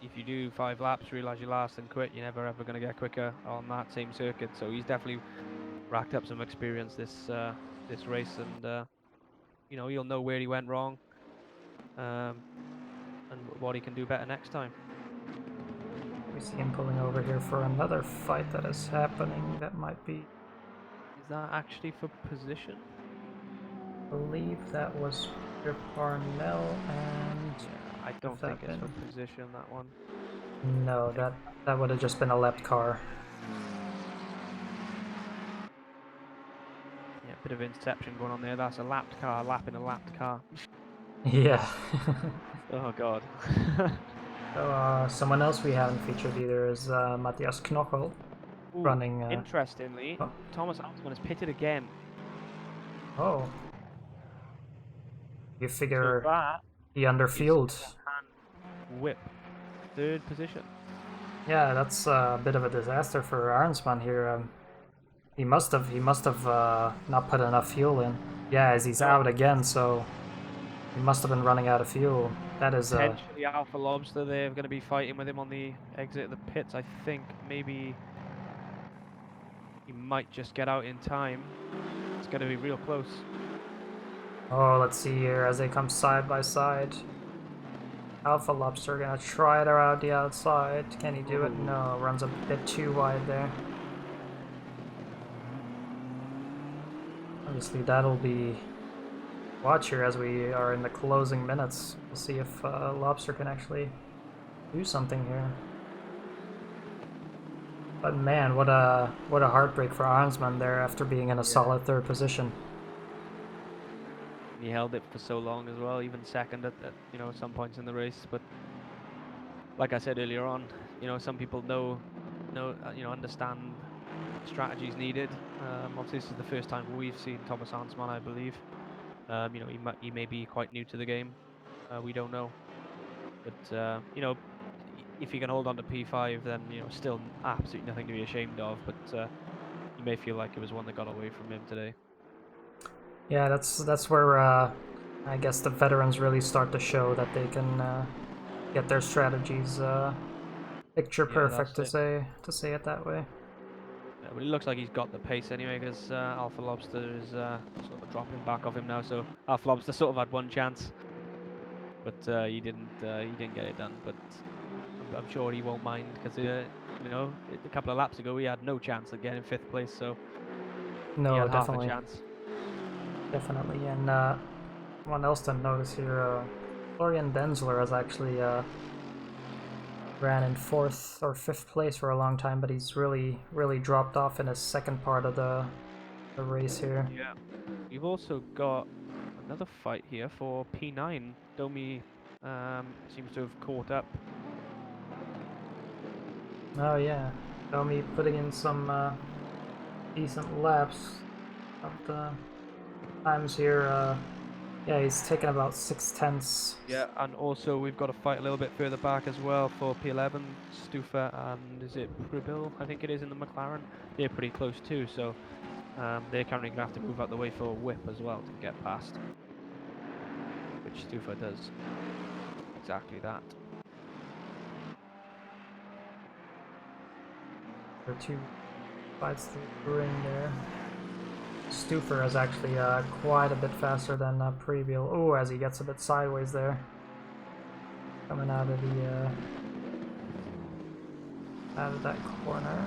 If you do 5 laps, realize you last and quit, you're never ever going to get quicker on that same circuit. So he's definitely racked up some experience this race, and he'll know where he went wrong, and what he can do better next time. We see him pulling over here for another fight that is happening. That might be. Is that actually for position? I believe that was Peter Parnell and. Yeah, I don't think it's for position, that one. No, that would have just been a lapped car. Yeah, bit of inception going on there. That's a lapped car, lapping a lapped car. Yeah. Oh god. So someone else we haven't featured either is Matthias Knochel. Ooh, running. Interestingly, Thomas Altman is pitted again. Oh. You figure So that he underfueled. Whip, 3rd position. Yeah, that's a bit of a disaster for Arnsman here. He must have not put enough fuel in. Yeah, as he's out again, so he must have been running out of fuel. That is potentially Alpha Lobster. They're going to be fighting with him on the exit of the pits. I think maybe he might just get out in time. It's going to be real close. Oh, let's see here as they come side by side. Alpha Lobster gonna try it around the outside. Can he do it? No, runs a bit too wide there. Obviously, that'll be watch here as we are in the closing minutes. We'll see if Lobster can actually do something here. But man, what a heartbreak for Arnsman there after being in a solid 3rd position. He held it for so long as well, even second at some points in the race. But like I said earlier on, some people understand strategies needed. Obviously, this is the first time we've seen Thomas Arnsman, I believe. He may be quite new to the game. We don't know. But if he can hold on to P5, then still absolutely nothing to be ashamed of. But you may feel like it was one that got away from him today. Yeah, that's where I guess the veterans really start to show that they can get their strategies picture perfect, to say it that way. Yeah, but it looks like he's got the pace anyway, because Alpha Lobster is sort of dropping back off him now. So Alpha Lobster sort of had one chance, but he didn't get it done. But I'm sure he won't mind, because a couple of laps ago he had no chance of getting 5th place. So no, he had definitely. half a chance. Definitely, and one else to notice here, Florian Denzler has actually ran in 4th or 5th place for a long time, but he's really dropped off in his second part of the race here. Yeah. We've also got another fight here for P9. Domi seems to have caught up. Oh yeah, Domi putting in some decent laps of the times here. Yeah, he's taken about 6/10. Yeah, and also we've got a fight a little bit further back as well for P11, Stufa and is it Pribil? I think it is in the McLaren. They're pretty close too, so they're currently going to have to move out the way for a whip as well to get past, which Stufa does exactly that. There are 2 fights through the ring there. Stufer is actually quite a bit faster than Prebiel. Oh, as he gets a bit sideways there. Coming out of that corner.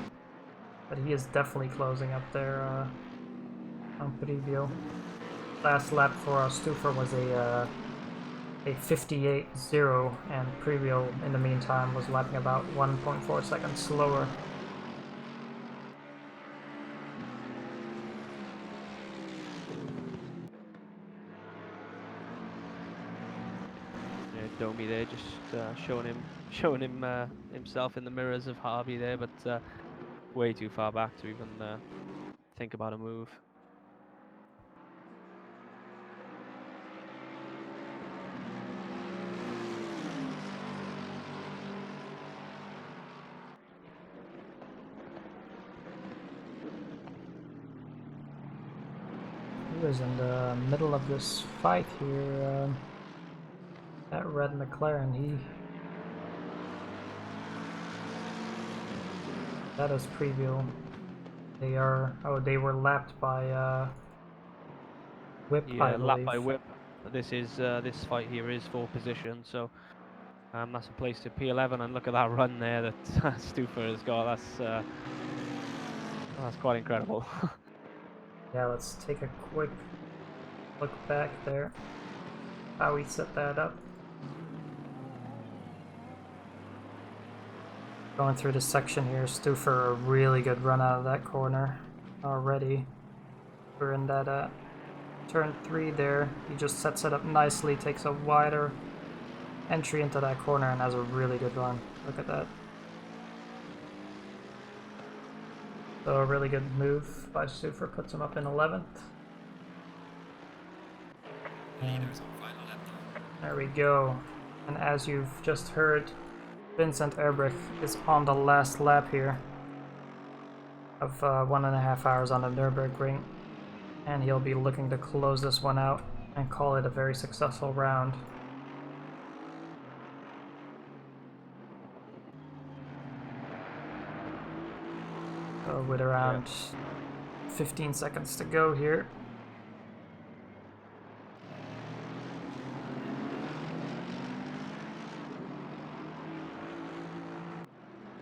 But he is definitely closing up there on Prebiel. Last lap for Stufer was a 58.0, and Prebiel in the meantime was lapping about 1.4 seconds slower. Domi there, just showing him himself in the mirrors of Harvey there, but way too far back to even think about a move. He was in the middle of this fight here. That red McLaren, that is preview. They were lapped by Whip, I Yeah, lap believe. by Whip. This fight here is for position, so that's a place to P11, and look at that run there that Stufer has got. That's quite incredible. Yeah, let's take a quick look back there. How we set that up. Going through this section here, Stufer, a really good run out of that corner already. We're in that turn 3 there. He just sets it up nicely, takes a wider entry into that corner, and has a really good run. Look at that. So a really good move by Stufer, puts him up in 11th. There we go. And as you've just heard, Vincent Erbrich is on the last lap here of 1.5 hours on the Nürburgring, and he'll be looking to close this one out and call it a very successful round. So with around 15 seconds to go here.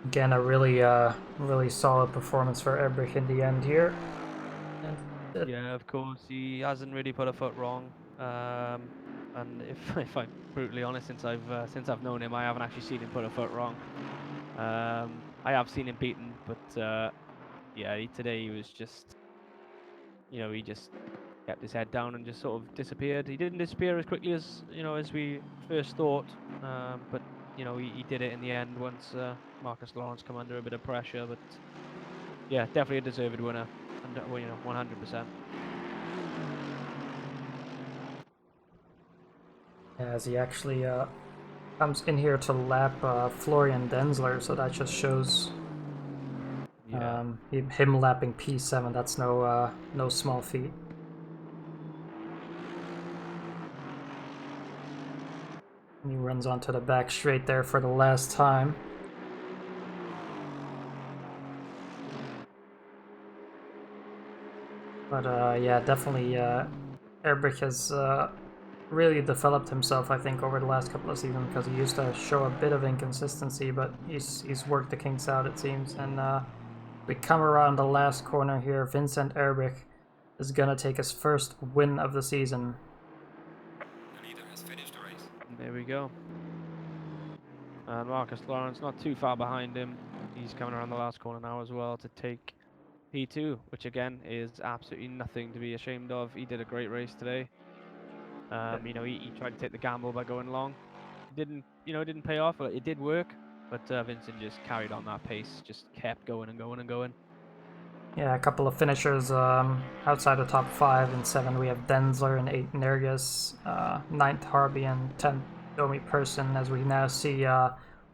Again, a really solid performance for Erbrich in the end here. And Yeah, of course, he hasn't really put a foot wrong. And if I'm brutally honest, since I've known him, I haven't actually seen him put a foot wrong. I have seen him beaten, but yeah, today he was just, he just kept his head down and just sort of disappeared. He didn't disappear as quickly as as we first thought, but he did it in the end once Marcus Lawrence come under a bit of pressure. But yeah, definitely a deserved winner, and 100%. as he actually comes in here to lap Florian Denzler, so that just shows Yeah. him lapping P7. That's no small feat. And he runs onto the back straight there for the last time. But yeah, definitely Erbrich has really developed himself, I think, over the last couple of seasons, because he used to show a bit of inconsistency, but he's worked the kinks out, it seems. And we come around the last corner here. Vincent Erbrich is gonna take his first win of the season. The leader has finished the race. There we go. And Marcus Lawrence not too far behind him. He's coming around the last corner now as well to take P2, which again is absolutely nothing to be ashamed of. He did a great race today. He tried to take the gamble by going long. It didn't pay off. It did work, but Vincent just carried on that pace, just kept going and going and going. Yeah, a couple of finishers outside the top 5. In 7 we have Denzler, and 8 Nergis, 9th Harvey, and 10th Domi Person, as we now see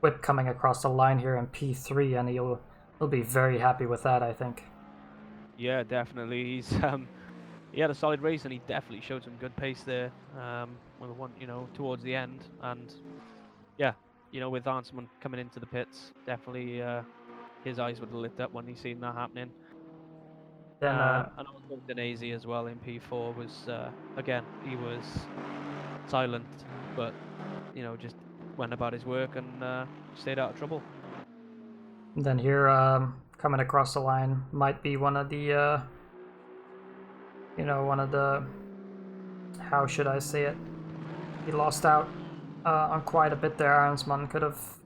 Whip coming across the line here in P3, and he'll be very happy with that, I think. Yeah, definitely. He had a solid race, and he definitely showed some good pace there. Towards the end, and yeah, with Arnsman coming into the pits, definitely his eyes would have lit up when he seen that happening. Then and also Denezi as well in P4 was again, he was silent, but just went about his work and stayed out of trouble. Then here, coming across the line might be one of the, how should I say it? He lost out on quite a bit there. Arnsman could have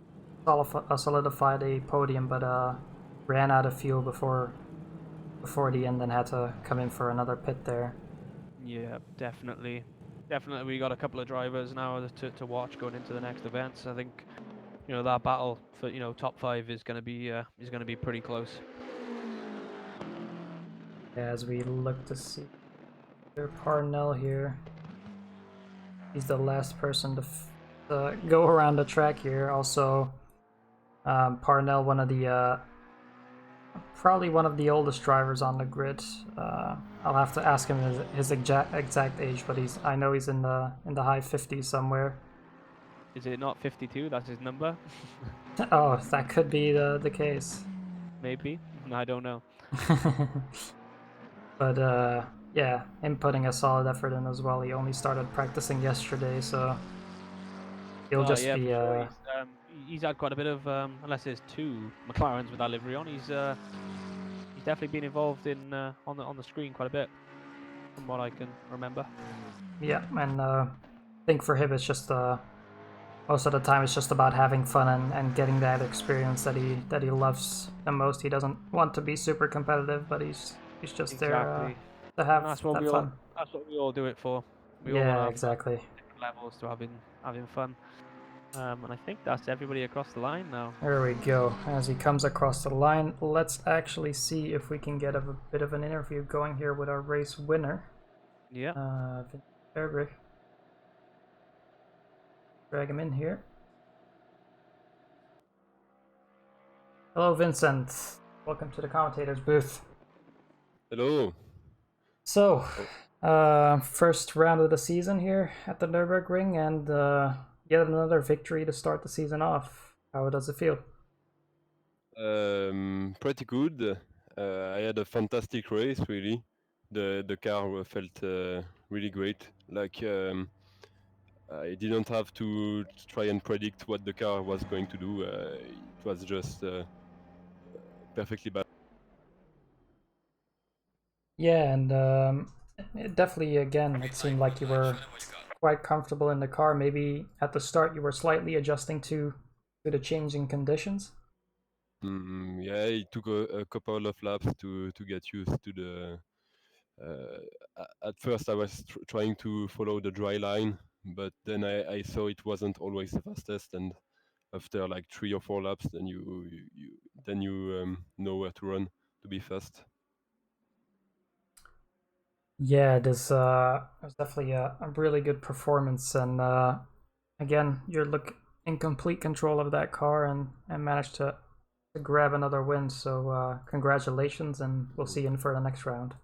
solidified a podium, but ran out of fuel before the end and had to come in for another pit there. Yeah, definitely. definitely we got a couple of drivers now to watch going into the next events. I think that battle for top 5 is going to be pretty close. As we look to see Parnell here. He's the last person to go around the track here. Also, Parnell, probably one of the oldest drivers on the grid. I'll have to ask him his exact age, but I know he's in the high 50s somewhere. Is it not 52? That's his number. Oh, that could be the case. Maybe. I don't know. But yeah, him putting a solid effort in as well. He only started practicing yesterday, so he'll just yeah, be. for sure. He's had quite a bit of, unless there's 2 McLarens with that livery on. He's definitely been involved in on the screen quite a bit, from what I can remember. Yeah, and I think for him it's just most of the time it's just about having fun and getting that experience that he loves the most. He doesn't want to be super competitive, but he's just there to have that's what that fun. That's what we all do it for. We all Yeah, want to have exactly. different levels to having fun. And I think that's everybody across the line now. There we go. As he comes across the line, let's actually see if we can get a bit of an interview going here with our race winner. Yeah. Nürburgring. Drag him in here. Hello, Vincent. Welcome to the commentator's booth. Hello. So, first round of the season here at the Nürburgring, and yet another victory to start the season off. How does it feel? Pretty good. I had a fantastic race, really. The car felt really great. Like I didn't have to try and predict what the car was going to do. It was just perfectly balanced. Yeah, and it definitely, again, it seemed like you were quite comfortable in the car. Maybe at the start you were slightly adjusting to the changing conditions. Yeah, it took a couple of laps to get used to the. At first, I was trying to follow the dry line, but then I saw it wasn't always the fastest, and after like 3 or 4 laps, then you know where to run to be fast. Yeah, this was definitely a really good performance, and again, you're in complete control of that car and managed to grab another win. So congratulations, and we'll see you in for the next round.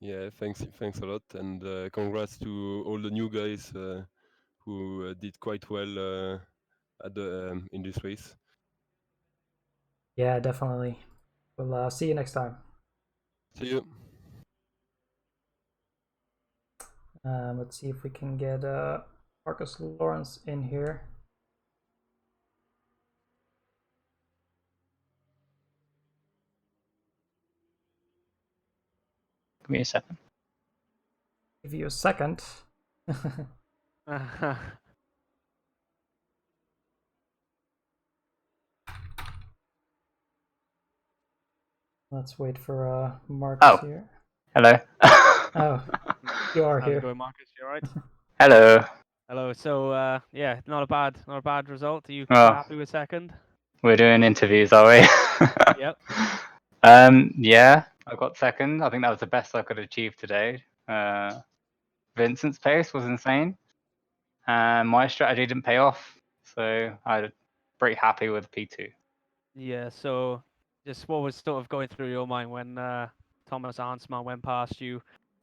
Yeah, thanks a lot, and congrats to all the new guys who did quite well in this race. Yeah, definitely. We'll see you next time. See you. Let's see if we can get Marcus Lawrence in here. Give me a second. Give you a second. Let's wait for Marcus here. Hello. Oh, you are How's it here. going, Marcus? You alright? Hello. Hello. So yeah, not a bad result. Are you Oh. happy with second? We're doing interviews, are we? Yep. Yeah, I got second. I think that was the best I could achieve today. Vincent's pace was insane, and my strategy didn't pay off, so I'm pretty happy with P2. Yeah. So, just what was sort of going through your mind when Thomas Arnsman went past you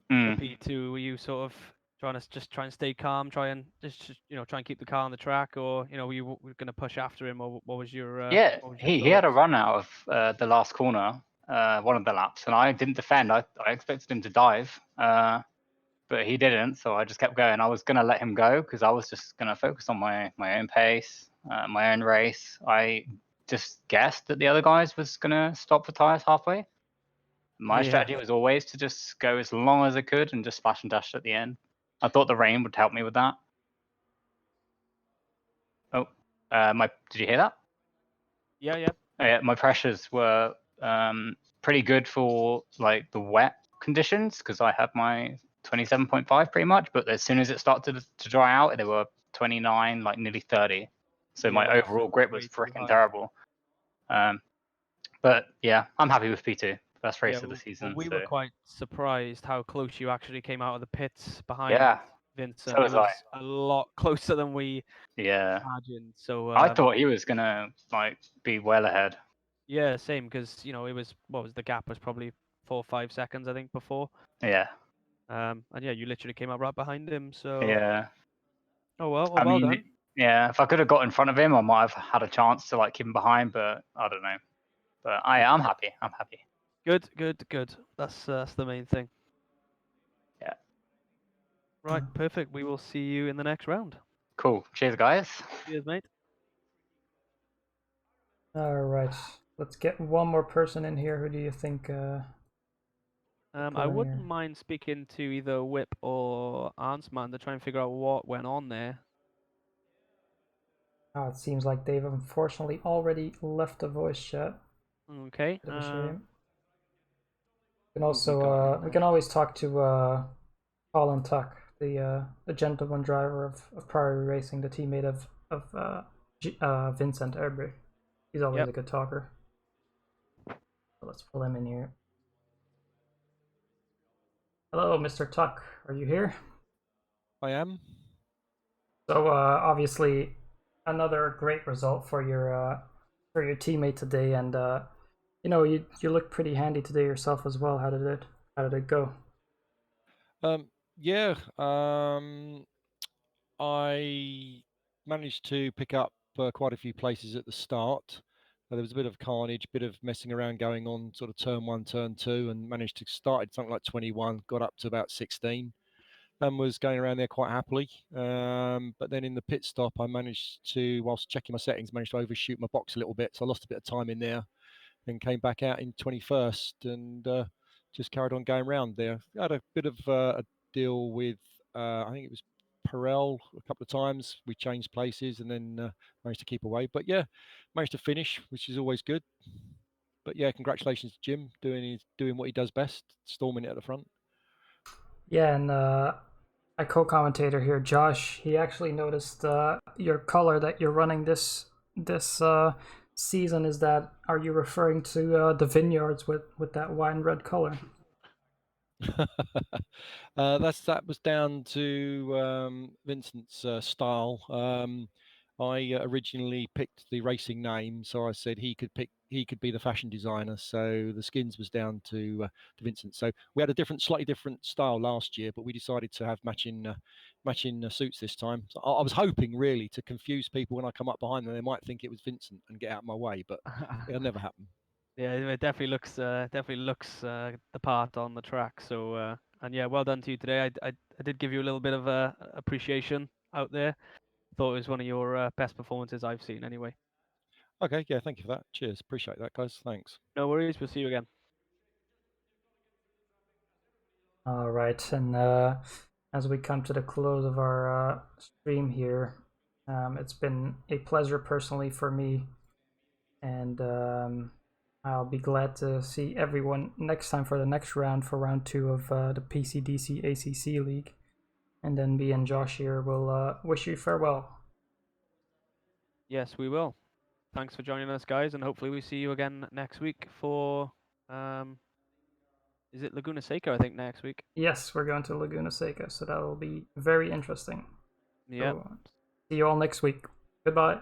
in P2? Were you sort of trying to try and stay calm, try and try and keep the car on the track, or were you going to push after him, or what was your he had a run out of the last corner, one of the laps, and I didn't defend. I expected him to dive, but he didn't, so I just kept going. I was going to let him go because I was just going to focus on my own pace, my own race. I just guessed that the other guys was going to stop for tyres halfway. My strategy was always to just go as long as I could and just splash and dash at the end. I thought the rain would help me with that. Oh, did you hear that? Yeah. Oh, yeah, my pressures were pretty good for like the wet conditions because I had my 27.5 pretty much. But as soon as it started to dry out, they were 29, like nearly 30. So my Yeah, overall grip was way too freaking high. terrible. But yeah, I'm happy with P2. First race Yeah, of the well, season. we so were quite surprised how close you actually came out of the pits behind yeah, Vincent. so It was I. was a lot closer than we Yeah, imagined. So I thought he was gonna like be well ahead. yeah, same because it was the gap was probably 4 or 5 seconds I think before. Yeah, And yeah, you literally came out right behind him. So yeah. oh well, I well mean, done. yeah. If I could have got in front of him, I might have had a chance to like keep him behind. But I don't know. But I'm happy. I'm happy. Good. That's the main thing. Yeah. Right, perfect. We will see you in the next round. Cool. Cheers, guys. Cheers, mate. All right, let's get one more person in here. Who do you think? I pull in wouldn't here? mind speaking to either Whip or Ansman to try and figure out what went on there. Oh, it seems like they've unfortunately already left the voice chat. Okay. Bit of a shame. We can who have we got also in we can there? always talk to Colin Tuck, the gentleman driver of Prairie Racing, the teammate of Vincent Erbrich. He's always Yep. a good talker. So let's pull him in here. Hello, Mr. Tuck. Are you here? I am. So obviously, another great result for your teammate today, and you look pretty handy today yourself as well. How did it go? Yeah. I managed to pick up quite a few places at the start. There was a bit of carnage, bit of messing around going on, sort of turn 1, turn 2, and managed to start at something like 21, got up to about 16, and was going around there quite happily. But then in the pit stop, I managed to, whilst checking my settings, managed to overshoot my box a little bit, so I lost a bit of time in there. Then came back out in 21st and just carried on going round there. I had a bit of a deal with, I think it was Perel a couple of times. We changed places and then managed to keep away. But yeah, managed to finish, which is always good. But yeah, congratulations to Jim doing what he does best, storming it at the front. Yeah, and my co-commentator here, Josh, he actually noticed your color that you're running this season. Are you referring to the vineyards with that wine red color? That was down to Vincent's style. I originally picked the racing name, so I said he could be the fashion designer. So the skins was down to Vincent. So we had a slightly different style last year, but we decided to have matching suits this time. So I was hoping really to confuse people when I come up behind them. They might think it was Vincent and get out of my way, but it'll never happen. Yeah, it definitely looks the part on the track. So and yeah, well done to you today. I did give you a little bit of appreciation out there. Thought it was one of your best performances I've seen anyway. Okay, yeah, thank you for that. Cheers, appreciate that, guys. Thanks. No worries. We'll see you again. All right, and as we come to the close of our stream here, it's been a pleasure personally for me, and I'll be glad to see everyone next time for the next round, for round 2 of the PCDC ACC League. And then me and Josh here will wish you farewell. Yes, we will. Thanks for joining us, guys, and hopefully we see you again next week for is it Laguna Seca, I think, next week? Yes, we're going to Laguna Seca, so that will be very interesting. Yeah. So, see you all next week. Goodbye.